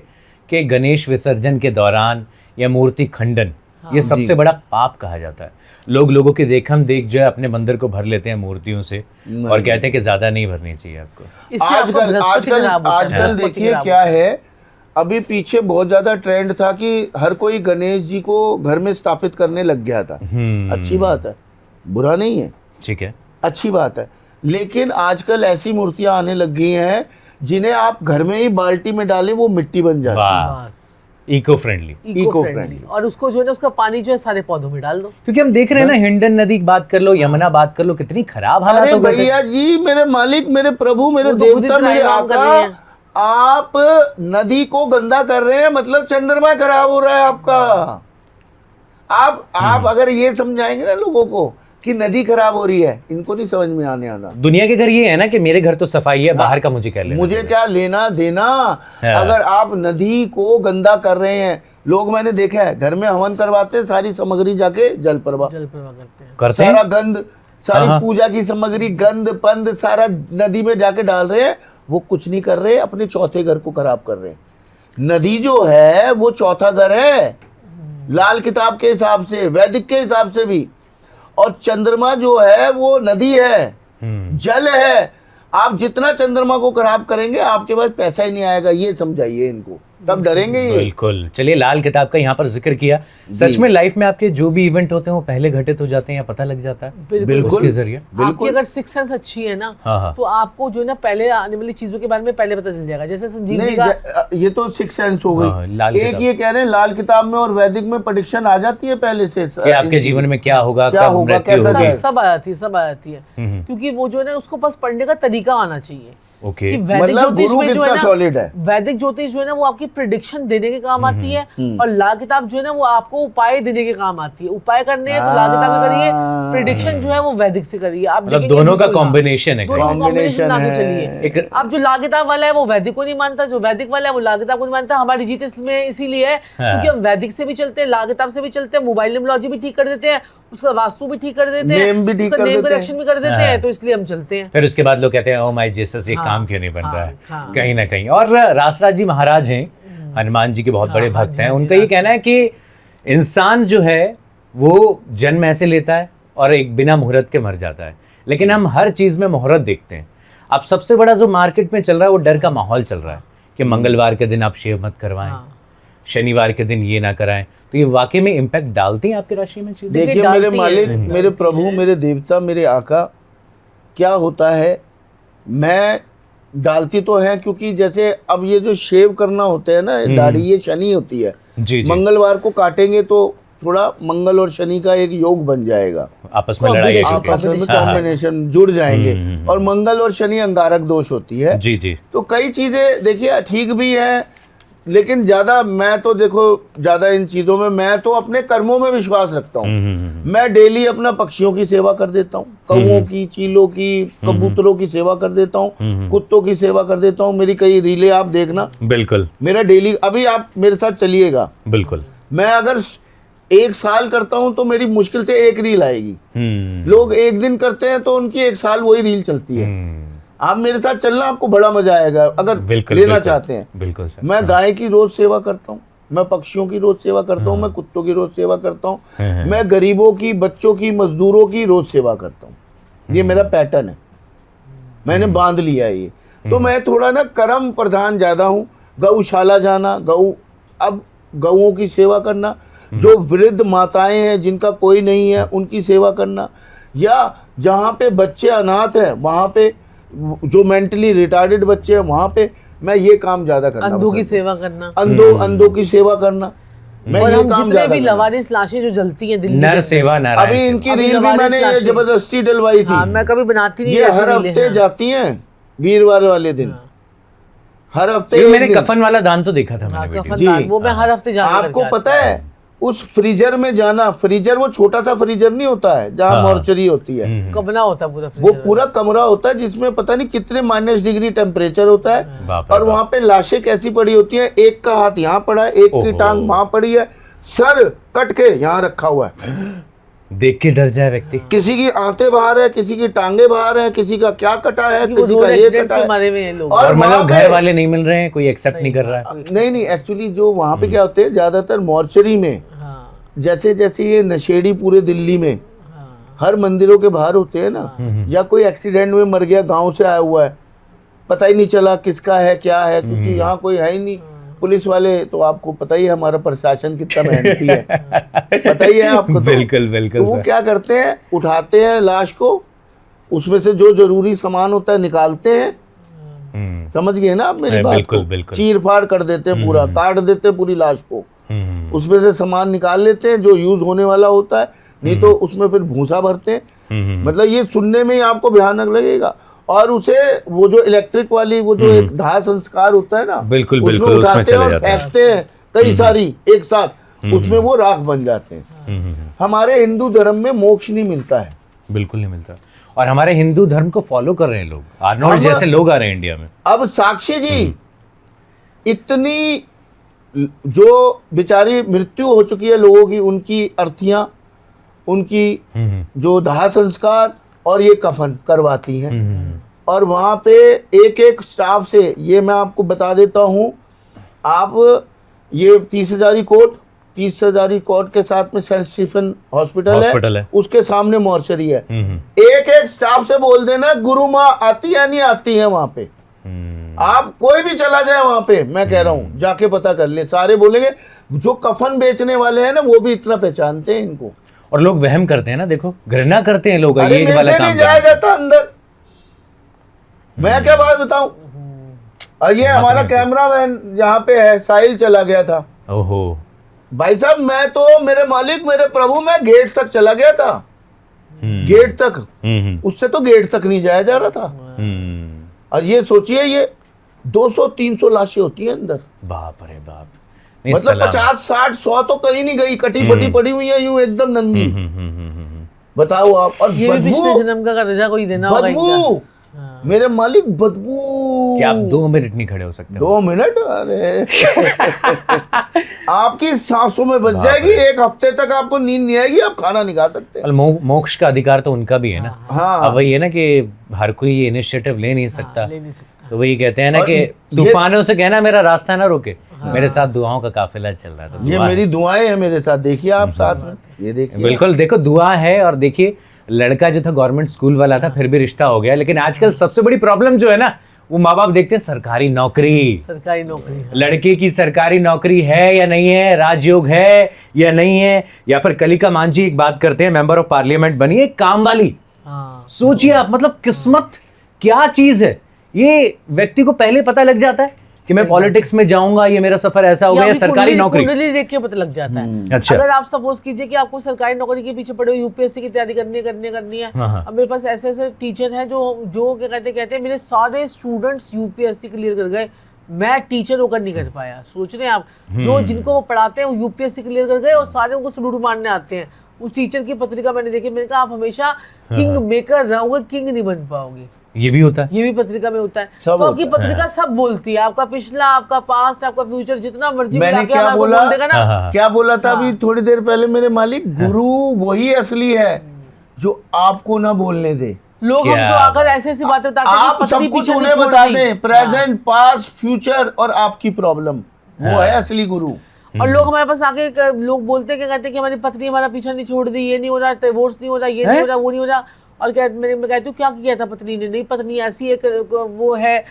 S2: कि गणेश विसर्जन के दौरान या मूर्ति खंडन, ये सबसे बड़ा पाप कहा जाता है। लोगों की देखम देख जो है अपने मंदिर को भर लेते हैं मूर्तियों से और कहते हैं कि ज्यादा नहीं भरनी चाहिए आपको।
S8: इससे आपका बृहस्पति खराब होता है,
S1: आजकल
S8: बृहस्पति
S1: देखिए
S8: खराब
S1: क्या
S8: होता है।
S1: है, अभी पीछे बहुत ज्यादा ट्रेंड था कि हर कोई गणेश जी को घर में स्थापित करने लग गया था। अच्छी बात है, बुरा नहीं है,
S2: ठीक है,
S1: अच्छी बात है। लेकिन आजकल ऐसी मूर्तियां आने लग गई हैं जिन्हें आप घर में ही बाल्टी में डालें वो मिट्टी बन जाती है।
S2: वाह,
S8: बस
S2: इको फ्रेंडली।
S8: Eco friendly. और उसको जो है ना, उसका पानी जो है सारे पौधों में डाल दो।
S2: क्योंकि हम देख रहे हैं ना, हिंडन नदी की बात कर लो, यमुना बात कर लो, कितनी खराब हालत
S1: अरे
S2: हो गए थे।
S1: भैया जी, मेरे मालिक, मेरे प्रभु, मेरे
S8: वो तो खुद
S1: देवता,
S8: इतना
S1: मेरे
S8: इनाम कर
S1: आका,
S8: रहे हैं।
S1: आप नदी को गंदा कर रहे हैं, मतलब चंद्रमा खराब हो रहा है आपका। आप अगर ये समझाएंगे ना लोगों को कि नदी खराब हो रही है, इनको नहीं समझ में आने आना।
S2: दुनिया के घर ये है ना कि मेरे घर तो सफाई है, बाहर का मुझे क्या लेना
S1: मुझे
S2: देना।
S1: क्या लेना देना।
S2: हाँ।
S1: अगर आप नदी को गंदा कर रहे हैं, लोग मैंने देखा है घर में हवन करवाते हैं, सारी सामग्री जाके जल प्रवाह,
S8: जल प्रवाह करते हैं।
S2: करते हैं।
S1: सारा गंद, सारी
S2: हाँ।
S1: पूजा की सामग्री, गंद पंद सारा नदी में जाके डाल रहे हैं। वो कुछ नहीं कर रहे, अपने चौथे घर को खराब कर रहे हैं। नदी जो है वो चौथा घर है, लाल किताब के हिसाब से, वैदिक के हिसाब से भी। और चंद्रमा जो है वो नदी है, जल है। आप जितना चंद्रमा को खराब करेंगे आपके पास पैसा ही नहीं आएगा, ये समझाइए इनको, तब डरेंगे ये।
S2: बिल्कुल। चलिए, लाल किताब का यहाँ पर जिक्र किया। सच में लाइफ में आपके जो भी इवेंट होते हैं वो पहले घटित हो जाते हैं या पता लग जाता है
S8: बिल्कुल।
S2: उसके जरिए।
S8: आपकी अगर सिक्स सेंस अच्छी है ना,
S2: हाँ।
S8: तो आपको जो है ना पहले आने वाली चीजों के बारे में पहले पता चल जाएगा। जैसे संजीव जी
S1: नहीं,
S8: का
S1: ये तो सिक्स सेंस हो
S2: हाँ, लाल
S1: गई। एक
S2: किताब।
S1: ये कह रहे हैं लाल किताब में और वैदिक में प्रेडिक्शन आ जाती है पहले से
S2: कि आपके जीवन में क्या होगा,
S1: क्या
S2: कब
S1: होगा,
S2: मृत्यु
S1: कैसा
S2: होगी।
S8: सब आ जाती है, सब आ जाती है। क्योंकि वो जो है ना, उसको बस पढ़ने का तरीका आना चाहिए।
S2: ओके।
S8: कि वैदिक
S1: मतलब
S8: ज्योतिष
S1: गुरु
S8: में जो है
S1: कितना
S8: ना,
S1: सॉलिड है।
S8: वैदिक ज्योतिष जो है ना वो आपकी प्रिडिक्शन देने के काम आती है, और लाल किताब जो है ना वो आपको उपाय देने के काम आती है। उपाय करने हैं तो लाल किताब में करिए, प्रिडिक्शन जो है वो वैदिक से करिए। आप
S2: मतलब
S8: देखेंगे
S2: दोनों का
S8: बिल्कुल, हाँ।
S2: कॉम्बिनेशन है।
S8: दोनों का कॉम्बिनेशन आगे
S1: है।
S8: चलिए।
S2: एक
S8: अब जो लाल किताब वाला है वो वैदिक को नहीं मानता, जो वैदिक वाला है वो लाल किताब को नहीं मानता। हमारी जीत इसमें इसीलिए है क्योंकि हम वैदिक से भी चलते हैं, लाल किताब से भी चलते हैं, मोबाइल न्यूमरोलॉजी भी ठीक कर देते हैं, उसका वास्तु भी ठीक कर देते हैं,
S1: नेम भी ठीक
S8: उसका
S1: कर
S8: नेम
S1: देते हैं।
S8: करेक्शन भी कर देते हैं। तो इसलिए हम चलते हैं।
S2: फिर उसके बाद लोग कहते हैं ओ माय जीसस, ये
S8: हाँ,
S2: काम क्यों नहीं बन रहा है।
S8: हाँ।
S2: कहीं ना कहीं। और रासराज जी महाराज हैं, हनुमान जी के बहुत बड़े
S8: हाँ,
S2: भक्त
S8: जी,
S2: हैं।
S8: हाँ जी,
S2: उनका ये कहना है कि इंसान जो है वो जन्म ऐसे लेता है और एक बिना मुहूर्त के मर जाता है, लेकिन हम हर चीज में मुहूर्त देखते हैं। अब सबसे बड़ा जो मार्केट में चल रहा है वो डर का माहौल चल रहा है कि मंगलवार के दिन आप शेव मत करवाएं, शनिवार के दिन ये ना कराएं। तो ये वाकई में इम्पैक्ट डालती हैं आपकी राशि में चीजें?
S1: देखिए
S8: डालती
S1: मेरे
S8: है।
S1: मालिक, मेरे प्रभु, मेरे देवता, मेरे आका, क्या होता है, मैं डालती तो है क्योंकि जैसे अब ये जो शेव करना होता है ना, दाढ़ी, ये शनि होती है।
S2: जी जी।
S1: मंगलवार को काटेंगे तो थोड़ा मंगल और शनि का एक योग बन जाएगा,
S2: आपस में लड़ाई
S1: आपस में
S2: हाँ, हाँ।
S1: कॉम्बिनेशन जुड़ जाएंगे। और मंगल और शनि अंगारक दोष होती है।
S2: जी जी।
S1: तो कई चीजें देखिए ठीक भी हैं, लेकिन ज्यादा मैं तो देखो ज्यादा इन चीजों में, मैं तो अपने कर्मों में विश्वास रखता हूँ। मैं डेली अपना पक्षियों की सेवा कर देता हूँ, कौओं की, चीलों की, कबूतरों की सेवा कर देता हूँ, कुत्तों की सेवा कर देता हूँ। मेरी कई रीलें आप देखना,
S2: बिल्कुल
S1: मेरा डेली, अभी आप मेरे साथ चलिएगा,
S2: बिल्कुल।
S1: मैं अगर 1 साल करता हूँ तो मेरी मुश्किल से 1 रील आएगी। लोग 1 दिन करते हैं तो उनकी 1 साल वही रील चलती है। आप मेरे साथ चलना, आपको बड़ा मजा आएगा अगर लेना चाहते हैं।
S2: बिल्कुल सर।
S1: मैं गाय की रोज सेवा करता हूँ, मैं पक्षियों की रोज सेवा करता हूँ, मैं कुत्तों की रोज सेवा करता हूँ, मैं गरीबों की, बच्चों की, मजदूरों की रोज सेवा करता हूँ। ये मेरा पैटर्न है, मैंने बांध लिया है ये। तो मैं थोड़ा ना कर्म प्रधान ज्यादा हूँ। गौशाला जाना, अब गौओं की सेवा करना, जो वृद्ध माताएं हैं जिनका कोई नहीं है उनकी सेवा करना, या जहाँ पे बच्चे अनाथ हैं वहाँ पे, जो मेंटली रिटार्डेड बच्चे हैं वहाँ पे, मैं ये काम ज्यादा करना,
S8: अंधों की सेवा करना,
S1: अंधों की सेवा करना, मैं
S8: और
S1: ये
S8: हम
S1: काम
S8: जितने
S1: ज्यादा
S8: भी
S1: करना।
S8: लवारिस लाशें जो जलती हैं दिल्ली
S2: नर
S8: के
S2: सेवा,
S8: अंदर।
S2: नारायण
S1: अभी
S2: सेवा।
S1: इनकी
S8: अभी
S1: रील भी
S8: लवारिस
S1: मैंने
S8: लाशें।
S1: जबरदस्ती डलवाई थी।
S8: हाँ, मैं कभी बनाती नहीं
S1: ये
S8: ऐसी
S1: हर
S8: रीलें,
S1: हफ्ते
S8: हाँ।
S1: जाती हैं वीरवार वाले दिन, हर हफ्ते
S2: ये
S1: एक
S2: मैंने
S1: दिन।
S2: कफन वाला दान तो देखा था
S8: हाँ,
S2: मैंने वीडियो।
S8: कफन
S1: जी।
S8: दान, वो मैं हर हफ्ते जाकर
S1: आपको
S8: करके
S1: पता
S8: आती
S1: है उस फ्रीजर में जाना, फ्रीजर वो छोटा सा फ्रीजर नहीं होता है जहाँ
S2: हाँ।
S1: मॉर्चरी होती है,
S8: हूँ। कबना होता है पूरा
S1: वो
S8: फ्रीजर
S1: पूरा कमरा होता है जिसमें पता नहीं कितने -डिग्री टेम्परेचर होता है,
S2: बाप रे
S1: और वहाँ पे लाशें कैसी पड़ी होती हैं, एक का हाथ यहाँ पड़ा है, एक की
S2: ओहो।
S1: टांग वहाँ पड़ी है, सर कट के यहाँ रखा हुआ है,
S2: देख के डर जाए व्यक्ति।
S1: किसी की आंतें बाहर है, किसी की टांगे बाहर है, किसी का क्या कटा है,
S8: क्योंकि वो
S1: किसी
S8: रोड
S1: का ये
S8: एक्सीडेंट्स
S1: कटा
S8: में
S1: है।
S8: मारे हुए हैं लोग।
S1: और
S2: और मतलब
S1: वहाँ
S2: घर
S1: पे-
S2: वाले नहीं मिल रहे हैं, कोई एक्सेप्ट नहीं कर रहा है।
S1: नहीं एक्चुअली जो वहाँ पे क्या होते हैं ज्यादातर मॉर्चरी में,
S8: हाँ,
S1: जैसे जैसे ये नशेड़ी पूरे दिल्ली में
S8: हाँ।
S1: हर मंदिरों के बाहर होते हैं ना, या कोई एक्सीडेंट में मर गया, गांव से आया हुआ है, पता ही नहीं चला किसका है क्या है, क्योंकि यहाँ कोई है ही नहीं। पुलिस वाले तो आपको पता ही है हमारा प्रशासन कितना मेहनती है, पता ही है आपको। तो
S2: बिल्कुल बिल्कुल
S1: वो
S2: सर।
S1: क्या करते हैं, उठाते हैं लाश को, उसमें से जो जरूरी सामान होता है निकालते हैं, समझ गए ना आप मेरी बात
S2: बिल्कुल,
S1: को?
S2: बिल्कुल।
S1: चीर फाड़ कर देते हैं, पूरा काट देते हैं पूरी लाश को, उसमें से सामान निकाल लेते हैं जो यूज होने वाला होता है, नहीं तो उसमें फिर भूसा भरते हैं। मतलब ये सुनने में ही आपको भयानक लगेगा। और उसे वो जो इलेक्ट्रिक वाली वो जो एक दाह संस्कार होता है ना,
S2: बिल्कुल,
S1: उसमें
S2: बिल्कुल, उसमें
S1: उठाते हैं
S2: चले
S1: और
S2: जाते हैं।
S1: फेंकते हैं कई सारी एक साथ, उसमें वो राख बन जाते हैं। हमारे हिंदू धर्म में मोक्ष नहीं मिलता है।
S2: बिल्कुल नहीं मिलता। और हमारे हिंदू धर्म को फॉलो कर रहे हैं लोग, आर्नोल्ड
S1: हम-
S2: जैसे लोग आ रहे हैं इंडिया में।
S1: अब साक्षी जी, इतनी जो बेचारी मृत्यु हो चुकी है लोगों की, उनकी अर्थियां, उनकी जो दाह संस्कार और ये कफन करवाती हैं, और वहाँ पे एक एक स्टाफ से, ये मैं आपको बता देता हूँ, आप ये 30,000 कोर्ट के साथ में सेंट स्टीफन हॉस्पिटल है, उसके सामने मॉर्चरी है। एक एक स्टाफ से बोल देना गुरु माँ आती है नहीं आती है वहाँ पे। आप कोई भी चला जाए वहाँ पे, मैं कह रहा हूँ जाके पता कर ले, सारे बोलेंगे। जो कफन बेचने वाले हैं ना वो भी इतना पहचानते हैं इनको।
S2: और लोग वहम करते हैं ना, देखो घृणा करते हैं लोग
S1: अरे
S2: ये
S1: मेरे
S2: वाला
S1: से
S2: काम
S1: नहीं जाया जाता अंदर, मैं क्या बात बताऊं। और ये हमारा कैमरामैन यहाँ पे है, साहिल चला गया था।
S2: ओहो
S1: भाई साहब, मैं तो मेरे मालिक मेरे प्रभु, मैं गेट तक चला गया था, गेट तक, उससे तो गेट तक नहीं जाया जा रहा था। और ये सोचिए, ये 200-300 लाशें होती हैं अंदर,
S2: बाप रे बाप। नहीं,
S1: मतलब
S2: सलाम।
S1: 50-60-100 तो कहीं नहीं गई, कटी पटी पड़ी हुई है यूं एकदम नंगी। बताओ आप। और
S8: ये भी पिछले
S1: बदबू,
S8: जन्म का कर्जा कोई देना होगा इनका।
S1: बदबू,
S8: हाँ।
S1: मेरे मालिक बदबू।
S2: क्या आप 2 मिनट नहीं खड़े हो सकते?
S1: 2 मिनट? अरे आपकी सांसों में बच
S2: बाप
S1: जाएगी,
S2: रे।
S1: 1 हफ्ते तक आपको नींद नहीं आएगी, आप खाना नहीं खा सकते।
S2: और मोक्ष का अधिकार तो उनका भी है ना।
S1: हाँ,
S2: अब वही है ना कि हर कोई ये इनिशिएटिव ले नहीं सकता।
S8: ले नहीं सकता।
S2: तो वही कहते हैं ना
S1: और
S2: कि
S1: ये-
S2: तूफानों से कहना मेरा रास्ता ना रोके, मेरे साथ दुआओं का काफिला चल रहा था।
S1: ये मेरी दुआएं हैं मेरे साथ, देखिए आप साथ में, ये देखिए।
S2: बिल्कुल, देखो दुआ है। और देखिए लड़का जो था गवर्नमेंट स्कूल वाला था, फिर भी रिश्ता हो गया। लेकिन आजकल सबसे बड़ी प्रॉब्लम जो है ना, वो माँ बाप देखते हैं सरकारी नौकरी,
S8: सरकारी नौकरी।
S2: लड़के की सरकारी नौकरी है या नहीं है, राजयोग है या नहीं है। या फिर कलिका मांझी एक बात करते हैं, मेंबर ऑफ पार्लियामेंट बनी है, काम वाली।
S8: हाँ,
S2: सोचिए आप, मतलब किस्मत क्या चीज है। ये व्यक्ति को पहले पता लग जाता है कि मैं पॉलिटिक्स में जाऊंगा, ये मेरा सफर ऐसा होगा, या सरकारी नौकरी।
S8: कुंडली देख के पता लग जाता है।
S2: अच्छा।
S8: अगर आप सपोज कीजिए कि आपको सरकारी नौकरी के पीछे पड़े हो, यूपीएससी की तैयारी करनी है।
S2: हाँ।
S8: अब मेरे पास ऐसे टीचर हैं जो क्या कहते हैं मेरे सारे स्टूडेंट्स यूपीएससी क्लियर कर गए, मैं टीचर होकर नहीं कर पाया। सोच रहे हैं आप, जो जिनको वो पढ़ाते हैं वो यूपीएससी क्लियर कर गए और सारे उनको सलूट मारने आते हैं। उस टीचर की पत्रिका मैंने देखी, मैंने कहा आप हमेशा किंग मेकर रहोगे, किंग नहीं बन पाओगे।
S2: ये भी होता है,
S8: ये भी पत्रिका में होता है।
S1: सब
S8: तो आपकी
S1: होता है।
S8: पत्रिका सब बोलती है, आपका पिछला, आपका पास्ट, आपका फ्यूचर, जितना मर्जी
S1: मैंने
S8: मिला के
S1: क्या
S8: हमारे को
S1: बोला?
S8: बोल देगा ना।
S1: क्या बोला था अभी थोड़ी देर पहले मेरे मालिक, गुरु वही असली है जो आपको ना बोलने दे।
S8: लोग हम तो आकर ऐसे ऐसी बातें बताते हैं कि
S1: आप
S8: पत्नी
S1: सब कुछ
S8: पीछे नहीं
S1: उन्हें
S8: छोड़
S1: बता
S8: दी।
S1: दें, प्रेजेंट, पास्ट, फ्यूचर और आपकी प्रॉब्लम, वो है असली गुरु।
S8: और लोग हमारे पास आके लोग बोलते हैं, क्या कहते हैं कि हमारी पत्नी हमारा पीछा नहीं छोड़ दी, ये नहीं हो रहा, डिवोर्स नहीं हो रहा, ये नहीं हो रहा, वो नहीं हो रहा। और मैं कहती हूँ क्या किया था पत्नी ने? नहीं, पत्नी ऐसी एक वो है,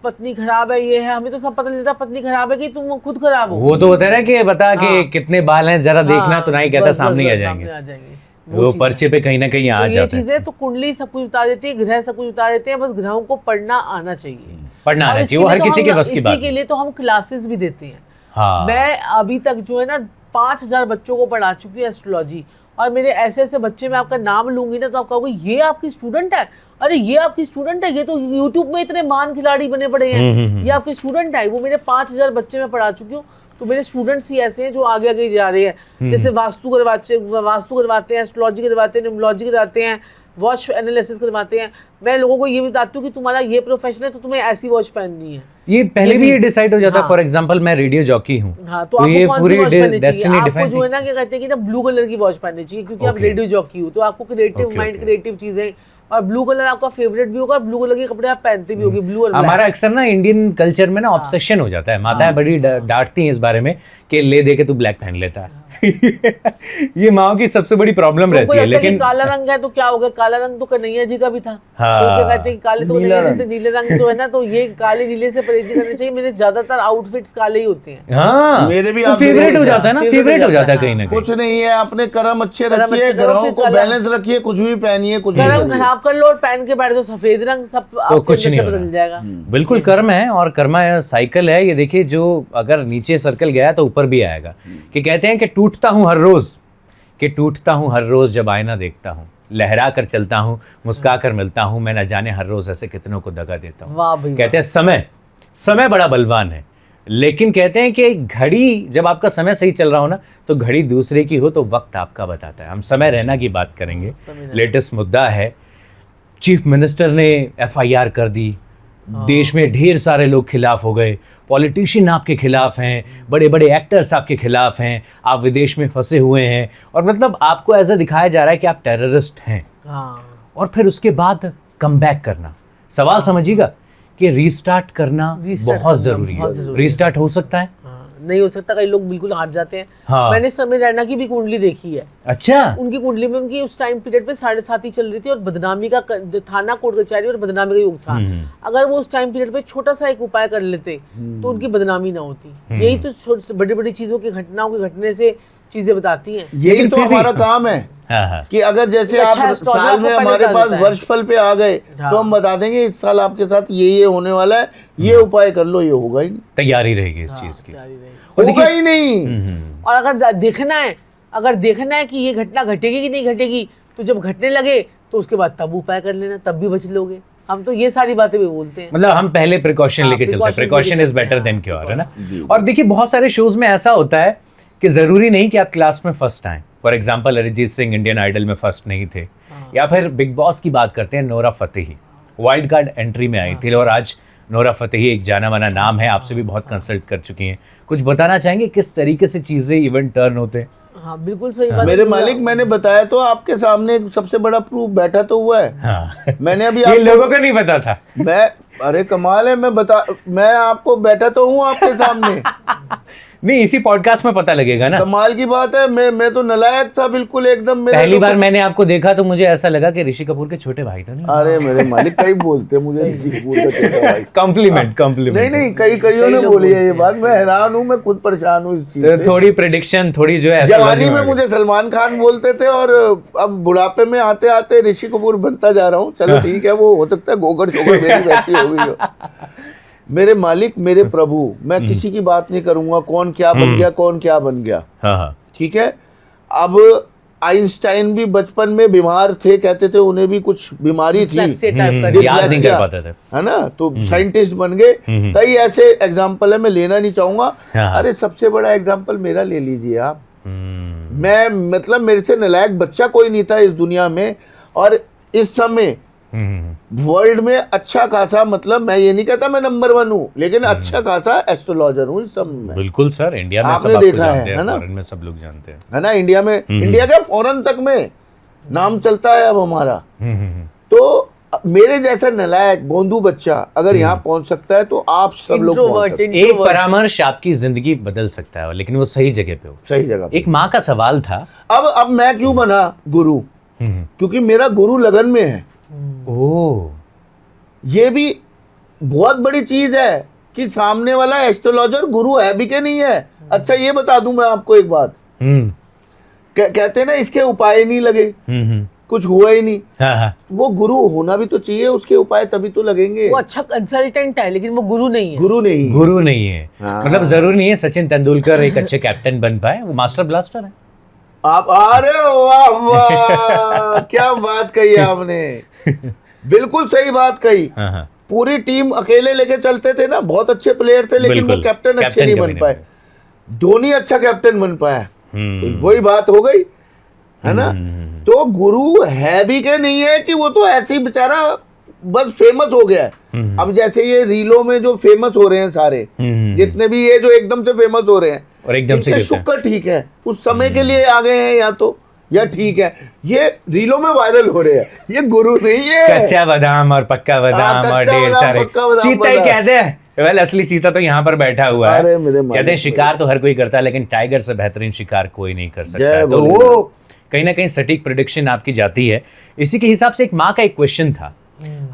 S8: पत्नी खराब है, ये है। हमें तो सब पता चलता है पत्नी खराब है कि तुम खुद खराब हो।
S2: वो तो होता है ना कि बता के कितने बाल हैं जरा देखना, तो नहीं कहता
S8: बस,
S2: सामने
S8: बस,
S2: आ
S8: बस,
S2: जाएंगे,
S8: सामने आ जाएंगे।
S2: वो
S8: चीज़
S2: पर्चे
S8: है।
S2: पे कहीं ना कहीं आ
S8: तो ये
S2: जाते हैं।
S8: चीजें तो कुंडली सब कुछ बता देती है, ग्रह सब कुछ बता देते हैं, बस ग्रहों को पढ़ना आना चाहिए।
S2: पढ़ना
S8: और
S2: आना
S8: इसके
S2: चाहिए, वो हर
S8: लिए तो
S2: किसी के
S8: हम-
S2: बस की बात
S8: इसी के लिए तो हम क्लासेस भी देते हैं।
S2: हाँ,
S8: मैं अभी तक जो है ना 5000 बच्चों को पढ़ा चुकी हूँ एस्ट्रोलॉजी। और मेरे ऐसे ऐसे बच्चे, मैं आपका नाम लूंगी ना तो आप कहोगे ये आपकी स्टूडेंट है, अरे ये आपकी स्टूडेंट है, ये तो यूट्यूब में इतने महान खिलाड़ी बने पड़े हैं, ये आपके स्टूडेंट है। वो मेरे 5000 बच्चे मैं पढ़ा चुकी हूँ। तो मेरे स्टूडेंट्स ही ऐसे हैं जो आगे आगे जा रहे हैं। जैसे वास्तु करवाते हैं, एस्ट्रोलॉजी करवाते हैं, न्यूमरोलॉजी करवाते हैं, वॉच एनालिसिस करवाते हैं। मैं लोगों को ये भी बताती हूँ कि तुम्हारा ये प्रोफेशन है तो तुम्हें ऐसी वॉच पहननी है।
S2: ये पहले भी ये डिसाइड हो जाता है।
S8: हाँ।
S2: फॉर एग्जांपल मैं रेडियो जॉकी हूँ,
S8: हाँ, तो आपको
S2: ये
S8: कौन सी
S2: पूरी
S8: वॉच पहननी चाहिए?
S2: डेस्टिनी
S8: आपको
S2: डिफाइन
S8: जो है ना, क्या कहते हैं कि ना ब्लू कलर की वॉच पहननी चाहिए, क्योंकि आप
S2: Okay.
S8: रेडियो जॉकी हो, तो आपको creative
S2: Okay,
S8: mind,
S2: okay.
S8: Creative चीजें, और ब्लू कलर आपका फेवरेट भी होगा, ब्लू कलर के कपड़े आप पहनते भी होगे, ब्लू और black।
S2: हमारा अक्सर ना इंडियन कल्चर में ना ऑब्सेशन हो जाता है। माताएं बड़ी डांटती हैं इस बारे में कि ले दे के तू ब्लैक पहन लेता है। ये माओ की सबसे बड़ी प्रॉब्लम
S8: तो
S2: रहती है। लेकिन
S8: काला रंग है तो क्या होगा? काला रंग तो कन्हैया जी का भी था।
S2: हाँ।
S8: तो क्या कहते हैं कि काले तो
S1: नीला
S8: नहीं
S1: रंग।
S8: थे, नीले रंग तो है ना, तो ये काले नीले से परहेज करना चाहिए। मेरे ज्यादातर आउटफिट्स काले ही होते हैं।
S2: हाँ,
S1: मेरे भी
S2: तो
S1: आप
S2: फेवरेट
S1: देखो
S2: हो जाता है ना,
S8: favorite
S2: फेवरेट हो जाता है
S8: हाँ।
S2: कहीं ना कहीं।
S1: कुछ नहीं है, अपने कर्म अच्छे
S8: कर्म
S1: रखिए,
S8: अच्छे करो,
S1: ग्रहों
S8: फिर
S1: को
S8: कलर-
S1: बैलेंस रखिए, कुछ भी पहनिए, कुछ भी
S8: कर्म
S1: करिए।
S8: खराब कर लो और पहन के बैठ जाओ सफेद रंग, सब आपके
S2: कुछ
S8: अंदर
S2: नहीं
S8: से
S2: होना।
S8: बदल जाएगा।
S2: बिल्कुल कर्म है, और कर्मा साइकिल है। ये देखिए, जो अगर नीचे सर्कल गया तो ऊपर भी आएगा। कि कहते हैं कि टूटता हूँ हर रोज जब आईना देखता हूँ, लहरा कर चलता हूँ, मुस्का कर मिलता हूँ, मैं न जाने हर रोज ऐसे कितनों को दगा देता हूँ।
S8: वाह भाई,
S2: कहते हैं समय बड़ा बलवान है। लेकिन कहते हैं कि घड़ी, जब आपका समय सही चल रहा हो ना, तो घड़ी दूसरे की हो तो वक्त आपका बताता है। हम समय रहना की बात करेंगे। लेटेस्ट मुद्दा है, चीफ मिनिस्टर ने FIR कर दी, देश में ढेर सारे लोग खिलाफ हो गए, पॉलिटिशियन आपके खिलाफ हैं, बड़े बड़े एक्टर्स आपके खिलाफ हैं, आप विदेश में फंसे हुए हैं, और मतलब आपको ऐसा दिखाया जा रहा है कि आप टेररिस्ट हैं।
S8: हाँ,
S2: और फिर उसके बाद कम बैक करना। सवाल समझिएगा कि रीस्टार्ट करना
S8: Restart
S2: बहुत
S8: करना
S2: जरूरी
S8: बहुत
S2: है।
S8: जरूरी है।
S2: रीस्टार्ट हो सकता है।
S8: हाँ, नहीं हो सकता, कई लोग बिल्कुल हार जाते हैं।
S2: हाँ।
S8: मैंने समय रैना की भी कुंडली देखी है।
S2: अच्छा,
S8: उनकी कुंडली में उनकी उस टाइम पीरियड पे 7.5 ही चल रही थी, और बदनामी का थाना, कोर्ट कचहरी और बदनामी का योग था। अगर वो उस टाइम पीरियड पे छोटा सा एक उपाय कर लेते तो उनकी बदनामी ना होती। यही तो बड़ी बड़ी चीजों की घटनाओं के घटने से चीजें बताती हैं।
S1: यही तो हमारा काम है
S2: हाँ।
S1: कि अगर जैसे
S8: अच्छा
S1: आप
S8: astrologer
S1: साल
S8: आपको
S1: में
S8: पहले
S1: हमारे
S8: बता
S1: पास
S8: देता है।
S1: वर्षफल पे आ गए
S8: हाँ।
S1: तो हम बता देंगे इस साल आपके साथ ये होने वाला है, ये उपाय कर लो, ये होगा ही नहीं,
S2: तैयारी रहेगी इस चीज की।
S8: जारी रहे।
S2: और
S1: होगा
S2: देखिए-
S1: ही नहीं।
S8: और अगर देखना है कि ये घटना घटेगी कि नहीं घटेगी, तो जब घटने लगे तो उसके बाद तब उपाय कर लेना, तब भी बच लोगे। हम तो ये सारी बातें भी बोलते हैं।
S2: मतलब हम पहले प्रिकॉशन
S8: हाँ,
S2: लेके चलते हैं।
S8: precaution
S2: प्रिकॉशन
S8: लेके
S2: इज बेटर
S8: चलते हैं,
S2: देन क्योर, है ना।
S1: जी।
S2: और देखिए, बहुत सारे शोज में ऐसा होता है कि जरूरी नहीं कि आप क्लास में फर्स्ट आए। For example, Arijit Singh Indian Idol में फर्स्ट नहीं थे, या फिर बिग बॉस की बात करते हैं, Nora Fatehi wild card entry में आई थी, और आज नोरा फतेही एक जाना माना नाम है, आपसे भी बहुत कंसल्ट कर चुकी हैं। कुछ बताना चाहेंगे किस तरीके से चीजें इवेंट टर्न होते हैं?
S8: हाँ, बिल्कुल सही बात है।
S1: मेरे मालिक, मैंने बताया तो आपके सामने एक सबसे बड़ा प्रूफ बैठा तो हुआ है।
S2: हाँ।
S1: मैंने अभी
S2: ये लोगों को नहीं पता था।
S1: मैं, अरे कमाल है, मैं आपको बैठा तो हूँ आपके सामने।
S2: नहीं, इसी पॉडकास्ट में पता लगेगा ना।
S1: कमाल की बात है, मैं तो नालायक था बिल्कुल एकदम। मेरे
S2: पहली
S1: तो
S2: बार मैंने आपको देखा तो मुझे ऐसा लगा कि ऋषि कपूर के छोटे भाई तो नहीं।
S1: अरे मेरे मालिक, कई बोलते हैं मुझे ऋषि कपूर का छोटा भाई।
S2: कॉम्प्लीमेंट।
S1: नहीं, कईयों ने बोली है ये बात। मैं हैरान हूँ, मैं खुद परेशान हूँ इस चीज
S2: तो
S1: से।
S2: थोड़ी प्रेडिक्शन, थोड़ी जो है
S1: जवानी
S2: astrology
S1: में
S2: में
S1: मुझे सलमान खान बोलते थे, और अब बुढ़ापे में आते आते ऋषि कपूर बनता जा रहा हूँ। चलो ठीक है, वो हो सकता है गोगर शोगर मेरी वैसी हो गई हो। मेरे मालिक, मेरे प्रभु, मैं किसी की बात नहीं करूंगा कौन क्या बन गया, कौन क्या बन गया।
S2: हाँ।
S1: ठीक है, अब आइंस्टाइन भी बचपन में बीमार थे, कहते थे उन्हें भी कुछ बीमारी थी,
S8: Dyslexia type का
S2: याद नहीं कर पाते थे,
S1: है ना, तो साइंटिस्ट बन गए। कई ऐसे एग्जाम्पल है, मैं लेना नहीं चाहूंगा।
S2: हाँ।
S1: अरे सबसे बड़ा एग्जाम्पल मेरा ले लीजिए आप। मैं मतलब मेरे से नालायक बच्चा कोई नहीं था इस दुनिया में, और इस समय वर्ल्ड में अच्छा खासा, मतलब मैं ये नहीं कहता मैं नंबर 1 हूँ, लेकिन अच्छा खासा एस्ट्रोलॉजर हूँ इस समय में।
S2: बिल्कुल सर, इंडिया में
S1: आपने
S2: सब आपको
S1: देखा है,
S2: जानते हैं,
S1: है ना?
S2: फॉरेन में सब लोग जानते हैं,
S1: है ना, इंडिया में, इंडिया क्या फॉरेन तक में नाम चलता है अब हमारा। तो मेरे जैसा नालायक बोंदू बच्चा अगर यहाँ पहुंच सकता है तो आप सब लोग पहुंच सकते हैं।
S2: एक परामर्श आपकी जिंदगी बदल सकता है, लेकिन वो सही जगह पे हो,
S1: सही जगह पे।
S2: एक माँ का सवाल था,
S1: अब मैं क्यों बना गुरु, क्योंकि मेरा गुरु लगन में है।
S2: ओह, ये
S1: भी बहुत बड़ी चीज है कि सामने वाला एस्ट्रोलॉजर गुरु है भी कि नहीं है। अच्छा ये बता दूं मैं आपको एक बात, कहते हैं ना इसके उपाय नहीं लगे, कुछ हुआ ही नहीं।
S2: हाँ।
S1: वो गुरु होना भी तो चाहिए, उसके उपाय तभी तो लगेंगे।
S8: वो अच्छा कंसल्टेंट है लेकिन वो गुरु नहीं है।
S2: गुरु नहीं है।
S1: हाँ।
S2: मतलब जरूरी नहीं है सचिन तेंदुलकर एक अच्छे कैप्टन बन पाए, वो मास्टर ब्लास्टर है।
S1: आप अरे वाह वाह क्या बात कही आपने, बिल्कुल सही बात कही।
S2: हाँ।
S1: पूरी टीम अकेले लेके चलते थे ना, बहुत अच्छे प्लेयर थे, लेकिन वो कैप्टन अच्छे नहीं बन पाए। धोनी अच्छा कैप्टन बन पाया, तो वही बात हो गई, है ना। तो गुरु है भी के नहीं है कि वो तो ऐसे ही बेचारा बस फेमस हो गया है। अब जैसे ये रीलों में जो फेमस हो रहे हैं सारे, जितने भी ये जो एकदम से फेमस हो रहे हैं,
S2: और एकदम से
S1: शुक्र ठीक है, उस समय के लिए आ गए हैं या ठीक है, ये रीलों में वायरल हो रहे हैं, ये गुरु नहीं है।
S2: कच्चा बादाम और पक्का बादाम और ढेर सारे चीता ही कहते हैं। वेल असली चीता तो यहाँ पर बैठा हुआ है। कहते हैं शिकार तो हर कोई करता है, लेकिन टाइगर से बेहतरीन शिकार कोई नहीं कर सकता। तो वो कहीं ना कहीं सटीक प्रेडिक्शन आपकी जाती है। इसी के हिसाब से एक माँ का एक क्वेश्चन था,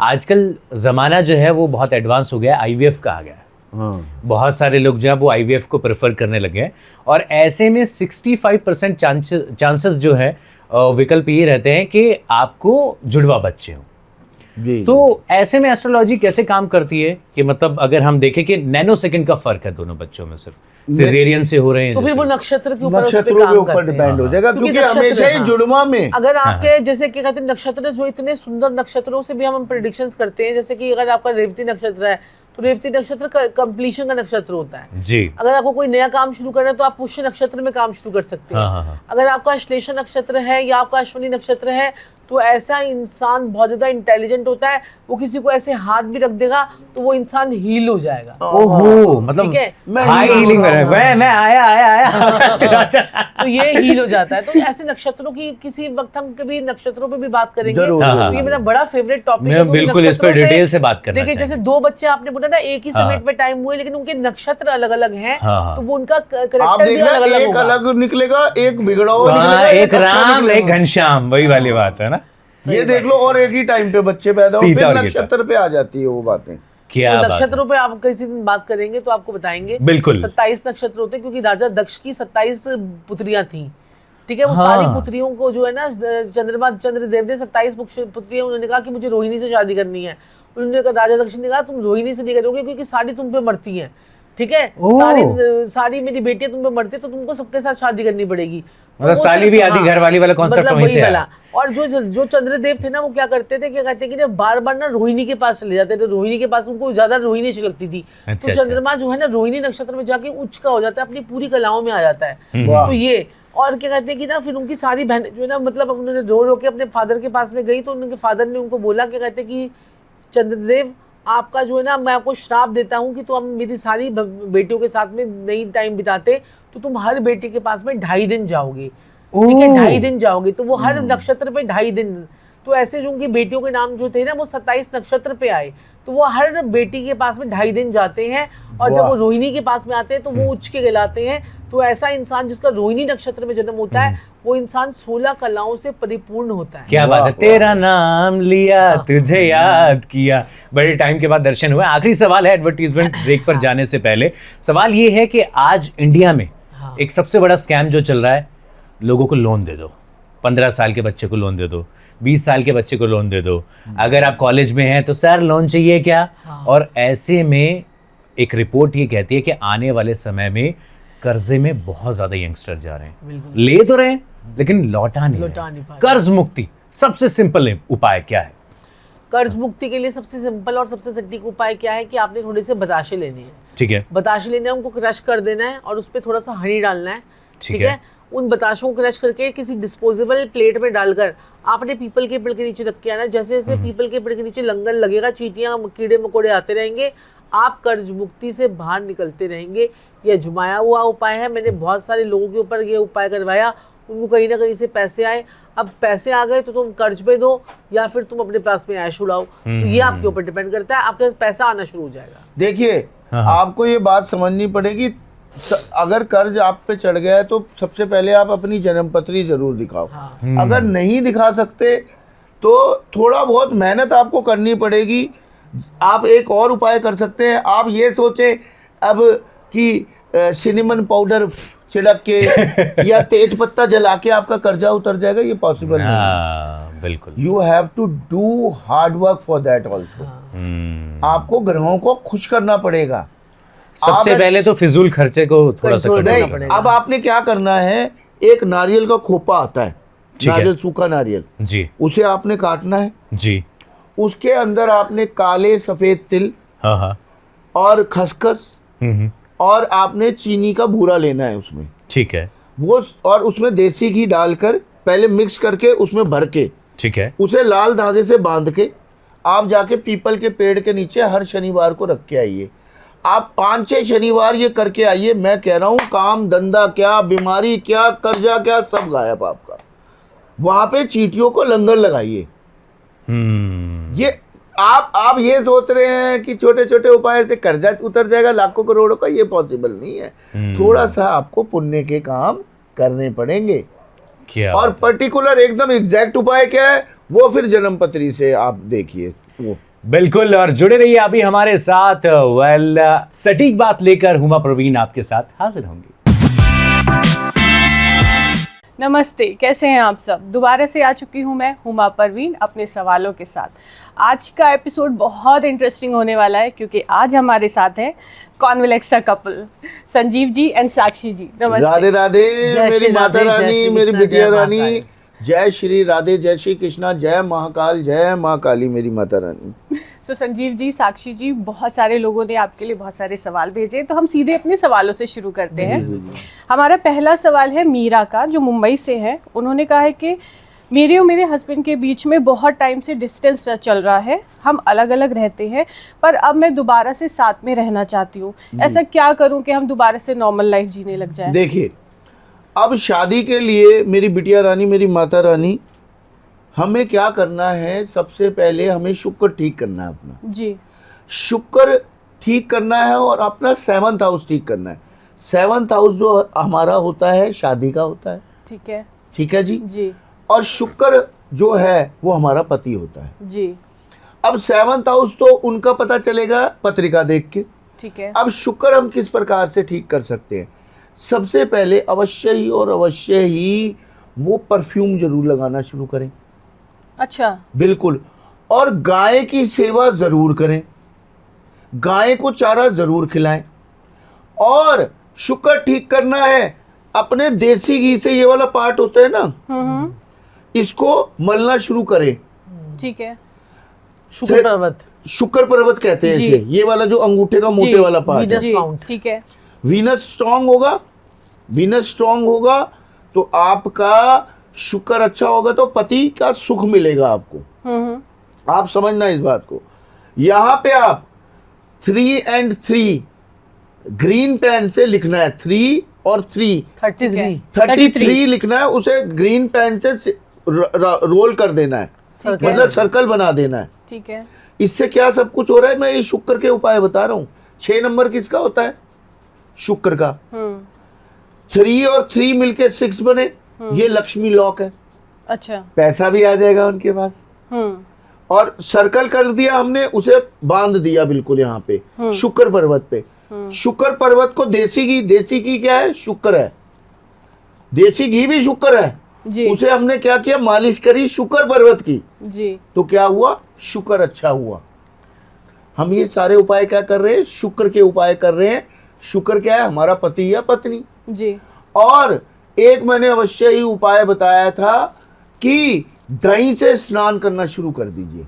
S2: आजकल जमाना जो है वो बहुत एडवांस हो गया, IVF का आ गया। बहुत सारे लोग जो है वो IVF को प्रेफर करने लगे हैं, और ऐसे में 65% चांसेस जो है विकल्प ये रहते हैं कि आपको जुड़वा बच्चे हों। तो ऐसे में एस्ट्रोलॉजी कैसे काम करती है कि मतलब अगर हम देखें कि नैनो सेकंड का फर्क है दोनों बच्चों में, सिर्फ सिजेरियन से हो रहे हैं,
S8: तो फिर वो नक्षत्र के ऊपर
S1: डिपेंड हो जाएगा, क्योंकि हमेशा ही जुड़वा में
S8: अगर आपके जैसे क्या कहते हैं नक्षत्र, जो इतने सुंदर नक्षत्रों से भी हम प्रेडिक्शंस करते हैं, जैसे कि अगर आपका रेवती नक्षत्र है तो रेवती नक्षत्र कंप्लीशन का नक्षत्र होता है जी। अगर आपको कोई नया काम शुरू करना है तो आप पुष्य नक्षत्र में काम शुरू कर सकते हैं। अगर आपका श्लेषा नक्षत्र है या आपका अश्विनी नक्षत्र है तो ऐसा इंसान बहुत ज्यादा इंटेलिजेंट होता है, वो किसी को ऐसे हाथ भी रख देगा तो वो इंसान हील हो जाएगा।
S2: ओहो, मतलब हाई हीलिंग मैं आया
S8: तो ये हील हो जाता है। तो ऐसे नक्षत्रों की किसी वक्त हम कभी नक्षत्रों पे भी बात करेंगे, तो ये मेरा बड़ा फेवरेट टॉपिक है।
S2: बिल्कुल इस पर डिटेल से बात करना
S8: देखिए, जैसे 2 बच्चे आपने बोला ना एक ही समय पे टाइम हुए, लेकिन उनके नक्षत्र अलग अलग हैं, तो वो उनका करेक्टर भी अलग अलग
S1: होगा। एक अलग निकलेगा, एक बिगड़ा हुआ निकलेगा,
S2: एक राम एक घनश्याम, वही वाली बात है ना।
S1: ये देख लो, और एक ही टाइम पे बच्चे पैदा हो, फिर नक्षत्र पे आ जाती है वो बातें।
S2: क्या
S8: तो नक्षत्रों पे आप किसी दिन बात करेंगे तो आपको बताएंगे।
S2: बिल्कुल
S8: 27 नक्षत्र होते हैं, क्योंकि राजा दक्ष की 27 पुत्रियां थी। ठीक है, वो सारी पुत्रियों को जो है ना चंद्रदेव ने 27 पुत्रियां, उन्होंने कहा कि मुझे रोहिणी से शादी करनी है। उन्होंने कहा, राजा दक्ष ने कहा तुम रोहिणी से नहीं करोगे क्योंकि सारी तुम पे मरती हैं। ठीक है, सारी मेरी बेटियां तुम पे मरती, तो तुमको सबके साथ शादी करनी पड़ेगी।
S2: मतलब साली भी आधी घर वाली वाला कॉन्सेप्ट वहीं से आया।
S8: और जो चंद्रदेव थे ना, वो क्या करते थे, क्या कहते हैं कि बार बार ना रोहिणी के पास चले जाते थे। रोहिणी के पास उनको ज्यादा रोहिणी अच्छी लगती थी। तो चंद्रमा जो है ना रोहिणी नक्षत्र में जाके उच्च का हो जाता है, अपनी पूरी कलाओं में आ जाता है। तो ये, और क्या कहते हैं कि ना फिर उनकी सारी बहन जो है ना, मतलब उन्होंने रो रो के अपने फादर के पास में गई, तो उनके फादर ने उनको बोला, क्या कहते हैं कि चंद्रदेव आपका जो है ना, मैं आपको श्राप देता हूँ कि तुम मेरी सारी बेटियों के साथ में नहीं टाइम बिताते, तो तुम हर बेटी के पास में 2.5 दिन जाओगे। ठीक है, 2.5 दिन जाओगे, तो वो हर नक्षत्र पे 2.5 दिन। तो ऐसे जो उनकी बेटियों के नाम जो थे ना, वो 27 नक्षत्र पे आए, तो वो हर बेटी के पास में 2.5 दिन जाते हैं, और जब वो रोहिणी के पास में आते हैं तो वो उच्च के कहलाते हैं। तो ऐसा इंसान जिसका रोहिणी नक्षत्र में जन्म होता है, वो इंसान 16 कलाओं से परिपूर्ण होता है।
S2: क्या बात है, तेरा नाम लिया तुझे याद किया, बड़े टाइम के बाद दर्शन हुए। आखिरी सवाल है एडवर्टीजमेंट ब्रेक पर जाने से पहले। सवाल ये है कि आज इंडिया में एक सबसे बड़ा स्कैम जो चल रहा है, लोगों को लोन दे दो, 15 साल के बच्चे को लोन दे दो, 20 साल के बच्चे को लोन दे दो, अगर आप कॉलेज में हैं तो सर लोन चाहिए क्या। और ऐसे में एक रिपोर्ट ये कहती है कि आने वाले समय में कर्जे में बहुत ज्यादा यंगस्टर जा रहे हैं, ले तो रहे हैं लेकिन लौटा नहीं
S8: पाए।
S2: कर्ज मुक्ति सबसे सिंपल उपाय क्या है?
S8: कर्ज मुक्ति के लिए सबसे सिंपल और सबसे सटीक उपाय क्या है कि आपने थोड़े से बताशे लेने हैं।
S2: ठीक है,
S8: बताशे लेने हैं, उनको क्रश कर देना है और उस पर थोड़ा सा हनी डालना है। ठीक है, उन बताशों को क्रश करके किसी डिस्पोजेबल प्लेट में डालकर आपने पीपल के पेड़ के नीचे रख के आना। जैसे जैसे पीपल के पेड़ के नीचे लंगर लगेगा, चींटियां कीड़े मकोड़े आते रहेंगे, आप कर्ज मुक्ति से बाहर निकलते रहेंगे। यह जुमाया हुआ उपाय है, मैंने बहुत सारे लोगों के ऊपर ये उपाय करवाया, उनको कहीं ना कहीं से पैसे आए। अब पैसे आ गए तो तुम कर्ज पे दो या फिर तुम अपने पास में ऐश उड़ाओ, तो ये आपके ऊपर डिपेंड करता है, आपके पास पैसा आना शुरू हो जाएगा।
S1: देखिए, आपको ये बात समझनी पड़ेगी, अगर कर्ज आप पे चढ़ गया है तो सबसे पहले आप अपनी जन्मपत्री जरूर दिखाओ। अगर नहीं दिखा सकते तो थोड़ा बहुत मेहनत आपको करनी पड़ेगी। आप एक और उपाय कर सकते हैं, आप ये सोचें अब कि सिनेमन पाउडर छिड़क के या तेज पत्ता जला के आपका कर्जा उतर जाएगा, ये पॉसिबल नहीं है।
S2: बिल्कुल,
S1: you have to do hard work for that also. आपको ग्रहों को खुश करना पड़ेगा।
S2: सबसे पहले तो फिजूल खर्चे को थोड़ा सा करना पड़ेगा।
S1: अब आपने क्या करना है, एक नारियल का खोपा आता है, नारियल, सूखा नारियल
S2: जी,
S1: उसे आपने काटना है
S2: जी,
S1: उसके अंदर आपने काले सफेद तिल और खसखस और आपने चीनी का भूरा लेना है उसमें।
S2: ठीक है,
S1: वो और उसमें देसी घी डालकर पहले मिक्स करके उसमें भर के,
S2: ठीक है,
S1: उसे लाल धागे से बांध के आप जाके पीपल के पेड़ के नीचे हर शनिवार को रख के आइए। आप 5-6 शनिवार ये करके आइए, मैं कह रहा हूँ काम धंधा क्या, बीमारी क्या, कर्जा क्या, सब गायब आपका। वहां पे चींटियों को लंगर लगाइए। ये आप ये सोच रहे हैं कि छोटे छोटे उपाय से कर्जा उतर जाएगा लाखों करोड़ों का, ये पॉसिबल नहीं है। थोड़ा सा आपको पुण्य के काम करने पड़ेंगे।
S2: क्या
S1: और पर्टिकुलर एकदम एग्जैक्ट उपाय क्या है वो फिर जन्मपत्री से आप देखिए वो।
S2: बिल्कुल, और जुड़े रहिए अभी हमारे साथ। सटीक बात लेकर हुमा प्रवीण आपके साथ हाजिर होंगी।
S3: नमस्ते, कैसे हैं आप सब? दोबारा से आ चुकी हूं मैं, हुमा परवीन, अपने सवालों के साथ। आज का एपिसोड बहुत इंटरेस्टिंग होने वाला है क्योंकि आज हमारे साथ हैं कॉन्वेलेक्सा कपल, संजीव जी एंड साक्षी जी। नमस्ते।
S1: राधे राधे मेरी माता रानी, मेरी बिटिया रानी, जय श्री राधे, जय श्री कृष्णा, जय महाकाल, जय माँ काली मेरी माता रानी।
S3: तो संजीव जी, साक्षी जी, बहुत सारे लोगों ने आपके लिए बहुत सारे सवाल भेजे, तो हम सीधे अपने सवालों से शुरू करते हैं। हमारा पहला सवाल है मीरा का, जो मुंबई से है। उन्होंने कहा है कि मेरे और मेरे हस्बैंड के बीच में बहुत टाइम से डिस्टेंस चल रहा है, हम अलग अलग रहते हैं, पर अब मैं दोबारा से साथ में रहना चाहती हूँ। ऐसा क्या करूँ कि हम दोबारा से नॉर्मल लाइफ जीने लग जाए?
S1: देखिए, अब शादी के लिए मेरी बिटिया रानी, मेरी माता रानी, हमें क्या करना है, सबसे पहले हमें शुक्र ठीक करना है अपना
S3: जी।
S1: शुक्र ठीक करना है और अपना 7th हाउस ठीक करना है। 7th हाउस जो हमारा होता है शादी का होता है।
S3: ठीक है,
S1: ठीक है जी
S3: जी
S1: और शुक्र जो है वो हमारा पति होता है
S3: जी।
S1: अब 7th हाउस तो उनका पता चलेगा पत्रिका देख के।
S3: ठीक है।
S1: अब शुक्र हम किस प्रकार से ठीक कर सकते हैं? सबसे पहले अवश्य ही वो परफ्यूम जरूर लगाना शुरू करें।
S3: अच्छा।
S1: बिल्कुल। और गाय की सेवा जरूर करें, गाय को चारा जरूर खिलाएं। और शुक्र ठीक करना है, अपने देसी घी से, ये वाला पार्ट होता है ना, इसको मलना शुरू करें।
S3: ठीक है।
S1: शुक्र पर्वत कहते हैं इसे, ये वाला जो अंगूठे का मोटे वाला पार्ट है।
S3: ठीक है।
S1: वीनस स्ट्रांग होगा तो आपका शुक्र अच्छा होगा तो पति का सुख मिलेगा आपको। आप समझना इस बात को। यहाँ पे आप 3 and 3 ग्रीन पेन से लिखना है, 3 और 3 33 लिखना है, उसे ग्रीन पेन से रोल कर देना है, मतलब सर्कल बना देना है।
S3: ठीक है।
S1: इससे क्या सब कुछ हो रहा है, मैं ये शुक्र के उपाय बता रहा हूँ। 6 नंबर किसका होता है? शुक्र का। 3 और 3 मिलके 6 बने, ये लक्ष्मी लॉक है।
S3: अच्छा।
S1: पैसा भी आ जाएगा उनके पास। और सर्कल कर दिया हमने, उसे बांध दिया बिल्कुल यहाँ पे शुक्र पर्वत पे। शुक्र पर्वत को देसी घी क्या है? शुक्र है। देसी घी भी शुक्र है
S3: जी।
S1: उसे हमने क्या किया, मालिश करी शुक्र पर्वत की
S3: जी।
S1: तो क्या हुआ? शुक्र अच्छा हुआ। हम ये सारे उपाय क्या कर रहे हैं? शुक्र के उपाय कर रहे हैं। शुक्र क्या है? हमारा पति या पत्नी।
S3: जी।
S1: और एक मैंने अवश्य ही उपाय बताया था कि दही से स्नान करना शुरू कर दीजिए,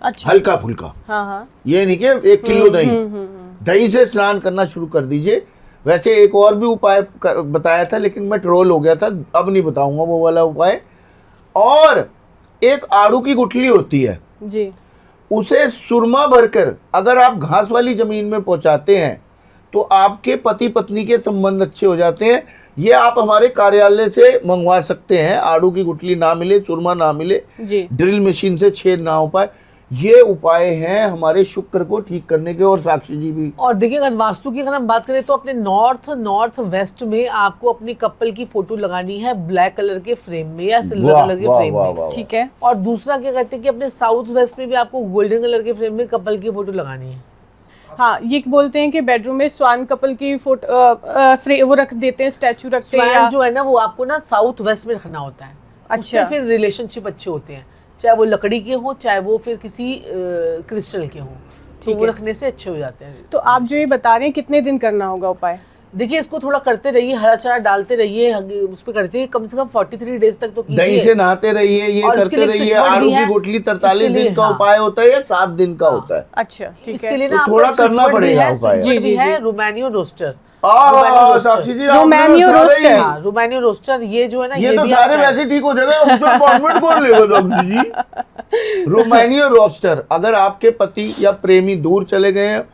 S3: अच्छा।
S1: हल्का फुल्का,
S3: हाँ हाँ।
S1: ये नहीं कि 1 किलो दही, दही से स्नान करना शुरू कर दीजिए। वैसे एक और भी उपाय बताया था लेकिन मैं ट्रोल हो गया था, अब नहीं बताऊंगा वो वाला उपाय। और एक आड़ू की गुठली होती है
S3: जी,
S1: उसे सुरमा भरकर अगर आप घास वाली जमीन में पहुंचाते हैं तो आपके पति पत्नी के संबंध अच्छे हो जाते हैं। ये आप हमारे कार्यालय से मंगवा सकते हैं। आड़ू की गुठली ना मिले, सुरमा ना मिले,
S3: जी,
S1: ड्रिल मशीन से छेद ना हो पाए, ये उपाय हैं हमारे शुक्र को ठीक करने के। और साक्षी जी भी,
S8: और देखिए अगर वास्तु की अगर हम बात करें तो अपने नॉर्थ वेस्ट में आपको अपनी कपल की फोटो लगानी है ब्लैक कलर के फ्रेम में या सिल्वर
S1: वाह,
S8: कलर के
S1: वाह,
S8: फ्रेम
S1: वाह,
S8: में।
S1: वाह, वाह।
S3: ठीक है।
S8: और दूसरा क्या कहते हैं कि अपने साउथ वेस्ट में भी आपको गोल्डन कलर के फ्रेम में कपल की फोटो लगानी है।
S3: हाँ, ये बोलते हैं कि बेडरूम में स्वान कपल की फोटो वो रख देते हैं, स्टैचू रखते हैं,
S8: स्वयं जो है ना वो आपको ना साउथ वेस्ट में रखना होता है।
S3: अच्छा।
S8: उससे फिर रिलेशनशिप अच्छे होते हैं, चाहे वो लकड़ी के हो चाहे वो फिर किसी क्रिस्टल के हो, तो
S3: ठीक
S8: वो
S3: है।
S8: रखने से अच्छे हो जाते हैं।
S3: तो आप जो ये बता रहे हैं कितने दिन करना होगा उपाय?
S8: देखिए इसको थोड़ा करते रहिए, हरा चारा डालते रहिए, उस पर करते रहिए कम से कम 43 डेज तक तो कीजिए।
S1: दही से नहाते रहिए, ये
S8: और इसके
S1: करते
S8: लिए
S1: रहिए।
S8: switch board
S1: आड़ू
S8: भी
S1: की
S8: है।
S1: गुठली
S8: इसके
S1: 43
S8: लिए,
S1: दिन का
S8: हाँ।
S1: उपाय होता है या 7 दिन का होता है?
S3: अच्छा, ठीक
S8: इसके
S3: है।
S8: लिए
S1: तो
S8: ना
S1: थोड़ा
S8: आपको
S1: करना
S8: switch board भी
S1: पड़ेगा
S8: है,
S1: उपाय।
S8: switch board
S3: जी,
S8: भी
S3: जी,
S8: है,
S3: जी।
S8: रोमानियो रोस्टर। रोमानियो रोस्टर।
S1: साक्षी जी,
S3: रोमानियो
S1: आपने तो सारे
S3: रोस्टर।
S1: ही-
S8: हाँ, रोमानियो रोस्टर ये जो है ना
S1: ये तो
S8: भी आप
S1: सारे
S8: try-
S1: वैसे ठीक हो जाएगा, उसका अपॉइंटमेंट कौन लेगा साक्षी जी? रोमानियो रोस्टर, अगर आपके पति या प्रेमी दूर चले गए हैं,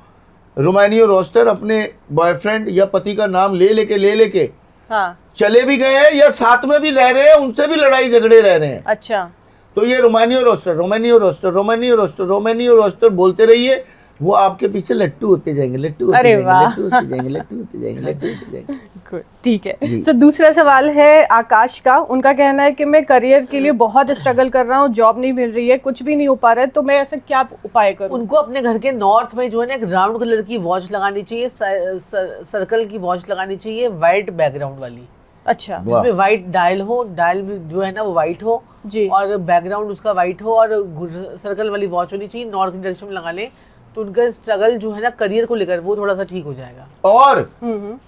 S1: रोमानियो रोस्टर अपने बॉयफ्रेंड या पति का नाम ले लेके
S3: हाँ,
S1: चले भी गए हैं या साथ में भी रह रहे हैं, उनसे भी लड़ाई झगड़े रह रहे हैं,
S3: अच्छा,
S1: तो ये रोमानियो रोस्टर, रोमानियो रोस्टर, रोमानियो रोस्टर, रोमानियो रोस्टर बोलते रहिए। वो आपके पीछे लट्टू होते जाएंगे, लट्टू होते
S3: अरे
S1: जाएंगे,
S3: वाह।
S1: लट्टू होते जाएंगे, लट्टू होते जाएंगे, लट्टू होते जाएंगे।
S3: गुड, ठीक है।
S1: जी।
S3: सो दूसरा सवाल है आकाश का। उनका कहना है कि मैं करियर के लिए बहुत स्ट्रगल कर रहा हूँ, जॉब नहीं मिल रही है, कुछ भी नहीं हो पा रहा है, तो मैं ऐसा क्या उपाय करूँ?
S8: उनको अपने घर के नॉर्थ में जो है ना एक राउंड कलर की वॉच लगानी चाहिए, सर्कल की वॉच लगानी चाहिए, वाइट बैकग्राउंड वाली,
S3: अच्छा,
S1: वाह।
S8: जिसमें वाइट डायल हो, डायल जो है ना वो वाइट हो
S3: जी,
S8: और बैकग्राउंड उसका वाइट हो, और सर्कल वाली वॉच होनी चाहिए, नॉर्थ की डायरेक्शन में लगा लें तो उनका स्ट्रगल जो है ना करियर को लेकर वो थोड़ा सा ठीक हो जाएगा।
S1: और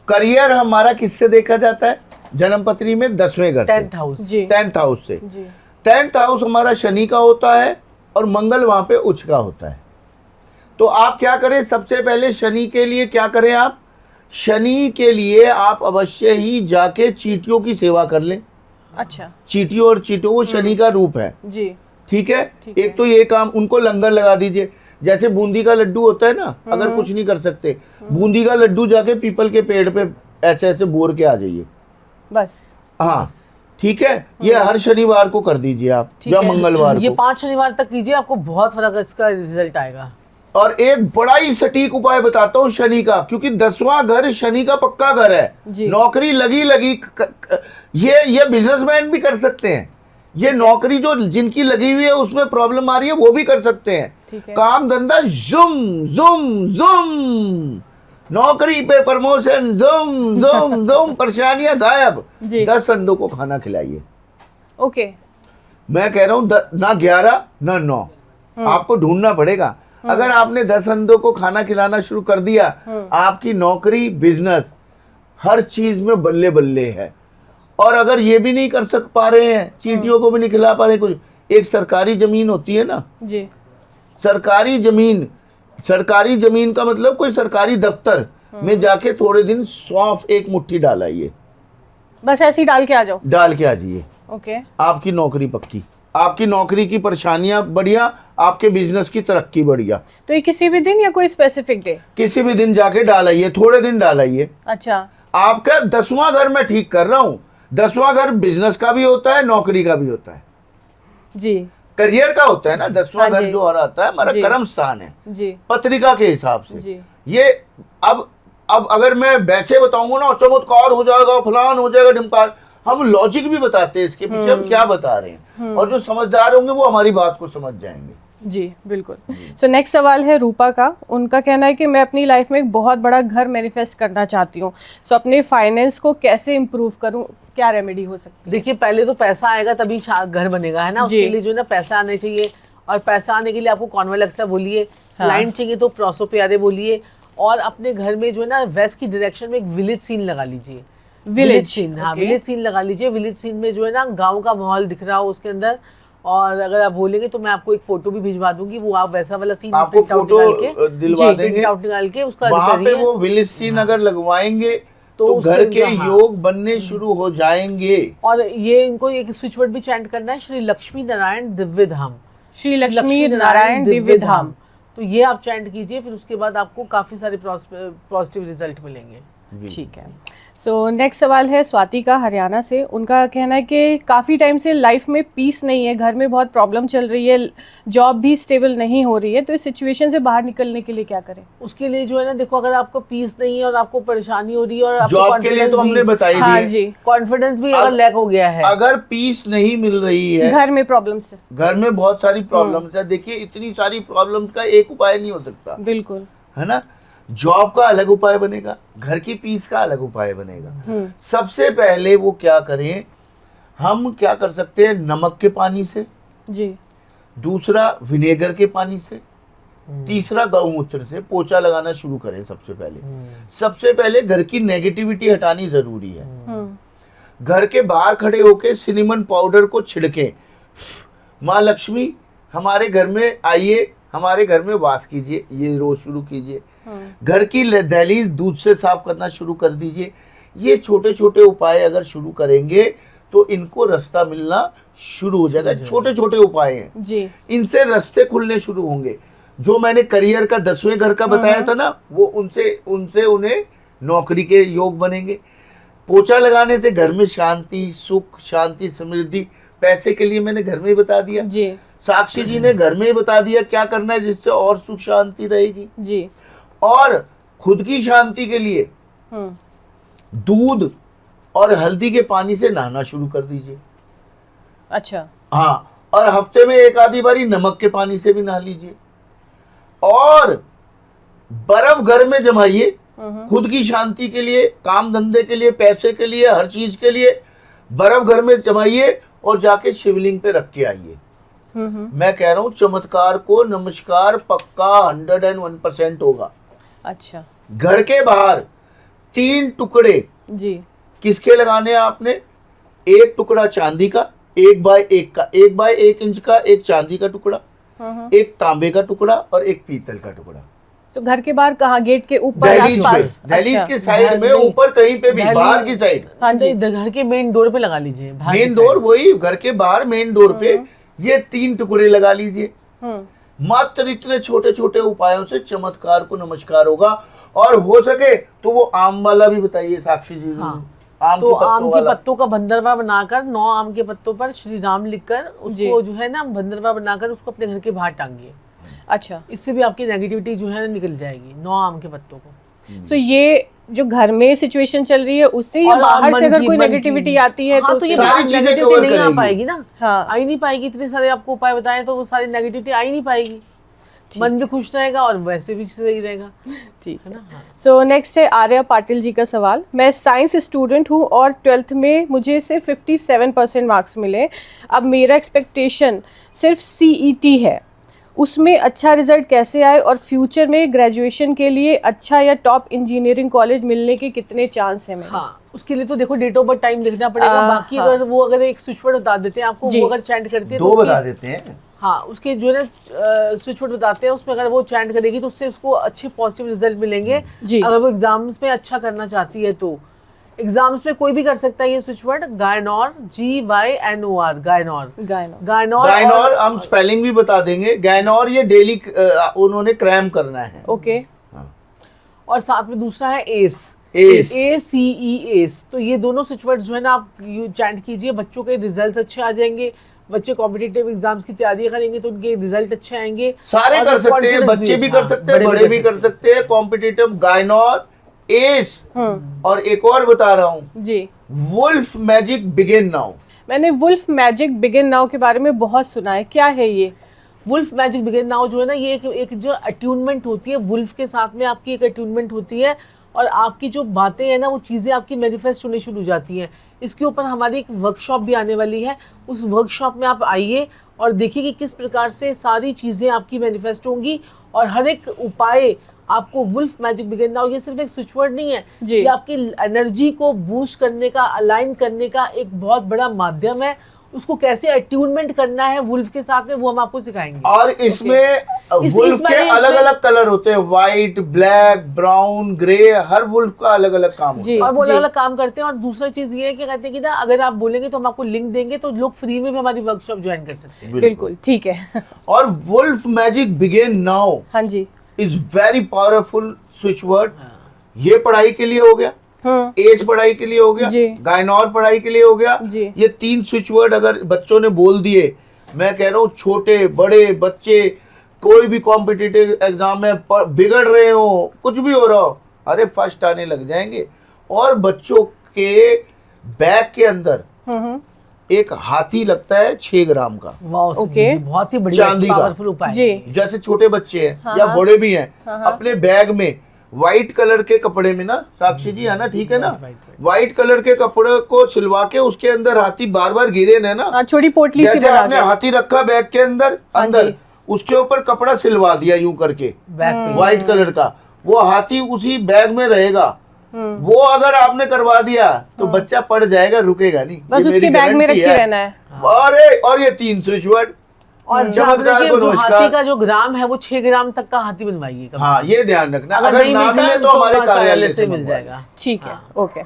S1: करियर हमारा किससे देखा जाता है? जन्म पत्री में 10वें घर से,
S8: 10th हाउस।
S3: जी,
S1: 10th हाउस से।
S3: जी,
S1: 10th हाउस हमारा शनि का होता है और मंगल वहां पे उच्च का होता है। तो आप क्या करें, सबसे पहले शनि के लिए क्या करें आप? शनि के लिए आप अवश्य ही जाके चींटियों की सेवा कर लें।
S3: अच्छा,
S1: चींटियों और चींटियों वो शनि का रूप है,
S3: जी,
S1: ठीक है?
S3: ठीक है।
S1: एक तो ये काम, उनको लंगर लगा दीजिए। जैसे बूंदी का लड्डू होता है ना, अगर कुछ नहीं कर सकते, बूंदी का लड्डू जाके पीपल के पेड़ पे ऐसे ऐसे बोर के आ जाइए,
S3: बस,
S1: हाँ, ठीक है? ये हर शनिवार को कर दीजिए आप
S3: ठीक
S1: या
S3: है।
S1: मंगलवार
S8: ये
S1: को।
S8: 5 शनिवार तक कीजिए, आपको बहुत फर्क इसका रिजल्ट आएगा।
S1: और एक बड़ा ही सटीक उपाय बताता हूँ शनि का, क्योंकि 10वां घर शनि का पक्का घर है।
S3: जी।
S1: नौकरी लगी ये बिजनेसमैन भी कर सकते हैं। ये नौकरी जो जिनकी लगी हुई है उसमें प्रॉब्लम आ रही है वो भी कर सकते हैं।
S3: ठीक है।
S1: काम धंधा जुम जुम जुम, नौकरी पे प्रमोशन जुम जुम जुम, परेशानियां गायब।
S3: जी।
S1: 10 अंडों को खाना खिलाइए।
S3: ओके,
S1: मैं कह रहा हूँ ना 11 ना 9, आपको ढूंढना पड़ेगा। अगर आपने 10 अंडों को खाना खिलाना शुरू कर दिया, आपकी नौकरी, बिजनेस, हर चीज में बल्ले बल्ले है। और अगर ये भी नहीं कर पा रहे हैं, चींटियों को भी नहीं खिला पा रहे कुछ, एक सरकारी जमीन होती है ना,
S3: जी,
S1: सरकारी जमीन का मतलब कोई सरकारी दफ्तर में जाके थोड़े दिन सौंफ एक मुट्ठी डालाइए,
S3: बस ऐसे ही डाल के आ जाओ।
S1: डाल के आ जाइए,
S3: ओके,
S1: आपकी नौकरी पक्की, आपकी नौकरी की परेशानियां बढ़िया, आपके बिजनेस की तरक्की बढ़िया।
S3: तो ये किसी भी दिन या कोई स्पेसिफिक डे?
S1: किसी भी दिन जाके डालाइए, थोड़े दिन डालाइए।
S3: अच्छा,
S1: आपका 10वां घर मैं ठीक कर रहा हूँ। 10वां घर बिजनेस का भी होता है, नौकरी का भी होता है,
S3: जी,
S1: करियर का होता है ना। 10वां
S3: हाँ
S1: घर
S3: जी।
S1: जो हो रहा है हमारा
S3: जी।
S1: कर्म स्थान है,
S3: जी,
S1: पत्रिका के हिसाब से।
S3: जी,
S1: ये अब अगर मैं वैसे बताऊंगा ना, चमत्कार हो जाएगा, फलान हो जाएगा, ढिमकार, हम लॉजिक भी बताते हैं इसके पीछे हम क्या बता रहे हैं, और जो समझदार होंगे वो हमारी बात को समझ जाएंगे।
S3: जी, बिल्कुल। सो नेक्स्ट सवाल है रूपा का। उनका कहना है कि मैं अपनी लाइफ में एक बहुत बड़ा घर मैनिफेस्ट करना चाहती हूँ, सो अपने फाइनेंस को कैसे इम्प्रूव करूँ, क्या रेमेडी हो सकती है?
S8: देखिए पहले तो पैसा आएगा तभी घर बनेगा, है ना।
S3: जी।
S8: उसके लिए जो है ना पैसा आने चाहिए, और पैसा आने के लिए आपको कॉन्वेलेक्सा बोलिए,
S3: हाँ।
S8: लाइन चाहिए तो प्रोसो प्यारे बोलिए, और अपने घर में जो है ना वेस्ट की डायरेक्शन में एक विलेज सीन लगा लीजिए।
S3: विलेज
S8: सीन, हाँ विलेज सीन लगा लीजिए। विलेज सीन में जो है ना गांव का माहौल दिख रहा हो उसके अंदर, और अगर आप बोलेंगे तो मैं आपको एक फोटो भी भिजवा दूंगी, वो आप वैसा वाला सीन
S1: आपको फोटो दिलवा देंगे,
S8: प्रिंट आउट निकाल के उसका
S1: वहाँ पे वो विलेज सीन अगर लगवाएंगे तो
S8: उससे
S1: घर के
S8: हाँ।
S1: योग बनने शुरू हो जाएंगे।
S8: और ये इनको एक स्विच वर्ड भी चैंट करना है, श्री लक्ष्मी नारायण दिव्य धाम,
S3: श्री लक्ष्मी नारायण दिव्य धाम।
S8: तो ये आप चैंट कीजिए, फिर उसके बाद आपको काफी सारे पॉजिटिव रिजल्ट मिलेंगे।
S3: ठीक है। सो नेक्स्ट सवाल है स्वाति का, हरियाणा से। उनका कहना है कि काफ़ी टाइम से लाइफ में पीस नहीं है, घर में बहुत प्रॉब्लम चल रही है, जॉब भी स्टेबल नहीं हो रही है, तो इस सिचुएशन से बाहर निकलने के लिए क्या करें?
S8: उसके लिए जो है ना, देखो अगर आपको पीस नहीं है और आपको परेशानी हो रही है और
S1: जॉब के लिए तो हमने बताई
S3: हाँ
S1: दी
S3: जी,
S8: कॉन्फिडेंस भी अगर लैक हो गया है,
S1: अगर पीस नहीं मिल रही है,
S3: घर में प्रॉब्लम्स,
S1: घर में बहुत सारी प्रॉब्लम्स है। देखिए इतनी सारी प्रॉब्लम्स का एक उपाय नहीं हो सकता,
S3: बिल्कुल
S1: है ना। जॉब का अलग उपाय बनेगा, घर की पीस का अलग उपाय बनेगा। सबसे पहले वो क्या करें, हम क्या कर सकते हैं, नमक के पानी से
S3: जी,
S1: दूसरा विनेगर के पानी से, तीसरा गौमूत्र से पोछा लगाना शुरू करें। सबसे पहले घर की नेगेटिविटी हटानी जरूरी है। घर के बाहर खड़े होके सिनेमन पाउडर को छिड़कें, माँ लक्ष्मी हमारे घर में आइए, हमारे घर में वास कीजिए, ये रोज शुरू कीजिए। घर की दहलीज दूध से साफ करना शुरू कर दीजिए। ये छोटे छोटे उपाय अगर शुरू करेंगे तो इनको रास्ता मिलना शुरू हो जाएगा। छोटे छोटे उपाय हैं
S3: जी,
S1: इनसे रास्ते खुलने शुरू होंगे। जो मैंने करियर का 10वें घर का बताया था ना, वो उनसे उन्हें नौकरी के योग बनेंगे। पोछा लगाने से घर में शांति, सुख, शांति, समृद्धि। पैसे के लिए मैंने घर में ही बता दिया
S3: जी,
S1: साक्षी जी ने घर में ही बता दिया क्या करना है जिससे और सुख शांति रहेगी
S3: जी।
S1: और खुद की शांति के लिए दूध और हल्दी के पानी से नहाना शुरू कर दीजिए।
S3: अच्छा,
S1: हाँ, और हफ्ते में एक आधी बारी नमक के पानी से भी नहा लीजिए। और बर्फ घर में जमाइए, खुद की शांति के लिए, काम धंधे के लिए, पैसे के लिए, हर चीज के लिए बर्फ घर में जमाइए और जाके शिवलिंग पे रख के आइए। मैं कह रहा हूँ चमत्कार को नमस्कार पक्का 101% होगा।
S3: अच्छा,
S1: घर के बाहर 3 टुकड़े
S3: जी,
S1: किसके लगाने हैं आपने, एक टुकड़ा चांदी का, 1 बाय 1 का, 1 बाय 1 इंच का एक चांदी का टुकड़ा, एक तांबे का टुकड़ा और एक पीतल का टुकड़ा।
S3: तो घर के बाहर कहाँ, गेट के ऊपर,
S1: दहलीज
S3: आसपास?
S1: दहलीज
S3: अच्छा,
S1: के साइड में, ऊपर कहीं पे भी, बाहर की साइड।
S3: हाँ जी,
S8: घर के मेन डोर पे लगा लीजिए,
S1: मेन डोर, वही घर के बाहर मेन डोर पे ये 3 टुकड़े लगा लीजिए। मात्र इतने छोटे छोटे उपायों से चमत्कार को नमस्कार होगा। और हो सके तो वो आम वाला भी बताइए साक्षी जी। आम
S8: तो
S1: के
S8: आम के पत्तों का बंदरवा बनाकर 9 आम के पत्तों पर श्री राम लिखकर उसको जो है ना बंदरवा बनाकर उसको अपने घर के बाहर टांगिए।
S3: अच्छा,
S8: इससे भी आपकी नेगेटिविटी जो है ना निकल जाएगी, 9 आम के पत्तों को।
S3: तो ये जो घर में सिचुएशन चल रही है उससे या
S8: और
S3: बाहर से अगर
S8: मन
S3: कोई
S8: की-
S3: नेगेटिविटी आती है
S8: हाँ, तो ये
S1: सारी चीजें
S8: नेगेटिविटी
S1: कवर
S8: नहीं आ
S1: करेगी।
S8: पाएगी ना,
S3: हाँ,
S8: आ ही नहीं पाएगी। इतने सारे आपको उपाय बताएं तो वो सारी नेगेटिविटी आ ही नहीं पाएगी। मन भी खुश रहेगा और वैसे भी सही रहेगा।
S3: ठीक
S8: है ना। हाँ।
S3: सो नेक्स्ट है आर्या पाटिल जी का सवाल। मैं साइंस स्टूडेंट हूँ और 12th में मुझे सिर्फ 57% मार्क्स मिले। अब मेरा एक्सपेक्टेशन सिर्फ CET है, उसमें अच्छा रिजल्ट कैसे आए और फ्यूचर में ग्रेजुएशन के लिए अच्छा या टॉप इंजीनियरिंग कॉलेज मिलने के कितने चांस हैं मेरे?
S8: हाँ, उसके लिए तो देखो डेट ऑफ बर्थ टाइम देखना पड़ेगा। बाकी
S3: हाँ।
S8: अगर एक स्विच वर्ड बता देते हैं आपको, वो अगर चैंट करती है
S1: 2 बता देते हैं।
S8: हाँ, उसके जो है ना स्विच वर्ड बताते हैं, उसमें अगर वो चैंट करेगी तो उससे उसको अच्छे पॉजिटिव रिजल्ट मिलेंगे
S3: जी।
S8: अगर वो एग्जाम्स में अच्छा करना चाहती है तो एग्जाम्स में कोई भी कर सकता है ये स्विच वर्ड, गायनोर, GYNOR, गायनोर।
S1: गायनोर हम स्पेलिंग भी बता देंगे। गायनोर ये डेली उन्होंने क्रैम करना है।
S3: ओके।
S8: और साथ में दूसरा है एस, ACE। तो ये दोनों स्विच वर्ड जो है ना आप चैंट कीजिए, बच्चों के रिजल्ट अच्छे आ जाएंगे। बच्चे कॉम्पिटिटिव एग्जाम्स की तैयारी करेंगे तो उनके रिजल्ट अच्छे आएंगे।
S1: सारे कर सकते हैं, बच्चे भी कर सकते हैं, बड़े भी कर सकते हैं। कॉम्पिटिटिव गायनोर, एस, और एक और बता रहा हूँ
S3: जी,
S1: वुल्फ मैजिक बिगिन नाउ।
S3: मैंने वुल्फ मैजिक बिगिन नाउ के बारे में बहुत सुना है, क्या है ये?
S8: वुल्फ मैजिक बिगिन नाउ जो है ना, ये एक जो अट्यूनमेंट होती है वुल्फ के साथ में, आपकी एक अट्यूनमेंट होती है और आपकी जो बातें हैं ना वो चीज़ें आपकी मैनिफेस्ट होने शुरू हो जाती हैं। इसके ऊपर हमारी एक वर्कशॉप भी आने वाली है। उस वर्कशॉप में आप आइए और देखिए कि किस प्रकार से सारी चीज़ें आपकी मैनिफेस्ट होंगी और हर एक उपाय आपको वुल्फ मैजिक बिगिन नाउ ये सिर्फ एक स्विच वर्ड नहीं है,
S3: जी।
S8: ये आपकी एनर्जी को बूस्ट करने का, अलाइन करने का एक बहुत बड़ा माध्यम है। उसको कैसे अट्यूनमेंट करना है वुल्फ के साथ में, वो हम आपको सिखाएंगे।
S1: और इसमें वुल्फ के अलग अलग कलर होते हैं, व्हाइट, ब्लैक, ब्राउन, ग्रे, हर वुल्फ का अलग अलग काम होता है।
S8: और वो अलग अलग काम करते हैं। और दूसरा चीज ये है कि कहते हैं कि ना अगर आप बोलेंगे तो हम आपको लिंक देंगे, तो लोग फ्री में भी हमारी वर्कशॉप ज्वाइन कर सकते हैं।
S3: बिल्कुल ठीक है।
S1: और वुल्फ मैजिक बिगिन नाउ
S3: हाँ जी।
S1: Is very powerful switch word. ये पढ़ाई के लिए हो गया, एज पढ़ाई के लिए हो गया,
S3: जी।
S1: गायनोर पढ़ाई के लिए हो गया।
S3: जी।
S1: ये 3 स्विच वर्ड अगर बच्चों ने बोल दिए, मैं कह रहा हूँ छोटे बड़े बच्चे कोई भी कॉम्पिटिटिव एग्जाम में बिगड़ रहे हो, कुछ भी हो रहा हो, अरे फर्स्ट आने लग जाएंगे। और बच्चों के बैग के अंदर एक हाथी लगता है 6 ग्राम का,
S8: वाह,
S3: ओके।
S8: बहुत ही बढ़िया
S1: चांदी का।
S8: पावरफुल उपाय।
S3: जी।
S1: जैसे छोटे बच्चे हैं
S3: हाँ,
S1: या
S3: हाँ।
S1: बड़े भी हैं,
S3: हाँ, हाँ।
S1: अपने बैग में व्हाइट कलर के कपड़े में ना, साक्षी जी है ना, ठीक है ना,
S8: White,
S1: व्हाइट कलर के कपड़े को सिलवा के उसके अंदर हाथी बार बार गिरे ना,
S3: हाँ, छोटी पोटली सी
S1: जैसे
S3: बना
S1: आपने
S3: के।
S1: हाथी रखा बैग के अंदर,
S3: हाँ
S1: अंदर
S3: जी।
S1: उसके ऊपर कपड़ा सिलवा दिया यूं करके
S8: बैक पे।
S1: व्हाइट कलर का, वो हाथी उसी बैग में रहेगा। वो अगर आपने करवा दिया तो बच्चा पड़ जाएगा, रुकेगा नहीं।
S3: बस
S1: ये
S3: उसके
S1: मेरी
S3: बैग में रख
S1: गारंटी
S3: के
S1: है।
S3: रहना है।
S1: और ये 3 स्विच वर्ड।
S8: और
S1: चमत्कार को
S8: जो
S1: नमस्कार।
S8: हाथी का जो ग्राम है वो 6 ग्राम तक का हाथी बनवाइए कम से
S1: हाँ, ये ध्यान रखना,
S8: कम।
S1: अगर
S8: नहीं
S1: ना
S8: मिलता
S1: मिले
S8: है,
S1: तो हमारे कार्यालय से
S8: मिल
S1: मंगवा
S8: जाएगा।
S3: ठीक है, ओके।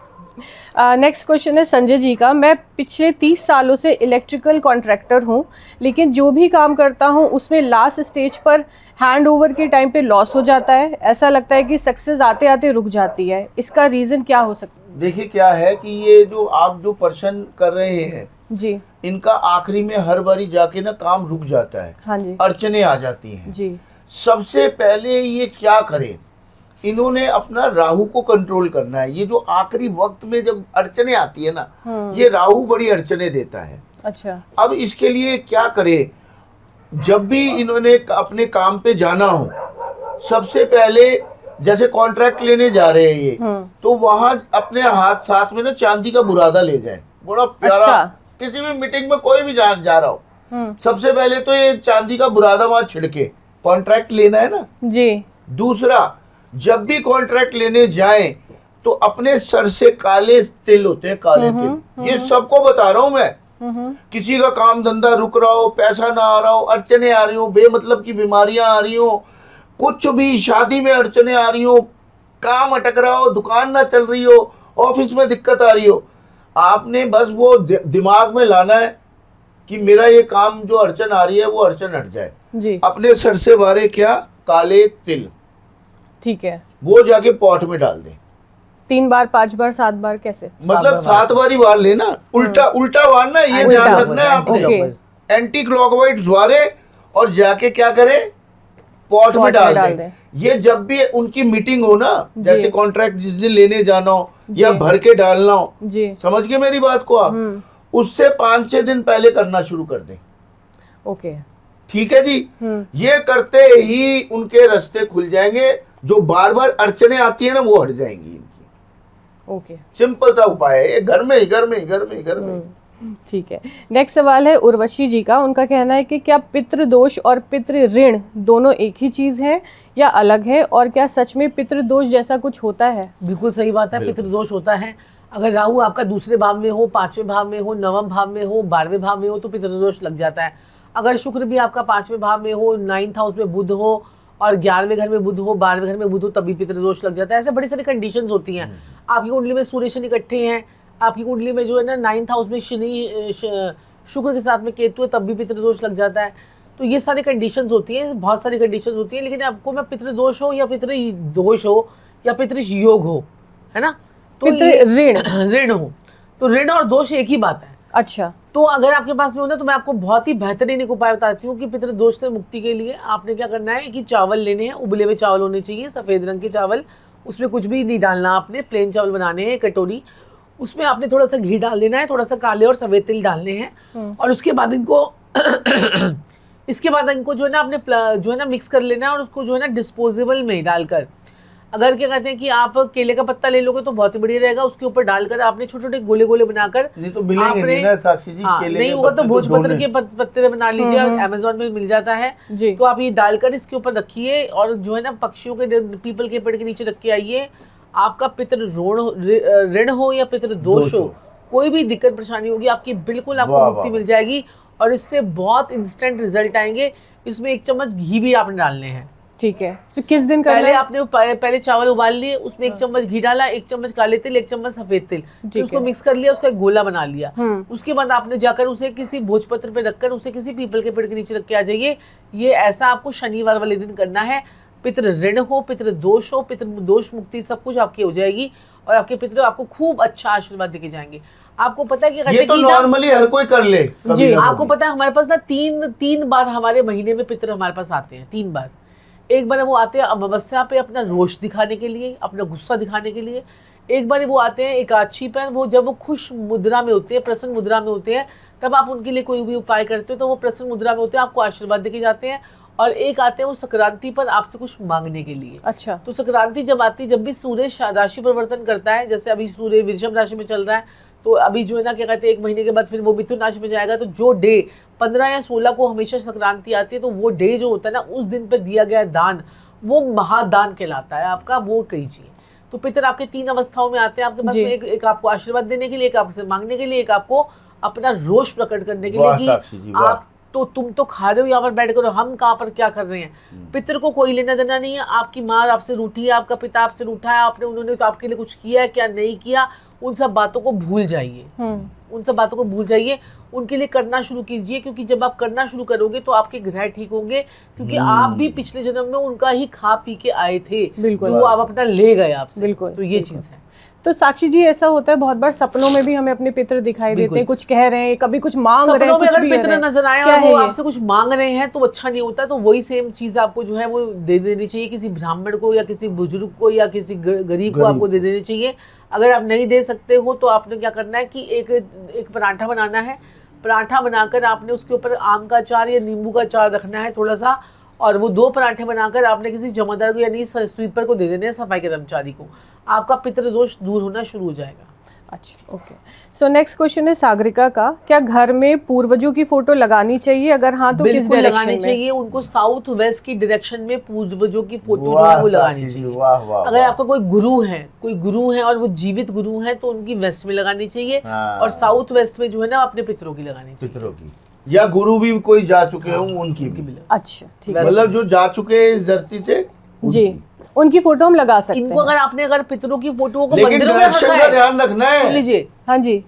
S3: नेक्स्ट क्वेश्चन है संजय जी का। मैं पिछले 30 सालों से इलेक्ट्रिकल कॉन्ट्रैक्टर हूँ, लेकिन जो भी काम करता हूँ उसमें लास्ट स्टेज पर हैंड ओवर के टाइम पे लॉस हो जाता है। ऐसा लगता है कि सक्सेस आते आते रुक जाती है। इसका रीज़न क्या हो सकता
S1: देखिए क्या है कि ये जो आप जो पर्सन कर रहे हैं
S3: है? जी।
S1: इनका आखिरी में हर बारी जाके ना काम रुक जाता है,
S3: हाँ जी।
S1: अड़चने आ जाती हैं।
S3: जी।
S1: सबसे पहले ये क्या करें, इन्होंने अपना राहु को कंट्रोल करना है। ये जो आखिरी वक्त में जब अड़चने आती है ना, ये राहु बड़ी अड़चने देता है।
S3: अच्छा।
S1: अब इसके लिए क्या करें, जब भी इन्होंने अपने काम पे जाना हो, सबसे पहले जैसे कॉन्ट्रैक्ट लेने जा रहे हैं ये, तो वहां अपने हाथ साथ में ना चांदी का बुरादा ले जाए, बड़ा प्यारा।
S3: अच्छा।
S1: किसी भी मीटिंग में कोई भी जा रहा हो, सबसे पहले तो ये चांदी का बुरादा वहां छिड़के, कॉन्ट्रैक्ट लेना है ना
S3: जी।
S1: दूसरा, जब भी कॉन्ट्रैक्ट लेने जाएं तो अपने सर से काले तिल होते हैं, काले तिल, ये सबको बता रहा हूं मैं। किसी का काम धंधा रुक रहा हो, पैसा ना आ रहा हो, अड़चने आ रही हो, बेमतलब की बीमारियां आ रही हो, कुछ भी शादी में अड़चने आ रही हो, काम अटक रहा हो, दुकान ना चल रही हो, ऑफिस में दिक्कत आ रही हो, आपने बस वो दिमाग में लाना है कि मेरा ये काम जो अड़चन आ रही है वो अड़चन हट जाए।
S3: जी।
S1: अपने सर से बारे क्या, काले तिल,
S3: ठीक है।
S1: वो जाके पॉट में डाल दें।
S3: 3 बार 5 बार 7 बार कैसे?
S1: मतलब 7 बारी वार लेना, उल्टा उल्टा वारना, ये
S3: उल्टा,
S1: ध्यान रखना है आपने।
S3: ओके।
S1: एंटी क्लॉकवाइज वारे और जाके क्या करे, पॉट में डाल दें। ये जब भी उनकी मीटिंग हो ना, जैसे कॉन्ट्रैक्ट जिस दिन लेने जाना हो या भर के डालना हो,
S3: जी।
S1: समझ गए मेरी बात को आप, उससे 5-6 दिन पहले करना शुरू कर दें।
S3: ओके।
S1: ठीक है जी। ये करते ही उनके रास्ते खुल जाएंगे, जो बार बार अड़चने आती है ना वो हट जाएंगी इनकी।
S3: ओके।
S1: सिंपल सा उपाय है, ये घर में ही।
S3: ठीक है। नेक्स्ट सवाल है उर्वशी जी का। उनका कहना है कि क्या पितृदोष और पितृ ऋण दोनों एक ही चीज है या अलग है, और क्या सच में पितृदोष जैसा कुछ होता है?
S8: बिल्कुल सही बात है, पितृदोष होता है। अगर राहु आपका दूसरे भाव में हो, 5वें भाव में हो, 9वें भाव में हो, 12वें भाव में हो तो पितृदोष लग जाता है। अगर शुक्र भी आपका 5वें भाव में हो, 9th हाउस में बुध हो और 11वें घर में बुध हो, 12वें घर में बुध हो, तभी पितृदोष लग जाता है। ऐसे बड़ी सारी कंडीशंस होती हैं। आपकी कुंडली में सूर्य शनि इकट्ठे हैं, आपकी कुंडली में जो है ना 9th हाउस में शनि शुक्र के साथ में केतु है, तब भी पितृदोष लग जाता है। तो ये सारी कंडीशंस होती हैं, बहुत सारी कंडीशंस होती हैं। लेकिन आपको मैं पितृदोष हो या पितृदोष हो या पितृयोग हो, है ना, तो ऋण हो, तो ऋण और दोष एक ही बात है।
S3: अच्छा।
S8: तो अगर आपके पास में हो ना, तो मैं आपको बहुत ही बेहतरीन एक उपाय बताती हूँ कि पितृदोष से मुक्ति के लिए आपने क्या करना है कि चावल लेने हैं, उबले हुए चावल होने चाहिए, सफ़ेद रंग के चावल, उसमें कुछ भी नहीं डालना, आपने प्लेन चावल बनाने हैं, कटोरी, उसमें आपने थोड़ा सा घी डाल देना है, थोड़ा सा काले और सफ़ेद तिल डालने हैं, और उसके बाद इनको जो है ना आपने जो है ना मिक्स कर लेना है, और उसको जो है ना डिस्पोजेबल में डालकर अगर क्या कहते हैं कि आप केले का पत्ता ले लोगे तो बहुत ही बढ़िया रहेगा, उसके ऊपर डालकर आपने छोटे छोटे गोले गोले बनाकर
S1: नहीं तो मिलेंगे
S8: आपने
S1: नहीं ना साक्षी जी,
S8: हाँ,
S1: केले
S8: नहीं
S1: के
S8: होगा तो
S1: पत्ते
S8: भोजपत्र
S1: ढूंढने।
S8: के पत्ते पे बना लीजिए, अमेजोन में मिल जाता है।
S3: जी।
S8: तो आप ये डालकर इसके ऊपर रखिए और जो है ना पक्षियों के पीपल के पेड़ के नीचे रख के आइए। आपका पितृ ऋण हो या पितृ दोष हो, कोई भी दिक्कत परेशानी होगी आपकी बिल्कुल आपको
S1: वाह,
S8: मुक्ति
S1: वाह।
S8: मिल जाएगी और इससे बहुत इंस्टेंट रिजल्ट आएंगे। इसमें 1 चम्मच घी भी आपने डालने हैं।
S3: ठीक है, तो किस दिन करना
S8: पहले
S3: है?
S8: आपने पहले चावल उबाल लिए, उसमें 1 चम्मच घी डाला, 1 चम्मच काले तिल, 1 चम्मच सफेद तिल, फिर उसको
S3: है।
S8: मिक्स कर लिया, उसका एक गोला बना लिया।
S3: हम्म।
S8: उसके बाद आपने जाकर उसे किसी भोजपत्र पे रखकर उसे किसी पीपल के पेड़ के नीचे रख के आ जाइए। ये ऐसा आपको शनिवार वाले दिन करना है। पितृ ऋण हो, पितृ दोष हो, पितृ दोष मुक्ति सब कुछ आपकी हो जाएगी और आपके पितृ आपको खूब अच्छा आशीर्वाद देके जाएंगे। आपको पता है कि
S1: ये तो नॉर्मली हर कोई कर ले कभी
S3: जी,
S1: ना
S8: आपको
S1: कभी।
S8: पता है हमारे पास ना तीन बार हमारे महीने में पितृ हमारे पास आते हैं, 3 बार। एक बार वो आते हैं अमावस्या पे अपना रोष दिखाने के लिए, अपना गुस्सा दिखाने के लिए। एक बार वो आते हैं एकादशी पर, वो जब वो खुश मुद्रा में होते हैं, प्रसन्न मुद्रा में होते हैं, तब आप उनके लिए कोई भी उपाय करते हो तो वो प्रसन्न मुद्रा में होते हैं, आपको आशीर्वाद देके जाते हैं। और एक आते हैं वो संक्रांति पर आपसे कुछ मांगने के लिए।
S3: अच्छा।
S8: तो संक्रांति जब आती है, जब भी सूर्य राशि परिवर्तन करता है, जैसे अभी सूर्य वृषभ राशि में चल रहा है, तो अभी जो है ना क्या कहते हैं 1 महीने के बाद फिर वो मिथुन राशि में जाएगा। तो जो डे 15 या 16 को हमेशा संक्रांति आती है, तो वो डे जो होता है ना, उस दिन पे दिया गया दान वो महादान कहलाता है आपका, वो कीजिए। तो पितर आपके 3 अवस्थाओं में आते हैं आपके पास में, एक आपको आशीर्वाद देने के लिए, एक आपसे मांगने के लिए, एक आपको अपना रोष प्रकट करने के लिए
S1: साक्षी जी,
S8: कि
S1: वाह।
S8: आप तो तुम तो खा रहे हो यहाँ पर बैठ कर, हम कहाँ पर क्या कर रहे हैं। पितर को कोई लेना देना नहीं है। आपकी माँ आपसे रूठी है, आपका पिता आपसे रूठा है, आपने उन्होंने तो आपके लिए कुछ किया है क्या नहीं किया, उन सब बातों को भूल जाइए। उन सब बातों को भूल जाइए, उनके लिए करना शुरू कीजिए। क्योंकि जब आप करना शुरू करोगे तो आपके ग्रह ठीक होंगे, क्योंकि आप भी पिछले जन्म में उनका ही खा पी के आए थे,
S3: बिल्कुल।
S8: जो आप अपना ले गए आपसे।
S3: बिल्कुल,
S8: तो ये
S3: बिल्कुल।
S8: चीज है।
S3: तो साक्षी जी ऐसा होता है बहुत बार सपनों में भी हमें अपने पितृ दिखाई देते हैं, कुछ कह रहे हैं, कभी कुछ मांग रहे हैं,
S8: सपनों में
S3: कुछ
S8: अगर
S3: भी कह
S8: पितर
S3: रहे हैं।
S8: नजर आए
S3: क्या
S8: और
S3: है
S8: वो
S3: ये?
S8: आपसे कुछ मांग रहे हैं तो अच्छा नहीं होता। तो वही सेम चीज आपको जो है वो दे देनी चाहिए, किसी ब्राह्मण को या किसी बुजुर्ग को या किसी गरीब को आपको दे देनी चाहिए। अगर आप नहीं दे सकते हो तो आपने क्या करना है कि एक पराठा बनाना है। पराठा बनाकर आपने उसके ऊपर आम का अचार या नींबू का अचार रखना है थोड़ा सा, और वो 2 पराठे बनाकर आपने किसी जमादार को यानी स्वीपर को दे देने हैं, सफाई कर्मचारी को। आपका पितृदोष दूर होना शुरू हो जाएगा।
S3: अच्छा, ओके। सो नेक्स्ट क्वेश्चन है सागरिका का, क्या घर में पूर्वजों की फोटो लगानी चाहिए? अगर हाँ तो किस
S8: बिल्कुल
S3: डायरेक्शन
S8: लगानी
S3: में?
S8: चाहिए। उनको साउथ वेस्ट की डायरेक्शन में पूर्वजों की फोटो जो
S1: वाह
S8: है वो लगानी
S1: साक्षी जी,
S8: चाहिए।
S1: वाह वाह
S8: अगर
S1: वाह।
S8: आपका कोई गुरु है और वो जीवित गुरु है तो उनकी वेस्ट में लगानी चाहिए,
S1: हाँ।
S8: और साउथ वेस्ट में जो है ना अपने पितरों की लगानी चाहिए।
S1: पितरों की या गुरु भी कोई जा चुके हो उनकी भी।
S3: अच्छा, ठीक है।
S1: मतलब जो जा चुके हैं इस धरती से
S3: जी,
S1: उनकी।
S3: उनकी फोटो हम लगा सकते
S8: इनको
S3: हैं।
S8: अगर पितरों की फोटो को
S1: लेकिन
S8: मंदिरों में
S1: डायरेक्शन
S8: रखा
S1: का
S8: है,
S1: ध्यान रखना
S8: सुन
S1: है।
S8: लीजिए,
S3: हाँ जी,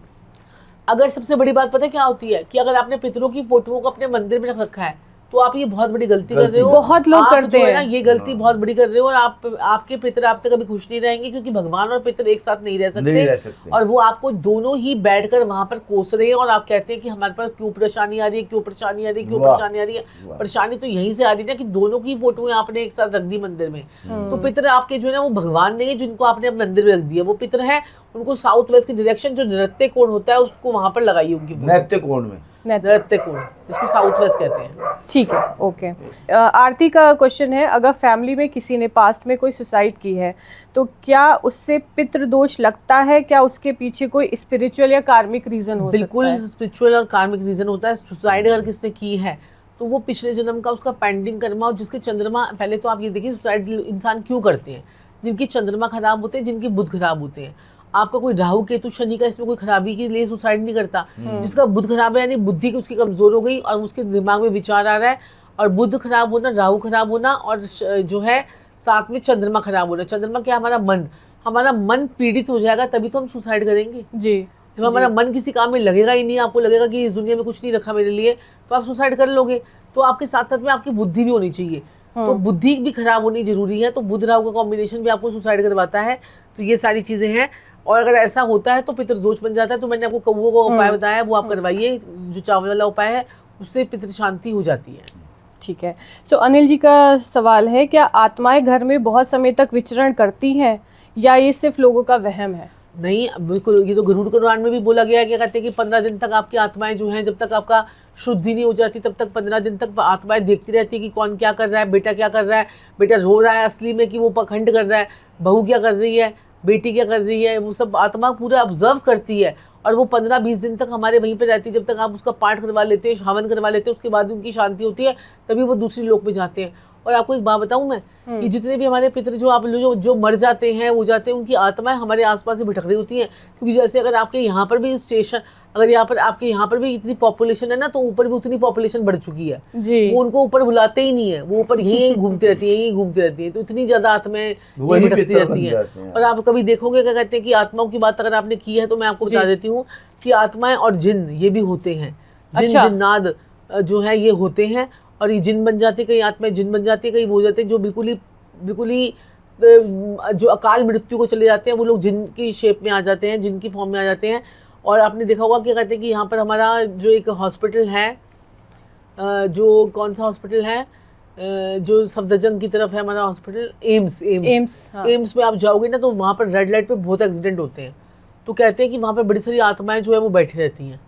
S8: अगर सबसे बड़ी बात पता है क्या होती है कि अगर आपने पितरों की फोटोओं को अपने मंदिर में रख रखा है तो आप ये बहुत बड़ी गलती कर रहे हो।
S3: बहुत लोग
S8: आप
S3: करते
S8: जो है ना
S3: हैं।
S8: ये गलती बहुत बड़ी कर रहे हो, और आपके पितर आपसे कभी खुश नहीं रहेंगे, क्योंकि भगवान और पितर एक साथ नहीं रह
S1: नहीं रह
S8: सकते।
S1: सकते।
S8: और वो आपको दोनों ही बैठकर वहां पर कोस रहे हैं और आप कहते हैं कि हमारे पास क्यों परेशानी आ रही है, क्यों परेशानी आ रही है, क्यों
S1: वाह।
S8: परेशानी आ रही है।
S1: वाह।
S8: परेशानी तो यहीं से आ रही है ना कि दोनों की फोटो आपने एक साथ रख दी मंदिर में। तो पितर आपके जो है ना वो भगवान नहीं है जिनको आपने अपने मंदिर में रख दिया, वो पितर है। उनको साउथ वेस्ट की डायरेक्शन जो नृत्य कोण होता है उसको वहां पर लगाइए उनकी फोटो।
S1: नैत्य कोण में।
S8: नृत्य कोण जिसको साउथ वेस्ट कहते हैं।
S3: ठीक है, ओके। आरती का क्वेश्चन है, अगर फैमिली में किसी ने पास्ट में कोई सुसाइड की है तो क्या उससे पितृदोष लगता है? क्या उसके पीछे कोई स्पिरिचुअल या कार्मिक रीजन हो सकता
S8: बिल्कुल
S3: है?
S8: स्पिरिचुअल और कार्मिक रीजन होता है। सुसाइड अगर किसने की है तो वो पिछले जन्म का उसका पेंडिंग कर्मा, और जिसके चंद्रमा, पहले तो आप ये देखिए सुसाइड इंसान क्यों करते हैं, जिनकी चंद्रमा खराब होते हैं, जिनके बुध खराब होते हैं। आपका कोई राहु केतु शनि का इसमें कोई खराबी के लिए सुसाइड नहीं करता। जिसका बुध खराब है यानी बुद्धि की उसकी कमजोर हो गई और उसके दिमाग में विचार आ रहा है, और बुध खराब होना, राहु खराब होना, और जो है साथ में चंद्रमा खराब होना। चंद्रमा क्या, हमारा मन पीड़ित हो जाएगा तभी तो हम सुसाइड करेंगे।
S3: जी,
S8: जब हमारा मन किसी काम में लगेगा ही नहीं, आपको लगेगा कि इस दुनिया में कुछ नहीं रखा मेरे लिए, तो आप सुसाइड कर लोगे। तो आपके साथ साथ में आपकी बुद्धि भी होनी चाहिए। तो बुद्धि भी खराब होनी जरूरी है। तो बुध राहु का कॉम्बिनेशन भी आपको सुसाइड करवाता है। तो ये सारी चीजें हैं, और अगर ऐसा होता है तो पितृदोष बन जाता है। तो मैंने आपको कौवों का उपाय बताया, वो आप करवाइए, जो चावल वाला उपाय है, उससे पितृ शांति हो जाती है।
S3: ठीक है। सो अनिल जी का सवाल है, क्या आत्माएं घर में बहुत समय तक विचरण करती हैं या ये सिर्फ लोगों का वहम है?
S8: नहीं, बिल्कुल, ये तो गरुड़ पुराण में भी बोला गया है, क्या कहते हैं कि 15 दिन तक आपकी आत्माएं जो हैं, जब तक आपका शुद्धि नहीं हो जाती तब तक 15 दिन तक आत्माएं देखती रहती है कि कौन क्या कर रहा है, बेटा क्या कर रहा है, बेटा रो रहा है असली में कि वो पखंड कर रहा है, बहू क्या कर रही है, बेटी क्या कर रही है, वो सब आत्मा पूरा ऑब्जर्व करती है। और वो 15-20 दिन तक हमारे वहीं पे रहती है, जब तक आप उसका पाठ करवा लेते हैं, हवन करवा लेते हैं, उसके बाद उनकी शांति होती है, तभी वो दूसरी लोक में जाते हैं। और आपको एक बात बताऊं मैं कि जितने भी हमारे पितर जो आप लोग जो मर जाते हैं, वो जाते हैं, उनकी आत्माएं हमारे आसपास ही भटक रही होती हैं। क्योंकि जैसे अगर आपके यहाँ पर भी स्टेशन, अगर यहाँ पर आपके यहाँ पर भी इतनी पॉपुलेशन है ना, तो ऊपर भी उतनी पॉपुलेशन बढ़ चुकी है
S3: जी।
S8: वो उनको ऊपर बुलाते ही नहीं है, वो ऊपर यहीं घूमती रहती है, यहीं घूमती रहती है, तो इतनी ज्यादा आत्माएं
S1: वही
S8: भटकती
S1: पितर
S8: रहती
S1: बन
S8: हैं।
S1: जाते हैं।
S8: और आप कभी देखोगे, क्या कहते हैं कि आत्माओं की बात अगर आपने की है तो मैं आपको बता देती हूँ कि आत्माएं और जिन ये भी होते हैं, जिन जिन्नात जो है ये होते हैं, और ये जिन बन जाते, कई आत्माएं जिन बन जाती है, कई वो जाते हैं जो बिल्कुल ही जो अकाल मृत्यु को चले जाते हैं, वो लोग जिन की शेप में आ जाते हैं, जिन की फॉर्म में आ जाते हैं। और आपने देखा होगा, क्या कहते हैं कि यहाँ पर हमारा जो एक हॉस्पिटल है, जो कौन सा हॉस्पिटल है, जो सफदरजंग की तरफ है हमारा हॉस्पिटल, एम्स में आप जाओगे ना, तो वहाँ पर रेड लाइट पे बहुत एक्सीडेंट होते हैं। तो कहते हैं कि वहाँ पर बड़ी सारी आत्माएं जो है वो बैठी रहती हैं,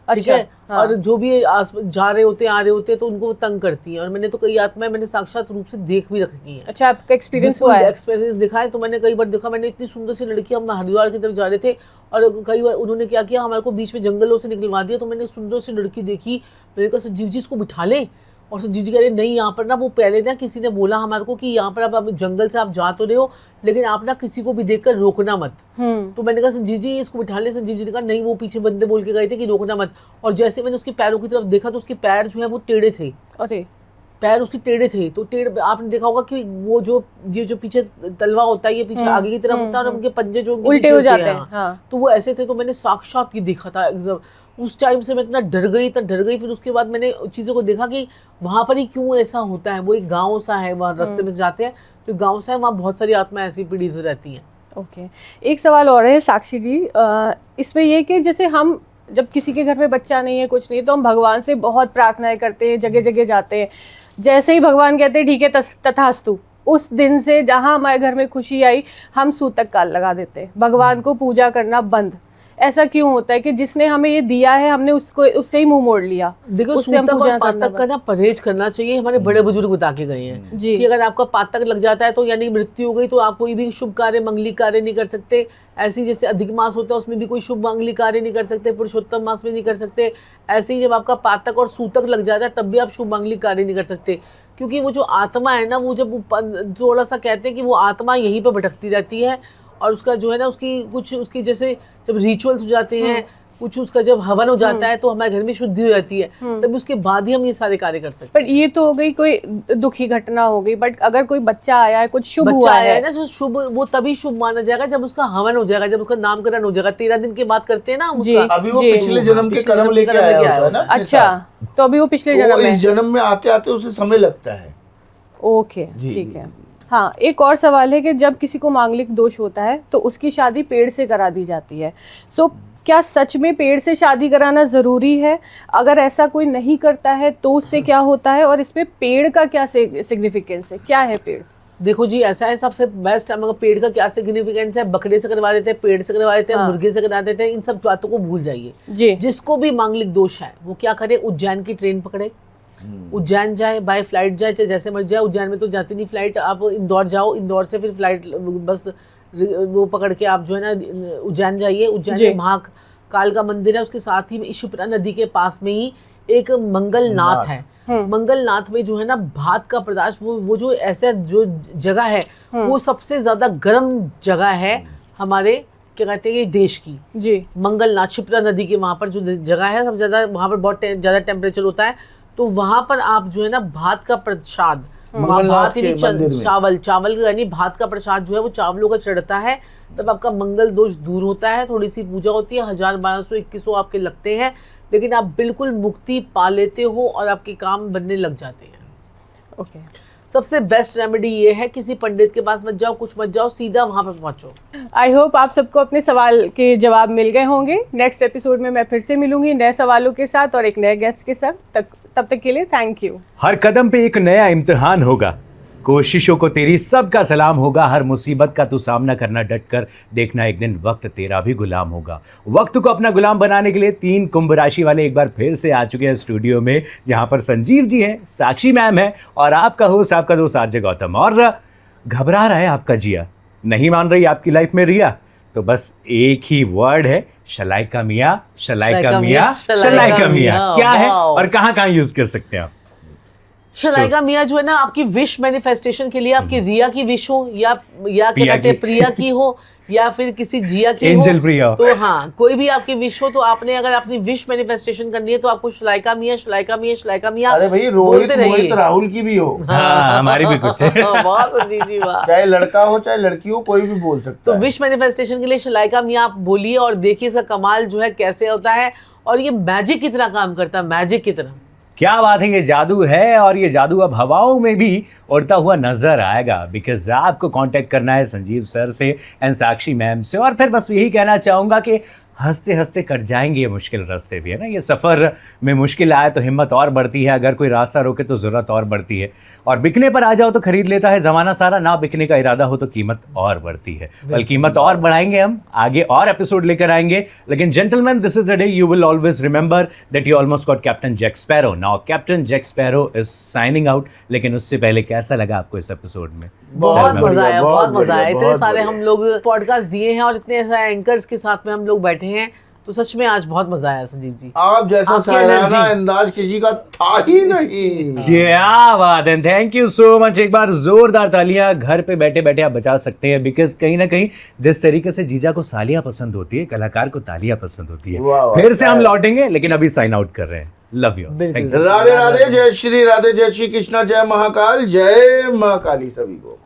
S8: ठीक है। और जो भी जा रहे होते हैं, आ रहे होते हैं, तो उनको वो तंग करती हैं। और मैंने तो कई आत्माएं मैंने साक्षात रूप से देख भी रखी हैं।
S3: अच्छा, आपका एक्सपीरियंस हुआ है?
S8: एक्सपीरियंस दिखा है, तो मैंने कई बार देखा। मैंने इतनी सुंदर सी लड़की, हम हरिद्वार की तरफ जा रहे थे, और कई बार उन्होंने क्या किया, हमारे को बीच में जंगलों से निकलवा दिया। तो मैंने सुंदर सी लड़की देखी, मैंने कहा संजीव जी इसको बिठा लें, और संजीव जी कह रहे नहीं, यहाँ पर ना वो पहले ना किसी ने बोला हमारे को कि यहाँ पर अब जंगल से आप जा तो रहे हो, लेकिन आप ना किसी को भी देखकर रोकना मत। तो मैंने कहा संजीव जी इसको बिठा ले। संजीव जी ने कहा नहीं, वो पीछे बंदे बोल के गए थे कि रोकना मत। और जैसे मैंने उसके पैरों की तरफ देखा, तो उसके पैर जो है वो टेढ़े थे।
S3: अरे,
S8: पैर उसके टेढ़े थे। तो टेढ़े, आपने देखा होगा कि वो जो पीछे तलवा होता है, ये पीछे आगे की तरफ होता है, और उनके पंजे जो
S3: उल्टे हो जाते हैं। हाँ।
S8: तो वो ऐसे थे। तो मैंने साक्षात ये देखा था एकदम। उस टाइम से मैं इतना डर गई। फिर उसके बाद मैंने चीज़ों को देखा कि वहाँ पर ही क्यों ऐसा होता है। वो एक गाँव सा है, वहाँ रास्ते में से जाते हैं, तो गाँव सा है, वहाँ बहुत सारी आत्माएं ऐसी पीड़ित रहती हैं।
S3: ओके, एक सवाल और है साक्षी जी, इसमें ये कि जैसे हम जब किसी के घर में बच्चा नहीं है, कुछ नहीं, तो हम भगवान से बहुत प्रार्थनाएं करते हैं, जगह जगह जाते हैं। जैसे ही भगवान कहते हैं ठीक है तथास्तु, उस दिन से जहाँ हमारे घर में खुशी आई, हम सूतक काल लगा देते हैं, भगवान को पूजा करना बंद। ऐसा क्यों होता है कि जिसने हमें ये दिया है, हमने उसको उससे ही मुंह मोड़ लिया?
S8: देखो, सूतक और पातक का ना परहेज करना चाहिए। हमारे बड़े बुजुर्ग बता के गए हैं कि अगर आपका पातक लग जाता है तो यानी मृत्यु हो गई, तो आप कोई भी शुभ कार्य, मंगली कार्य नहीं कर सकते। ऐसे जैसे अधिक मास होता है, उसमें भी कोई शुभ मंगली कार्य नहीं कर सकते, पुरुषोत्तम मास में नहीं कर सकते। ऐसे ही जब आपका पातक और सूतक लग जाता है, तब भी आप शुभ मंगली कार्य नहीं कर सकते। क्योंकि वो जो आत्मा है ना, वो जब थोड़ा सा कहते हैं कि वो आत्मा यहीं पर भटकती रहती है, और उसका जो है ना, उसकी जैसे जब रिचुअल्स हो जाते हैं, कुछ उसका जब हवन हो जाता है, तो हमारे घर में शुद्धि हो जाती है, तब उसके बाद ही हम ये सारे कार्य कर सकते हैं।
S3: पर ये तो हो गई कोई दुखी घटना हो गई, बट अगर कोई बच्चा आया है, कुछ शुभ हुआ है
S8: ना, जो शुभ, वो तभी शुभ माना जाएगा जब उसका हवन हो जाएगा, जब उसका नामकरण हो जाएगा। 13 दिन के बाद करते हैं ना उसका।
S1: अभी वो पिछले जन्म के कर्म लेके आया होता है ना।
S3: अच्छा, तो अभी वो पिछले जन्म में,
S1: इस जन्म में आते आते उसे समय लगता है।
S3: ओके, ठीक है। हाँ, एक और सवाल है कि जब किसी को मांगलिक दोष होता है तो उसकी शादी पेड़ से करा दी जाती है। सो क्या सच में पेड़ से शादी कराना ज़रूरी है? अगर ऐसा कोई नहीं करता है तो उससे क्या होता है, और इसमें पेड़ का क्या सिग्निफिकेंस है? क्या है पेड़?
S8: देखो जी, ऐसा है, सबसे बेस्ट अगर पेड़ का क्या सिग्निफिकेंस है, बकरे से करवा देते हैं, पेड़ से करवा देते हैं, मुर्गे से करा देते हैं। इन सब बातों को भूल जाइए
S3: जी।
S8: जिसको भी मांगलिक दोष है वो क्या करे, उज्जैन की ट्रेन पकड़े, उज्जैन जाए, बाय फ्लाइट जाए, चाहे जैसे मर्जी जाए। उज्जैन में तो जाती नहीं फ्लाइट, आप इंदौर जाओ, इंदौर से फिर फ्लाइट बस वो पकड़ के आप जो है ना उज्जैन जाइए। उज्जैन में महाकाल का मंदिर है, उसके साथ ही में शिप्रा नदी के पास में ही एक मंगलनाथ है। मंगलनाथ में जो है ना भात का प्रदाश, वो जो ऐसा जो जगह है, वो सबसे ज्यादा गर्म जगह है हमारे, क्या कहते हैं, देश की जी। मंगलनाथ, शिप्रा नदी के वहाँ पर जो जगह है, सबसे ज्यादा वहाँ पर बहुत ज्यादा टेम्परेचर होता है। तो वहाँ पर आप जो है ना भात का प्रसाद, भात चावल यानी भात का प्रसाद जो है वो चावलों का चढ़ता है, तब आपका मंगल दोष दूर होता है। थोड़ी सी पूजा होती है, 1000, 1200, 2100 आपके लगते हैं, लेकिन आप बिल्कुल मुक्ति पा लेते हो और आपके काम बनने लग जाते हैं।
S3: ओके।
S8: सबसे बेस्ट रेमेडी ये है, किसी पंडित के पास मत जाओ, कुछ मत जाओ, सीधा वहाँ पे पहुँचो।
S3: आई होप आप सबको अपने सवाल के जवाब मिल गए होंगे। नेक्स्ट एपिसोड में मैं फिर से मिलूंगी नए सवालों के साथ और एक नए गेस्ट के साथ। तब तक के लिए थैंक यू।
S2: हर कदम पे एक नया इम्तिहान होगा, कोशिशों को तेरी सबका सलाम होगा, हर मुसीबत का तू सामना करना डट कर, देखना एक दिन वक्त तेरा भी गुलाम होगा। वक्त को अपना गुलाम बनाने के लिए 3 कुंभ राशि वाले एक बार फिर से आ चुके हैं स्टूडियो में, जहां पर संजीव जी हैं, साक्षी मैम है और आपका होस्ट आपका दोस्त आरजे गौतम। और घबरा रहा है आपका जिया, नहीं मान रही आपकी लाइफ में रिया, तो बस एक ही वर्ड है, शलाइका मियाँ, शलाइका मियाँ, शलाइका मियाँ। क्या है और कहाँ यूज कर सकते हैं आप?
S8: शलाइका मियाँ जो है ना, आपकी विश मैनिफेस्टेशन के लिए, आपकी रिया की विश हो या क्या कहते हैं प्रिया की हो या फिर किसी जिया की
S2: एंजल
S8: हो,
S2: प्रिया,
S8: तो हाँ कोई भी आपकी विश हो, तो आपने अगर अपनी विश मैनिफेस्टेशन करनी है तो आपको शलाइका मियाँ, शलाइका मियाँ, शलाइका मियाँ।
S1: अरे भाई रोहित मोहित राहुल की भी हो,
S2: हाँ हमारी भी कुछ है।
S8: बहुत संजीव जी, वाह।
S1: चाहे लड़का हो चाहे लड़की हो, कोई भी बोल सकता
S8: तो
S1: है।
S8: विश मैनिफेस्टेशन के लिए शलाइका मियाँ आप बोलिए और देखिए इसका कमाल जो है कैसे होता है, और ये मैजिक की तरह काम करता है, मैजिक की तरह।
S2: क्या बात है, ये जादू है और ये जादू अब हवाओं में भी उड़ता हुआ नजर आएगा, बिकॉज आपको कांटेक्ट करना है संजीव सर से एंड साक्षी मैम से। और फिर बस यही कहना चाहूँगा कि हंसते हंसते कट जाएंगे ये मुश्किल रास्ते भी, है ना। ये सफ़र में मुश्किल आए तो हिम्मत और बढ़ती है, अगर कोई रास्ता रोके तो ज़रूरत और बढ़ती है, और बिकने पर आ जाओ तो खरीद लेता है ज़माना सारा, ना बिकने का इरादा हो तो कीमत और बढ़ती है। बल्कि कीमत और बढ़ाएंगे हम, आगे और एपिसोड लेकर आएंगे। लेकिन gentleman, this is the day you will always remember that you almost got Captain Jack Sparrow. Now Captain Jack Sparrow is signing out. लेकिन उससे पहले कैसा लगा आपको इस एपिसोड में?
S8: बहुत मजा आया, बहुत मजा आया। इतने
S1: बहुत
S8: सारे
S1: बढ़िया।
S8: हम लोग पॉडकास्ट दिए हैं और इतने सारे एंकर्स के साथ में हम लोग बैठे हैं, तो सच में आज बहुत मजा आया संजीव जी।
S1: आप जैसा
S8: आपकी
S1: सायराना
S8: energy।
S1: अंदाज किसी का था ही नहीं।
S2: क्या बात है, थैंक यू सो मच। एक बार जोरदार तालियां घर पे बैठे बैठे आप बजा सकते हैं, बिकॉज कहीं ना कहीं जिस तरीके से जीजा को सालियां पसंद होती है, कलाकार को तालियां पसंद होती है।
S1: वाह, वाह,
S2: फिर से हम
S1: वाह।
S2: लौटेंगे, लेकिन अभी साइन आउट कर रहे हैं। लव यू,
S8: बिल्कुल।
S2: Thank you.
S1: राधे राधे, जय श्री राधे, जय श्री कृष्णा, जय महाकाल, जय माँ काली सभी को।